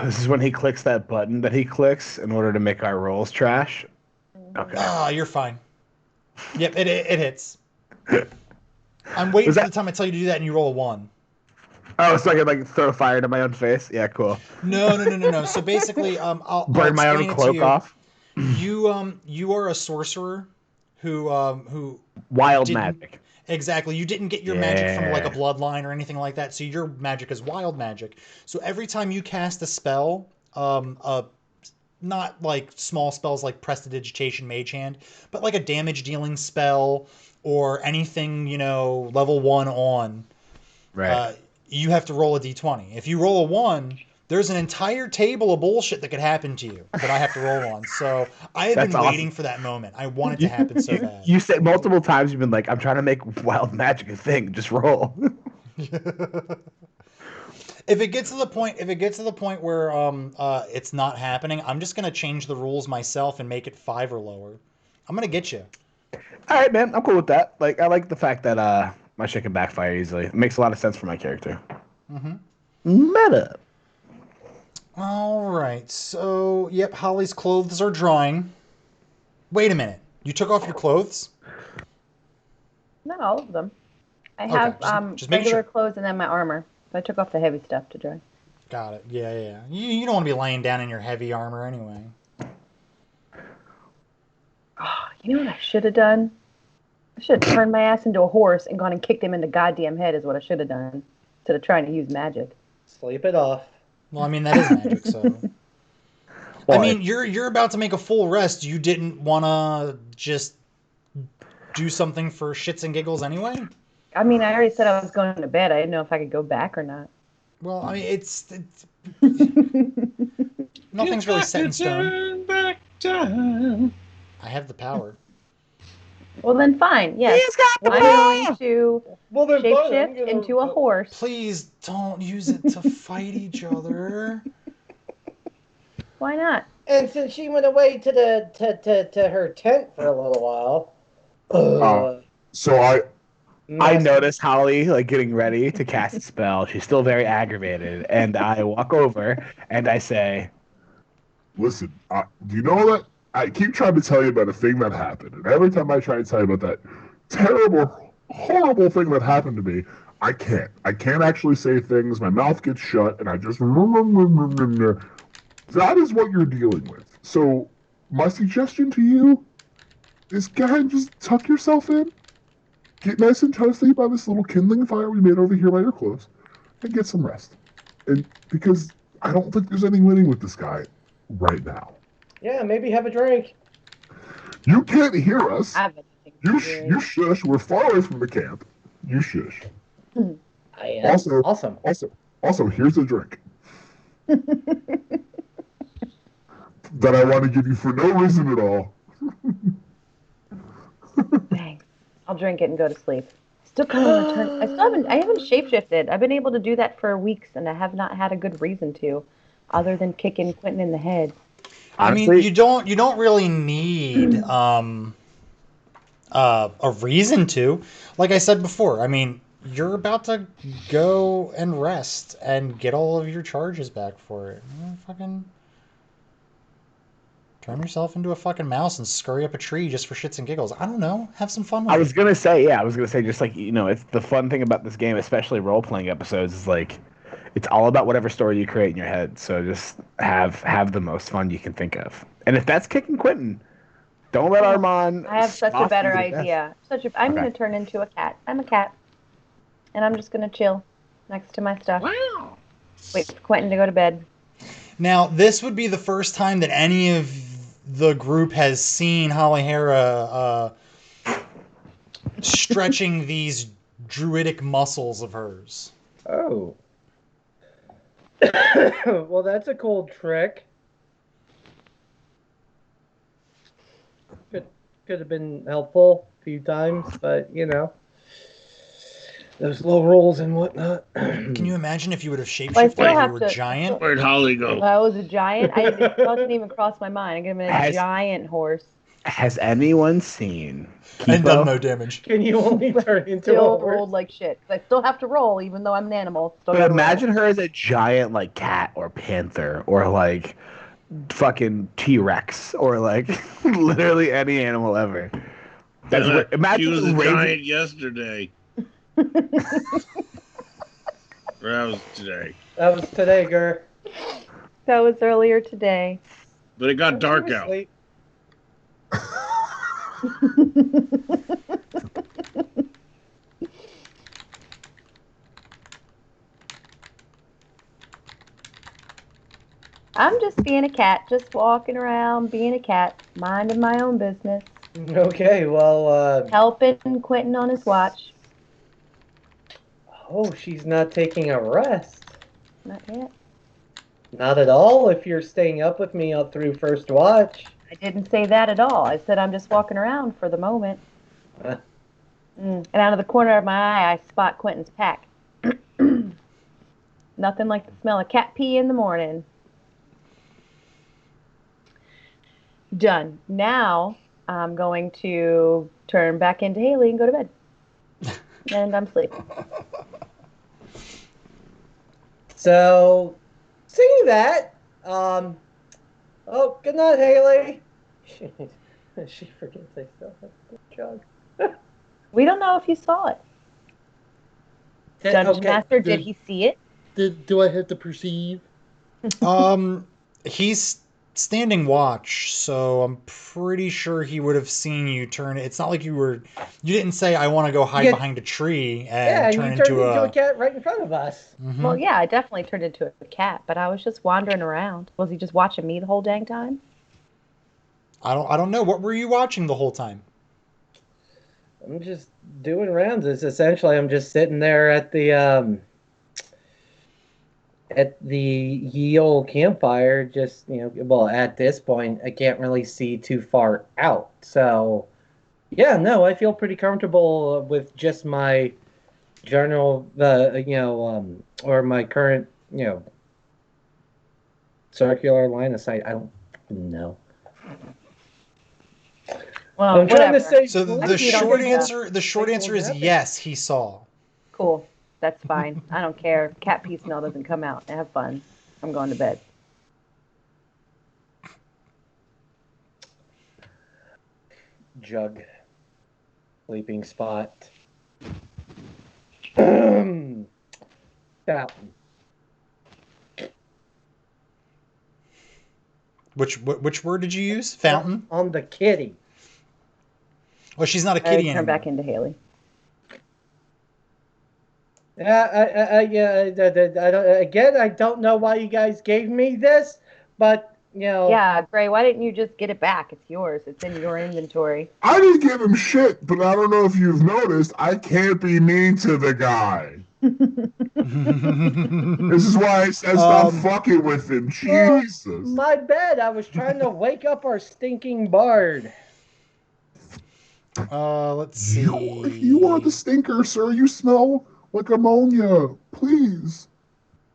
This is when he clicks that button that he clicks in order to make our rolls trash. Okay. Ah, you're fine. Yep, it hits. I'm waiting for the time I tell you to do that and you roll a 1. Oh, so I can like throw fire to my own face? Yeah, cool. No. So basically, I'll burn my own cloak off. You are a sorcerer who wild magic. Exactly. You didn't get your magic from like a bloodline or anything like that. So your magic is wild magic. So every time you cast a spell, not like small spells like Prestidigitation Mage Hand, but like a damage dealing spell or anything, level 1 on, right? You have to roll a d20. If you roll a 1, there's an entire table of bullshit that could happen to you that I have to roll on. So I have been waiting for that moment. I want it to happen so bad. You said multiple times, you've been like, I'm trying to make wild magic a thing. Just roll. If it gets to the point where it's not happening, I'm just gonna change the rules myself and make it 5 or lower. I'm gonna get you. All right, man. I'm cool with that. Like, I like the fact that my shit can backfire easily. It makes a lot of sense for my character. Meta. All right. So, yep, Holly's clothes are drying. Wait a minute. You took off your clothes? Not all of them. I have just regular clothes and then my armor. So I took off the heavy stuff to dry. Got it. Yeah. You don't want to be laying down in your heavy armor anyway. Oh, you know what I should have done? I should have turned my ass into a horse and gone and kicked him in the goddamn head is what I should have done. Instead of trying to use magic. Sleep it off. Well, I mean, that is magic, so... I mean, you're about to make a full rest. You didn't want to just do something for shits and giggles anyway? I mean, I already said I was going to bed. I didn't know if I could go back or not. Well, I mean, it's nothing's really set in stone. Back time. I have the power. Well, then fine. Yes. I'm going to shapeshift into a horse. Please don't use it to fight each other. Why not? And since she went away to her tent for a little while, so I notice Holly like getting ready to cast a spell. She's still very aggravated, and I walk over and I say, "Listen, do you know that I keep trying to tell you about a thing that happened, and every time I try to tell you about that terrible, horrible thing that happened to me, I can't. I can't actually say things. My mouth gets shut, and I just." That is what you're dealing with. So, my suggestion to you is go ahead and just tuck yourself in, get nice and toasty by this little kindling fire we made over here by your clothes, and get some rest. And because I don't think there's any winning with this guy right now. Yeah, maybe have a drink. You can't hear us. You shush. We're far away from the camp. You shush. I am. Also, here's a drink. That I want to give you for no reason at all. Thanks. I'll drink it and go to sleep. Still kind of return. I haven't shapeshifted. I've been able to do that for weeks, and I have not had a good reason to, other than kicking Quentin in the head. Honestly, I mean, you don't really need a a reason to. Like I said before, I mean, you're about to go and rest and get all of your charges back for it. Fucking turn yourself into a fucking mouse and scurry up a tree just for shits and giggles. I don't know. Have some fun with it. I was gonna say, just like, it's the fun thing about this game, especially role-playing episodes, is like, it's all about whatever story you create in your head. So just have the most fun you can think of. And if that's kicking Quentin, don't let Armand. I have such a better idea. I'm going to turn into a cat. I'm a cat. And I'm just going to chill next to my stuff. Wow. Wait for Quentin to go to bed. Now, this would be the first time that any of the group has seen Halihera stretching these druidic muscles of hers. Oh. Well, that's a cool trick. Could have been helpful a few times, but those low rolls and whatnot. Can you imagine if you would have shapeshifted and you were giant? Where'd Holly go? I was a giant. It doesn't even cross my mind. I could have been a giant horse. Has anyone seen Kipo? And done no damage. Can you only turn into a Still horse? rolled like shit. I still have to roll, even though I'm an animal. Still But imagine her as a giant, like, cat or panther or, like, fucking T-Rex or, like, literally any animal ever. That's what, imagine she was a raising... giant yesterday. Or that was today. That was today, Gur. That was earlier today. But it got dark out. I'm just being a cat, just walking around, being a cat, minding my own business. Okay, well, helping Quentin on his watch. Oh, she's not taking a rest. Not yet. Not at all, if you're staying up with me up through first watch. I didn't say that at all. I said I'm just walking around for the moment. And out of the corner of my eye, I spot Quentin's pack. Nothing like the smell of cat pee in the morning. Done. Now I'm going to turn back into Haley and go to bed. And I'm sleeping. So, seeing that, oh, good night, Haley. She forgets I still have the jug. We don't know if you saw it. Dungeon Master, did he see it? Do I have to perceive? He's standing watch, so I'm pretty sure he would have seen you turn. It's not like you didn't say, I want to go hide behind a tree and turn into a cat right in front of us. Mm-hmm. Well, yeah, I definitely turned into a cat, but I was just wandering around. Was he just watching me the whole dang time? I don't know. What were you watching the whole time? I'm just doing rounds. Essentially, I'm just sitting there at the ye old campfire. Just well, at this point, I can't really see too far out. So, yeah, no, I feel pretty comfortable with just my general, or my current, circular line of sight. I don't know. Well, I'm trying to say. So the short answer is yes, he saw. Cool. That's fine. I don't care. Cat pee smell doesn't come out. Have fun. I'm going to bed. Jug. Sleeping spot. Fountain. Which word did you use? Fountain? On the kitty. Well, she's not a kitty anymore. Turn back into Haley. I don't know why you guys gave me this, but Yeah, Gray, why didn't you just get it back? It's yours. It's in your inventory. I didn't give him shit, but I don't know if you've noticed, I can't be mean to the guy. This is why I said stop fucking with him. Jesus. My bad. I was trying to wake up our stinking bard. Let's see. You are the stinker, sir. You smell like ammonia. Please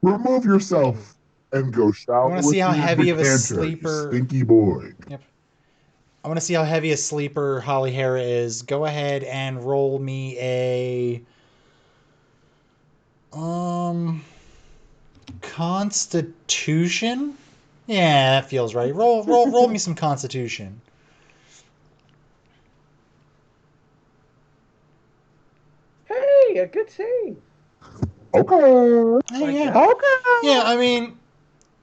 remove yourself and go shower. I want to see how heavy of a Decanter, sleeper. Stinky boy. Yep. I want to see how heavy a sleeper Holly Hera is. Go ahead and roll me a Constitution. Yeah, that feels right. Roll me some Constitution. Hey, a good save. Okay. Yeah. Okay. Yeah, I mean,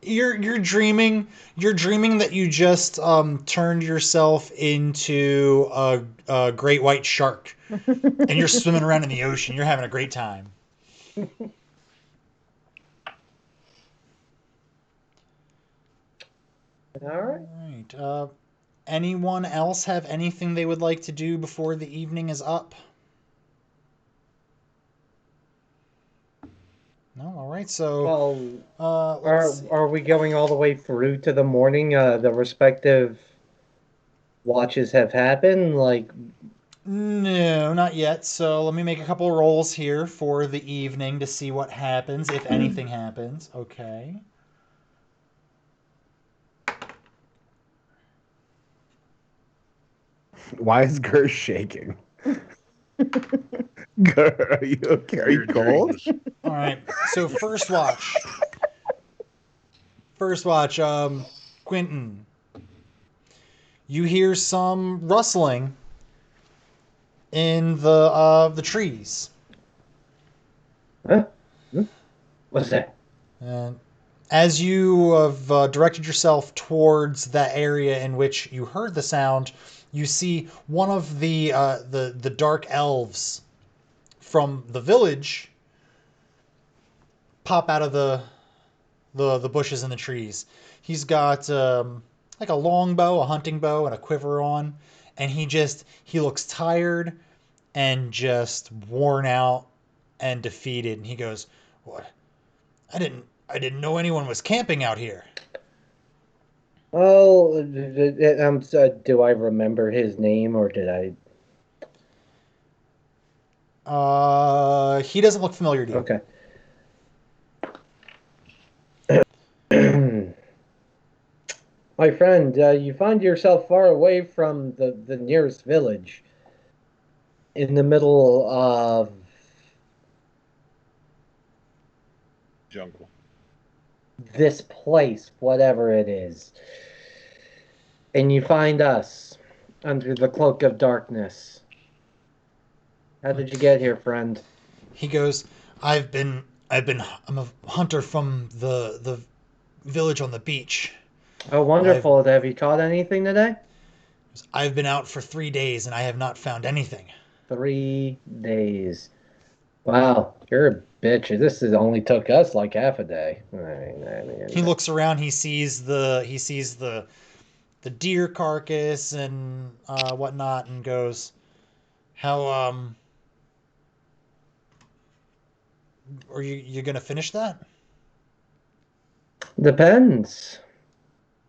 you're dreaming that you just turned yourself into a great white shark, and you're swimming around in the ocean. You're having a great time. All right. Anyone else have anything they would like to do before the evening is up? No. All right. So, are we going all the way through to the morning? The respective watches have happened. Like, no, not yet. So let me make a couple rolls here for the evening to see what happens, if anything happens. Okay. Why is Gur shaking? Gur, are you okay? Are you cold? All right. So first watch. Quentin. You hear some rustling in the trees. huh? What's that? And as you have directed yourself towards that area in which you heard the sound, you see one of the dark elves from the village pop out of the bushes and the trees. He's got like a longbow, a hunting bow, and a quiver on, and he looks tired and just worn out and defeated. And he goes, "What? I didn't know anyone was camping out here." Oh, do I remember his name or did I? He doesn't look familiar to you. Okay. My friend, you find yourself far away from the nearest village, in the middle of jungle. This place, whatever it is. And you find us under the Cloak of Darkness. How did you get here, friend? He goes, I'm a hunter from the village on the beach. Oh, wonderful. Have you caught anything today? I've been out for 3 days and I have not found anything. 3 days. Wow, you're a bitch. Only took us like half a day. He looks around. He sees the deer carcass and whatnot, and goes, "How are you gonna finish that?" Depends.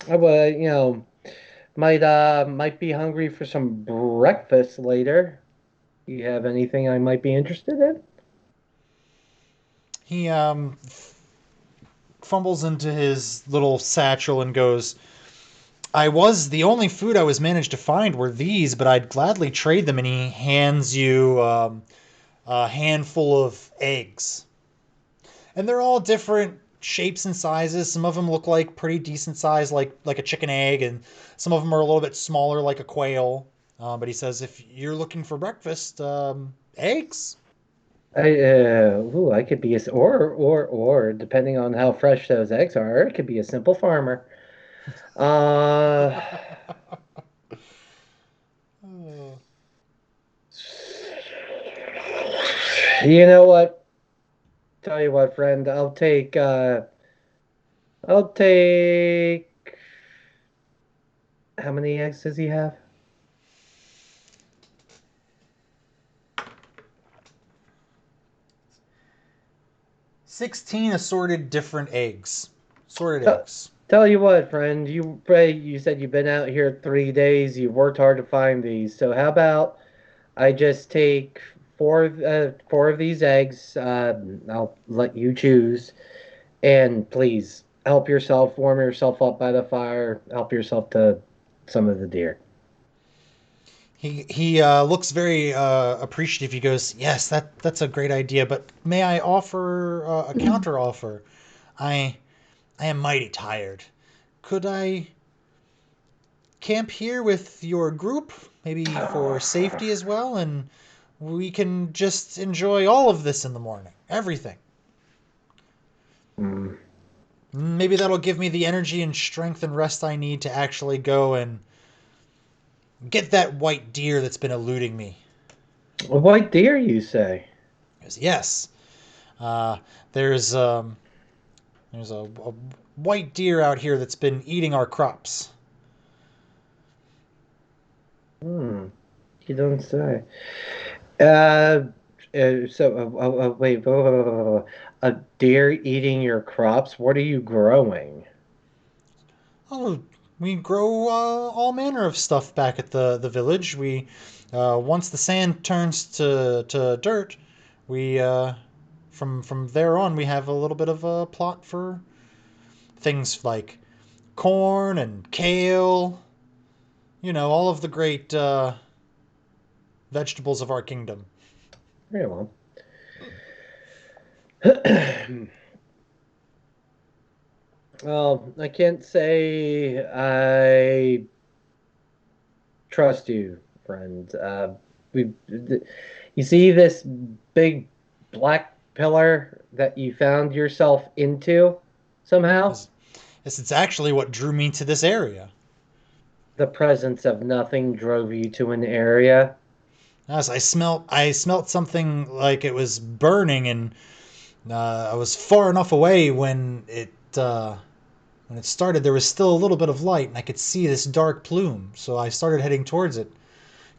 I would, might be hungry for some breakfast later. You have anything I might be interested in? He fumbles into his little satchel and goes, the only food I was managed to find were these, but I'd gladly trade them." And he hands you a handful of eggs. And they're all different shapes and sizes. Some of them look like pretty decent size, like a chicken egg, and some of them are a little bit smaller, like a quail. But he says, if you're looking for breakfast, eggs. I could be or depending on how fresh those eggs are, it could be a simple farmer. You know what? Tell you what, friend, I'll take. How many eggs does he have? 16 assorted different eggs. Sorted eggs. Tell you what, friend, you said you've been out here 3 days. You've worked hard to find these. So how about I just take four of these eggs. I'll let you choose, and please help yourself. Warm yourself up by the fire. Help yourself to some of the deer. He looks very appreciative. He goes, "Yes, that's a great idea, but may I offer a counter offer? I am mighty tired. Could I camp here with your group, maybe for safety as well, and we can just enjoy all of this in the morning, everything. Maybe that'll give me the energy and strength and rest I need to actually go and get that white deer that's been eluding me." A white deer, you say? Yes. There's a white deer out here that's been eating our crops. You don't say. Wait. A deer eating your crops? What are you growing? Oh, we grow all manner of stuff back at the village. We once the sand turns to dirt, we from there on we have a little bit of a plot for things like corn and kale. You know, all of the great vegetables of our kingdom. Very well. Well, I can't say I trust you, friend. You see this big black pillar that you found yourself into somehow? Yes, it's actually what drew me to this area. The presence of nothing drove you to an area? Yes, I smelt something like it was burning, and I was far enough away when it started. There was still a little bit of light, and I could see this dark plume. So I started heading towards it,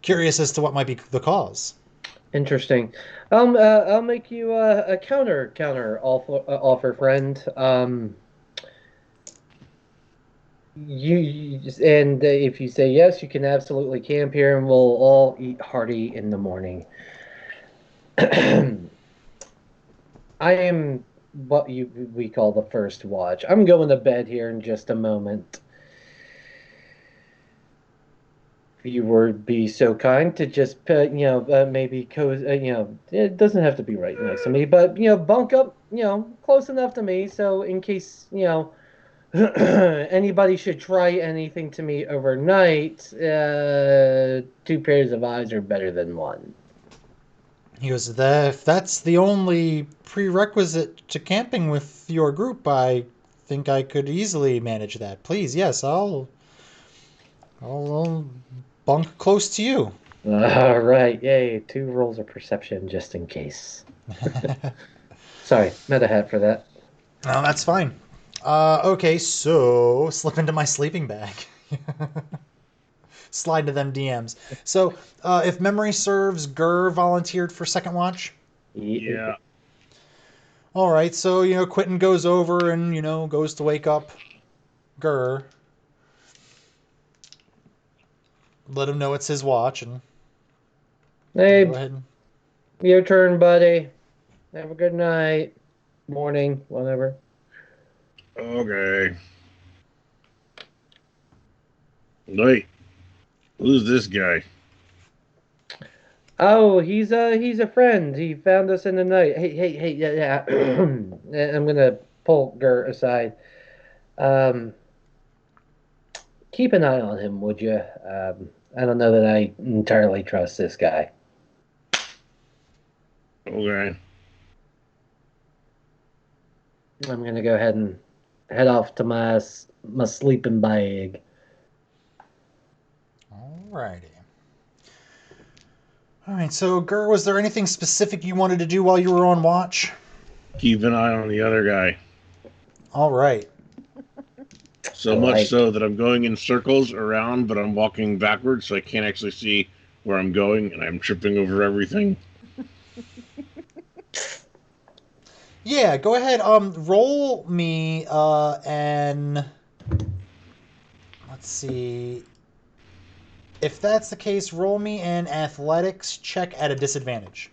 curious as to what might be the cause. Interesting. I'll make you a counter offer, friend. If you say yes, you can absolutely camp here, and we'll all eat hearty in the morning. I am what we call the first watch. I'm going to bed here in just a moment. If you would be so kind to just maybe it doesn't have to be right next to me, but bunk up close enough to me, so in case anybody should try anything to me overnight, 2 pairs of eyes are better than one. He goes, if that's the only prerequisite to camping with your group, I think I could easily manage that. Please, yes, I'll bunk close to you. All right, yay! 2 rolls of perception just in case. Sorry, meta hat for that. No, that's fine. Okay, so slip into my sleeping bag. Slide to them DMs. So, if memory serves, Gur volunteered for second watch? Yeah. All right, so, Quentin goes over and, goes to wake up Gur. Let him know it's his watch and hey, go ahead. Your turn, buddy. Have a good night. Morning, whatever. Okay. Wait. Who's this guy? Oh, he's a friend. He found us in the night. Hey, yeah. I'm gonna pull Gur aside. Keep an eye on him, would you? I don't know that I entirely trust this guy. Okay. I'm gonna go ahead and head off to my sleeping bag. Alrighty. Alright, so Gur, was there anything specific you wanted to do while you were on watch? Keep an eye on the other guy. Alright. So much so that I'm going in circles around, but I'm walking backwards, so I can't actually see where I'm going, and I'm tripping over everything. Yeah, go ahead. Roll me and let's see. If that's the case, roll me an athletics check at a disadvantage.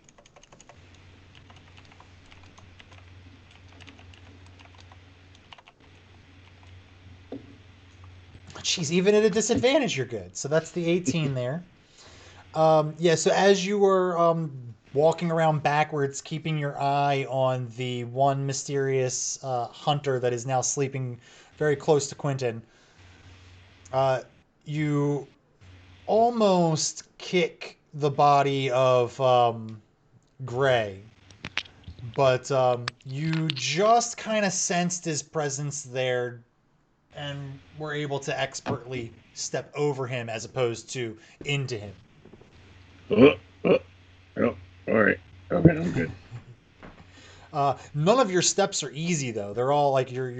Jeez, even at a disadvantage, you're good. So that's the 18 there. Yeah, so as you were walking around backwards, keeping your eye on the one mysterious hunter that is now sleeping very close to Quentin, you almost kick the body of Gray, but you just kind of sensed his presence there and were able to expertly step over him as opposed to into him. Oh, all right. Okay, I'm good. None of your steps are easy though. They're all like you're.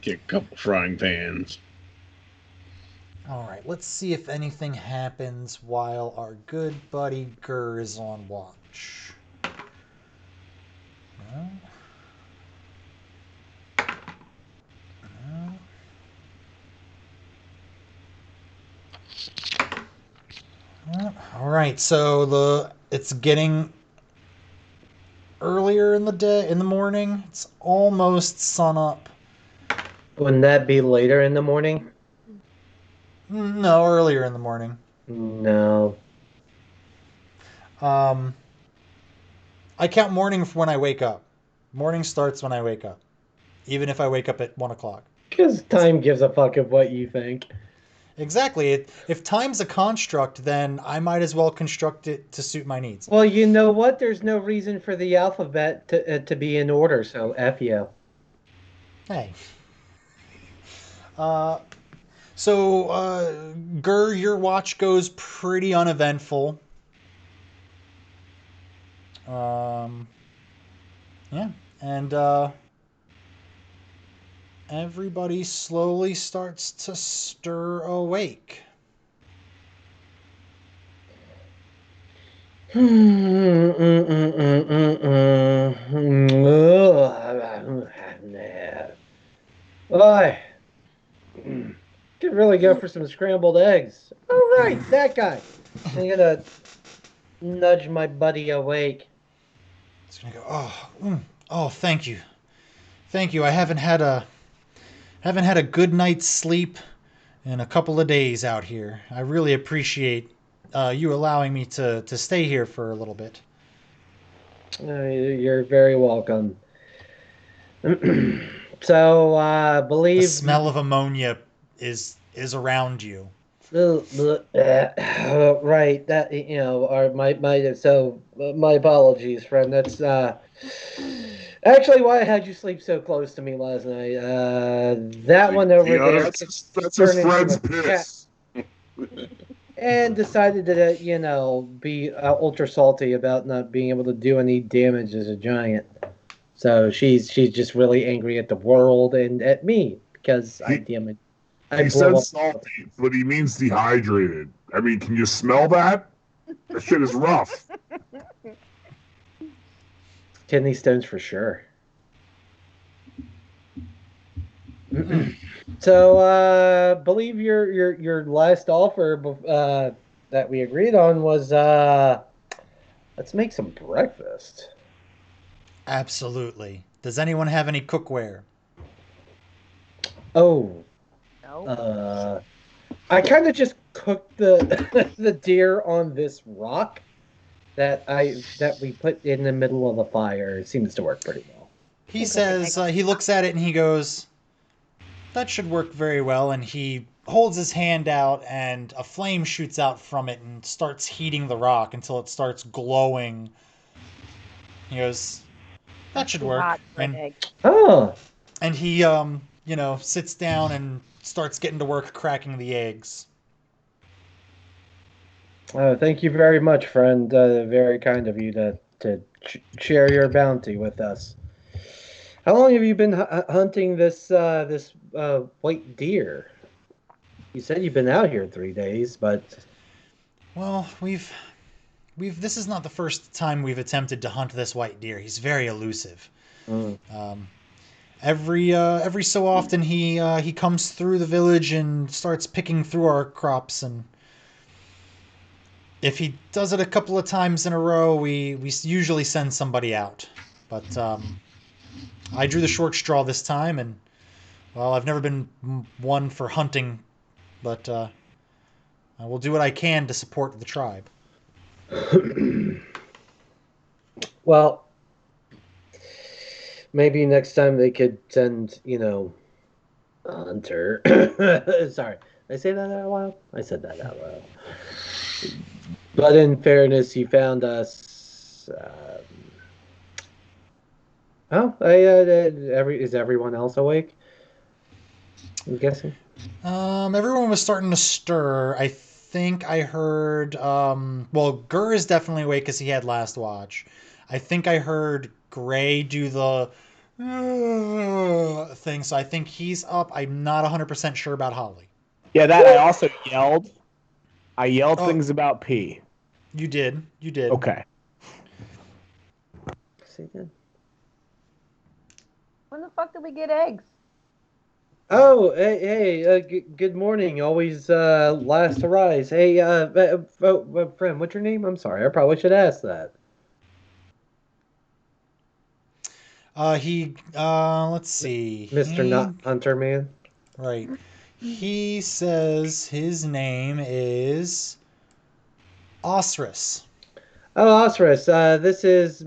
Get a couple frying pans. All right, let's see if anything happens while our good buddy Gurr is on watch. No. No. All right, so it's getting earlier in the morning. It's almost sunup. Wouldn't that be later in the morning? No, earlier in the morning. No. I count morning when I wake up. Morning starts when I wake up, even if I wake up at 1 o'clock. Because time gives a fuck of what you think. Exactly. If time's a construct, then I might as well construct it to suit my needs. Well, you know what? There's no reason for the alphabet to be in order, so F you. Hey. So, Gurr, your watch goes pretty uneventful. Yeah, and everybody slowly starts to stir awake. Boy, could really go for some scrambled eggs. Oh, right, that guy. I'm gonna nudge my buddy awake. It's gonna go. Oh, thank you. I haven't had a good night's sleep in a couple of days out here. I really appreciate you allowing me to stay here for a little bit. You're very welcome. So, believe the smell of ammonia is around you. Right, that my apologies, friend. That's actually why I had you sleep so close to me last night. That one over there. That's his friend's piss. And decided to, be ultra salty about not being able to do any damage as a giant. So she's just really angry at the world and at me because he said salty, but he means dehydrated. I mean, can you smell that? That shit is rough. Kidney stones for sure. So, believe your last offer that we agreed on was let's make some breakfast. Absolutely. Does anyone have any cookware? Oh. No. I kind of just cooked the the deer on this rock that we put in the middle of the fire. It seems to work pretty well. He says he looks at it and he goes, "That should work very well." And he holds his hand out and a flame shoots out from it and starts heating the rock until it starts glowing. He goes, "That should work." And he sits down and starts getting to work cracking the eggs. Thank you very much, friend. Very kind of you to share your bounty with us. How long have you been hunting this white deer? You said you've been out here 3 days, but well, this is not the first time we've attempted to hunt this white deer. He's very elusive. Every so often he comes through the village and starts picking through our crops, and if he does it a couple of times in a row, we usually send somebody out. But I drew the short straw this time, and well, I've never been one for hunting, but I will do what I can to support the tribe. Well, maybe next time they could send, Hunter. Sorry, I say that out loud? I said that out loud. But in fairness, he found us. Is everyone else awake? I'm guessing. Everyone was starting to stir. I think I heard. Well, Gur is definitely awake because he had last watch. I think I heard Gray do the thing, so I think he's up. I'm not 100% sure about Holly. Yeah, that I also yelled. I yelled things about P. You did. Okay. Say that. When the fuck did we get eggs? Oh, hey, good morning. Always last to rise. Hey, friend, what's your name? I'm sorry, I probably should ask that. Let's see. Mr. Not Hunter Man. Right. He says his name is Osris. Oh, Osris, this is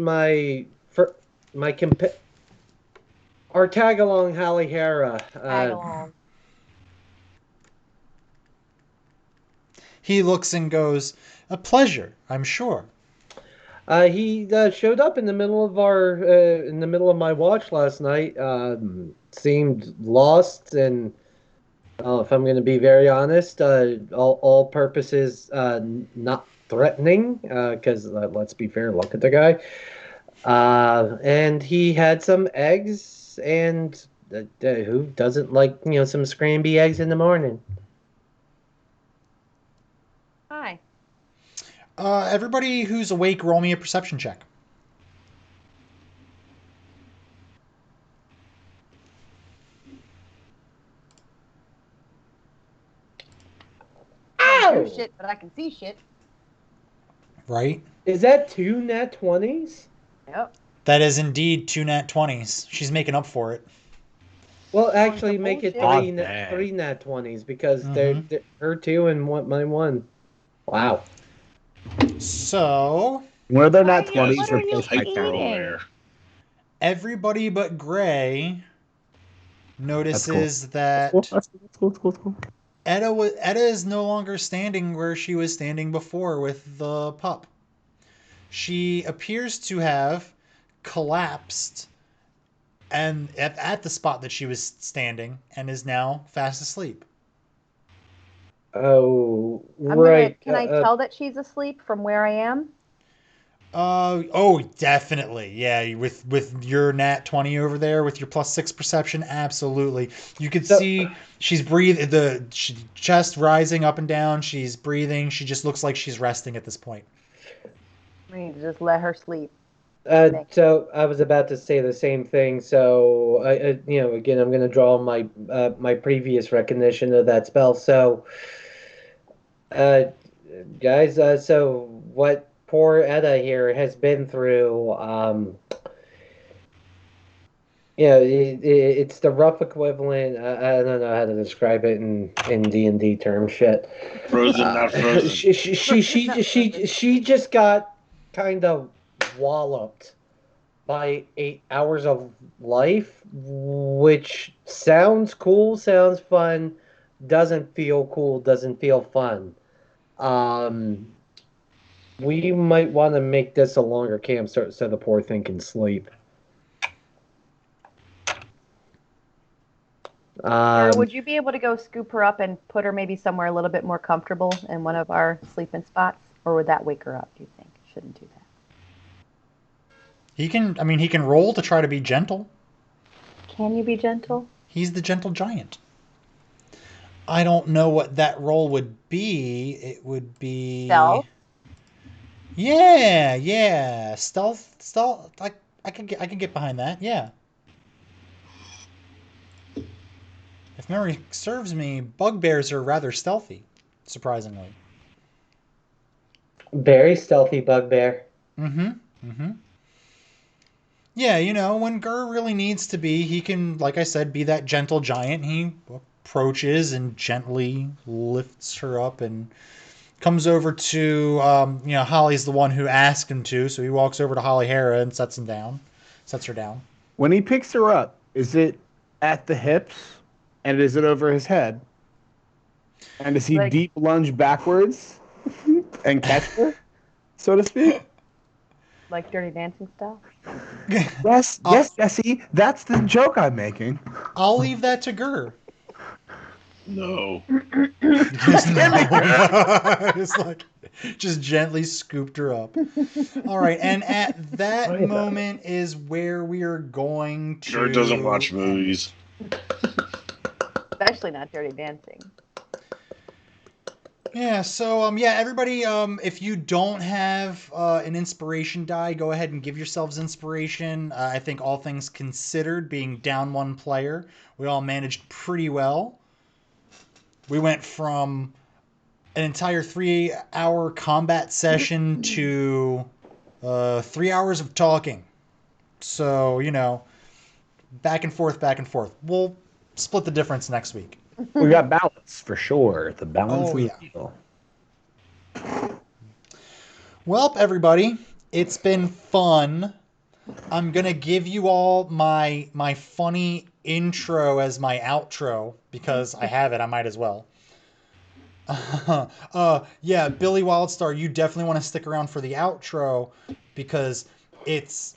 our tag-along Hallie Hera. Tag-along. He looks and goes, "A pleasure, I'm sure." He showed up in the middle of my watch last night. Seemed lost, and if I'm going to be very honest, all purposes not threatening. Because let's be fair, look at the guy. And he had some eggs, and who doesn't like some scramby eggs in the morning? Hi. Everybody who's awake, roll me a perception check. I can't do shit, but I can see shit. Right? Is that 2 nat 20s? Yep. That is indeed 2 nat 20s. She's making up for it. Well, actually, make it three bullshit. nat 20s because they're her 2 and mine 1. Wow. So, Were there not 20s What for are you post my eating? everybody but Gray notices that That's cool. Etta is no longer standing where she was standing before with the pup. She appears to have collapsed and at the spot that she was standing and is now fast asleep. Oh, right. Can I tell that she's asleep from where I am? Oh, definitely. Yeah, with your nat 20 over there with your +6 perception, absolutely. You could see she's breathing, chest rising up and down. She's breathing. She just looks like she's resting at this point. We need to just let her sleep. So I was about to say the same thing. So again, I'm going to draw my previous recognition of that spell. So, guys, so what poor Etta here has been through, it's the rough equivalent. I don't know how to describe it in D&D terms. Shit. Frozen, not frozen. She just got kind of walloped by 8 hours of life, which sounds cool, sounds fun, doesn't feel cool, doesn't feel fun. We might want to make this a longer camp so the poor thing can sleep. Would you be able to go scoop her up and put her maybe somewhere a little bit more comfortable in one of our sleeping spots? Or would that wake her up, do you think? Shouldn't do that. He can roll to try to be gentle. Can you be gentle? He's the gentle giant. I don't know what that roll would be. It would be Stealth? Yeah. Stealth. I can get behind that. Yeah. If memory serves me, bugbears are rather stealthy, surprisingly. Very stealthy bugbear. Yeah, when Gur really needs to be, he can, like I said, be that gentle giant. He approaches and gently lifts her up and comes over to, Holly's the one who asked him to, so he walks over to Holly Hera and sets her down. When he picks her up, is it at the hips, and is it over his head? And does he deep lunge backwards and catch her, so to speak? Like Dirty Dancing style? Yes, Jesse. That's the joke I'm making. I'll leave that to Gur. No. Just gently scooped her up. All right, and at that moment is where we are going to... Gur doesn't watch movies. Especially not Dirty Dancing. Yeah, so, everybody, if you don't have an inspiration die, go ahead and give yourselves inspiration. I think all things considered, being down one player, we all managed pretty well. We went from an entire 3-hour combat session to 3 hours of talking. So, back and forth. We'll split the difference next week. We got balance, for sure. The balance is real. Well, everybody, it's been fun. I'm going to give you all my funny intro as my outro, because I have it. I might as well. Billy Wildstar, you definitely want to stick around for the outro, because it's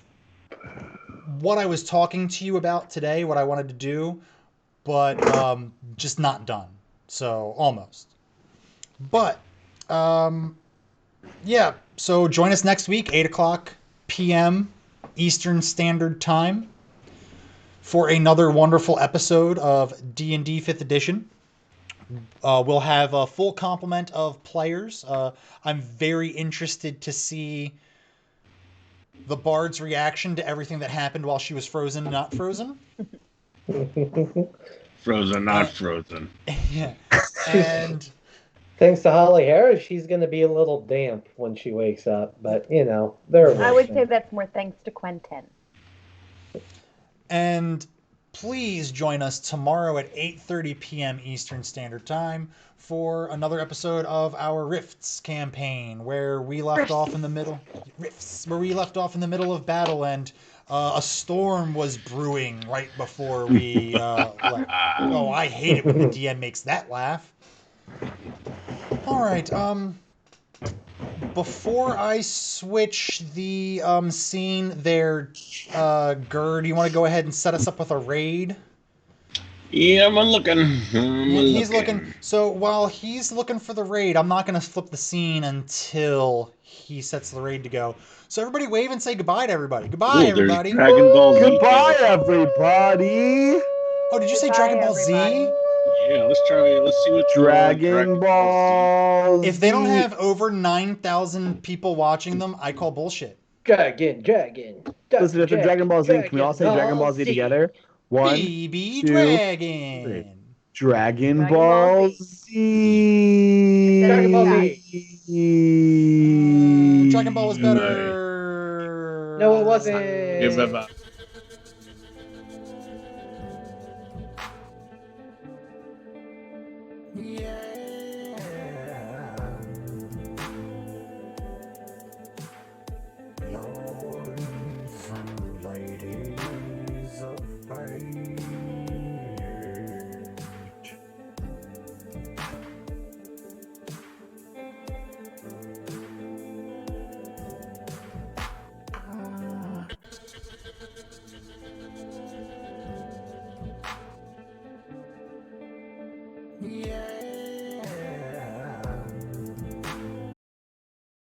what I was talking to you about today, what I wanted to do, but just not done. So, almost. But, so join us next week, 8 o'clock p.m. Eastern Standard Time, for another wonderful episode of D&D 5th Edition. We'll have a full complement of players. I'm very interested to see the Bard's reaction to everything that happened while she was frozen, not frozen. Frozen, not frozen. Yeah. And thanks to Holly Harris, she's going to be a little damp when she wakes up. But, I would say that's more thanks to Quentin. And please join us tomorrow at 8:30 p.m. Eastern Standard Time for another episode of our Rifts campaign, where we left off in the middle. Where we left off in the middle of battle, and a storm was brewing right before we left. Oh, I hate it when the DM makes that laugh. All right. Before I switch the scene there, Gur, do you want to go ahead and set us up with a raid? Yeah, I'm looking. He's looking. So while he's looking for the raid, I'm not going to flip the scene until he sets the raid to go. So everybody wave and say goodbye to everybody. Goodbye, everybody. Dragon Ball Z. Goodbye, everybody. Oh, did you say Dragon Ball Z? Yeah, let's see what Dragon Ball Z. If they don't have over 9,000 people watching them, I call bullshit. Dragon. Listen, if it's Dragon Ball Z, can we all say Dragon Ball Z together? 1, Baby 2, Dragon. 3. Dragon Ball Z. Dragon Ball Z. Dragon Ball was better. No, it wasn't. Yeah, bye-bye.